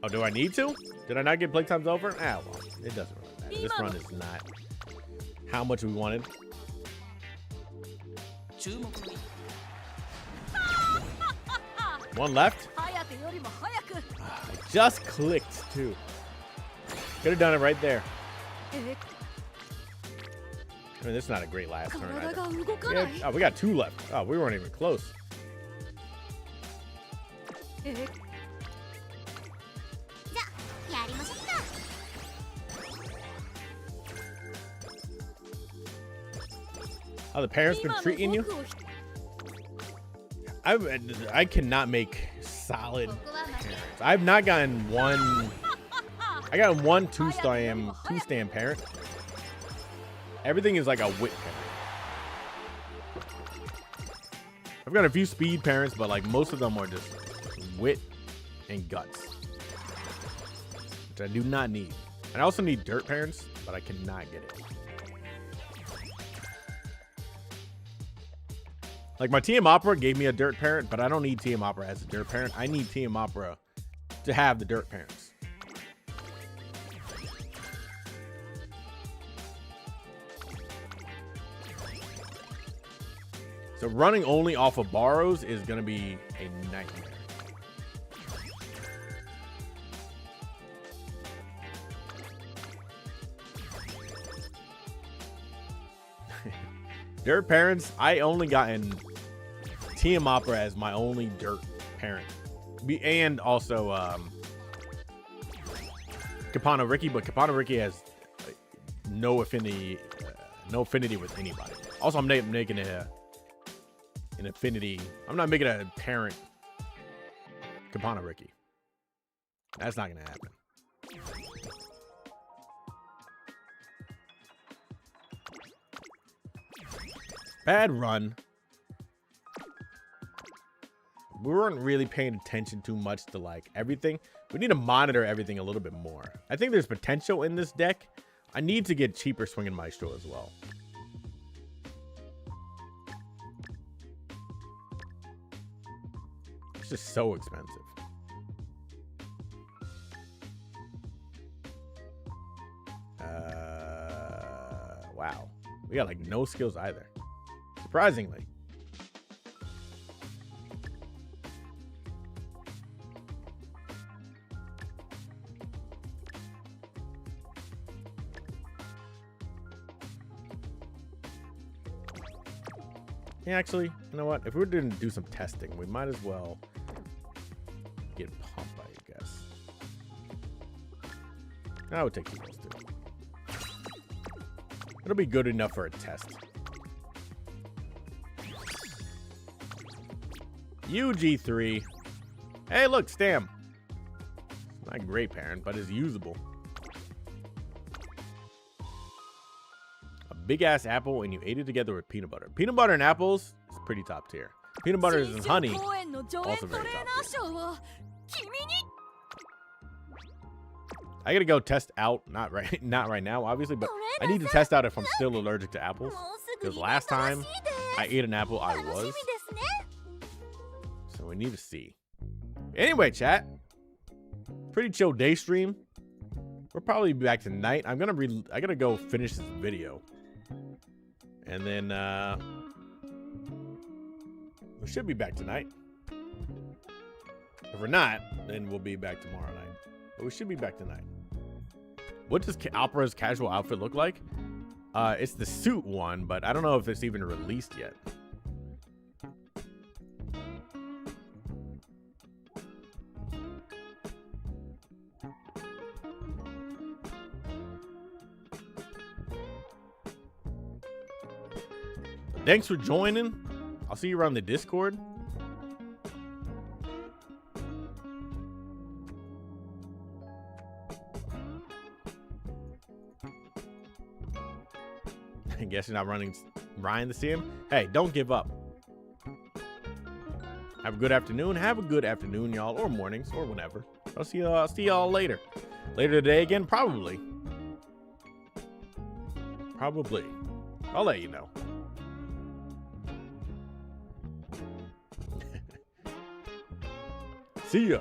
Oh, do I need to? Did I not get playtime's over? Ah, well, it doesn't really matter. This run is not how much we wanted. One left. I just clicked too. Could have done it right there. I mean, this is not a great last turn either. Oh, we got 2 left. Oh, we weren't even close. How the parents been treating you? I cannot make solid parents. I've not gotten one. I got one two-stand parent. Everything is like a wit parent. I've got a few speed parents, but like most of them are just wit and guts, which I do not need. And I also need dirt parents, but I cannot get it. Like my TM Opera gave me a dirt parent, but I don't need TM Opera as a dirt parent. I need TM Opera to have the dirt parents. So running only off of borrows is going to be a nightmare. Dirt parents, I only gotten TM Opera as my only dirt parent. And also Kapana Ricky, but Kapana Ricky has no affinity with anybody. Also, I'm making an affinity. I'm not making a parent Kapana Ricky. That's not gonna happen. Bad run. We weren't really paying attention too much to like everything. We need to monitor everything a little bit more. I think there's potential in this deck. I need to get cheaper Swinging Maestro as well. It's just so expensive. Wow. We got like no skills either. Surprisingly. Yeah, actually, you know what? If we're going to do some testing, we might as well get Pump, I guess. I would take those two. It'll be good enough for a test. UG3. Hey, look, Stam. Not a great parent, but is usable. A big ass apple, and you ate it together with peanut butter. Peanut butter and apples is pretty top tier. Peanut butter and honey, also very top tier. I gotta go test out, not right now, obviously, but I need to test out if I'm still allergic to apples. Because last time I ate an apple, I was. So we need to see. Anyway, chat. Pretty chill day stream. We'll probably be back tonight. I gotta go finish this video. And then we should be back tonight. If we're not, then we'll be back tomorrow night. But we should be back tonight. What does Opera's casual outfit look like? It's the suit one, but I don't know if it's even released yet. Thanks for joining. I'll see you around the Discord. I guess you're not running Ryan to see him. Hey, don't give up. Have a good afternoon. Have a good afternoon, y'all, or mornings, or whenever. I'll see y'all later. Later today again, probably. Probably. I'll let you know. See ya.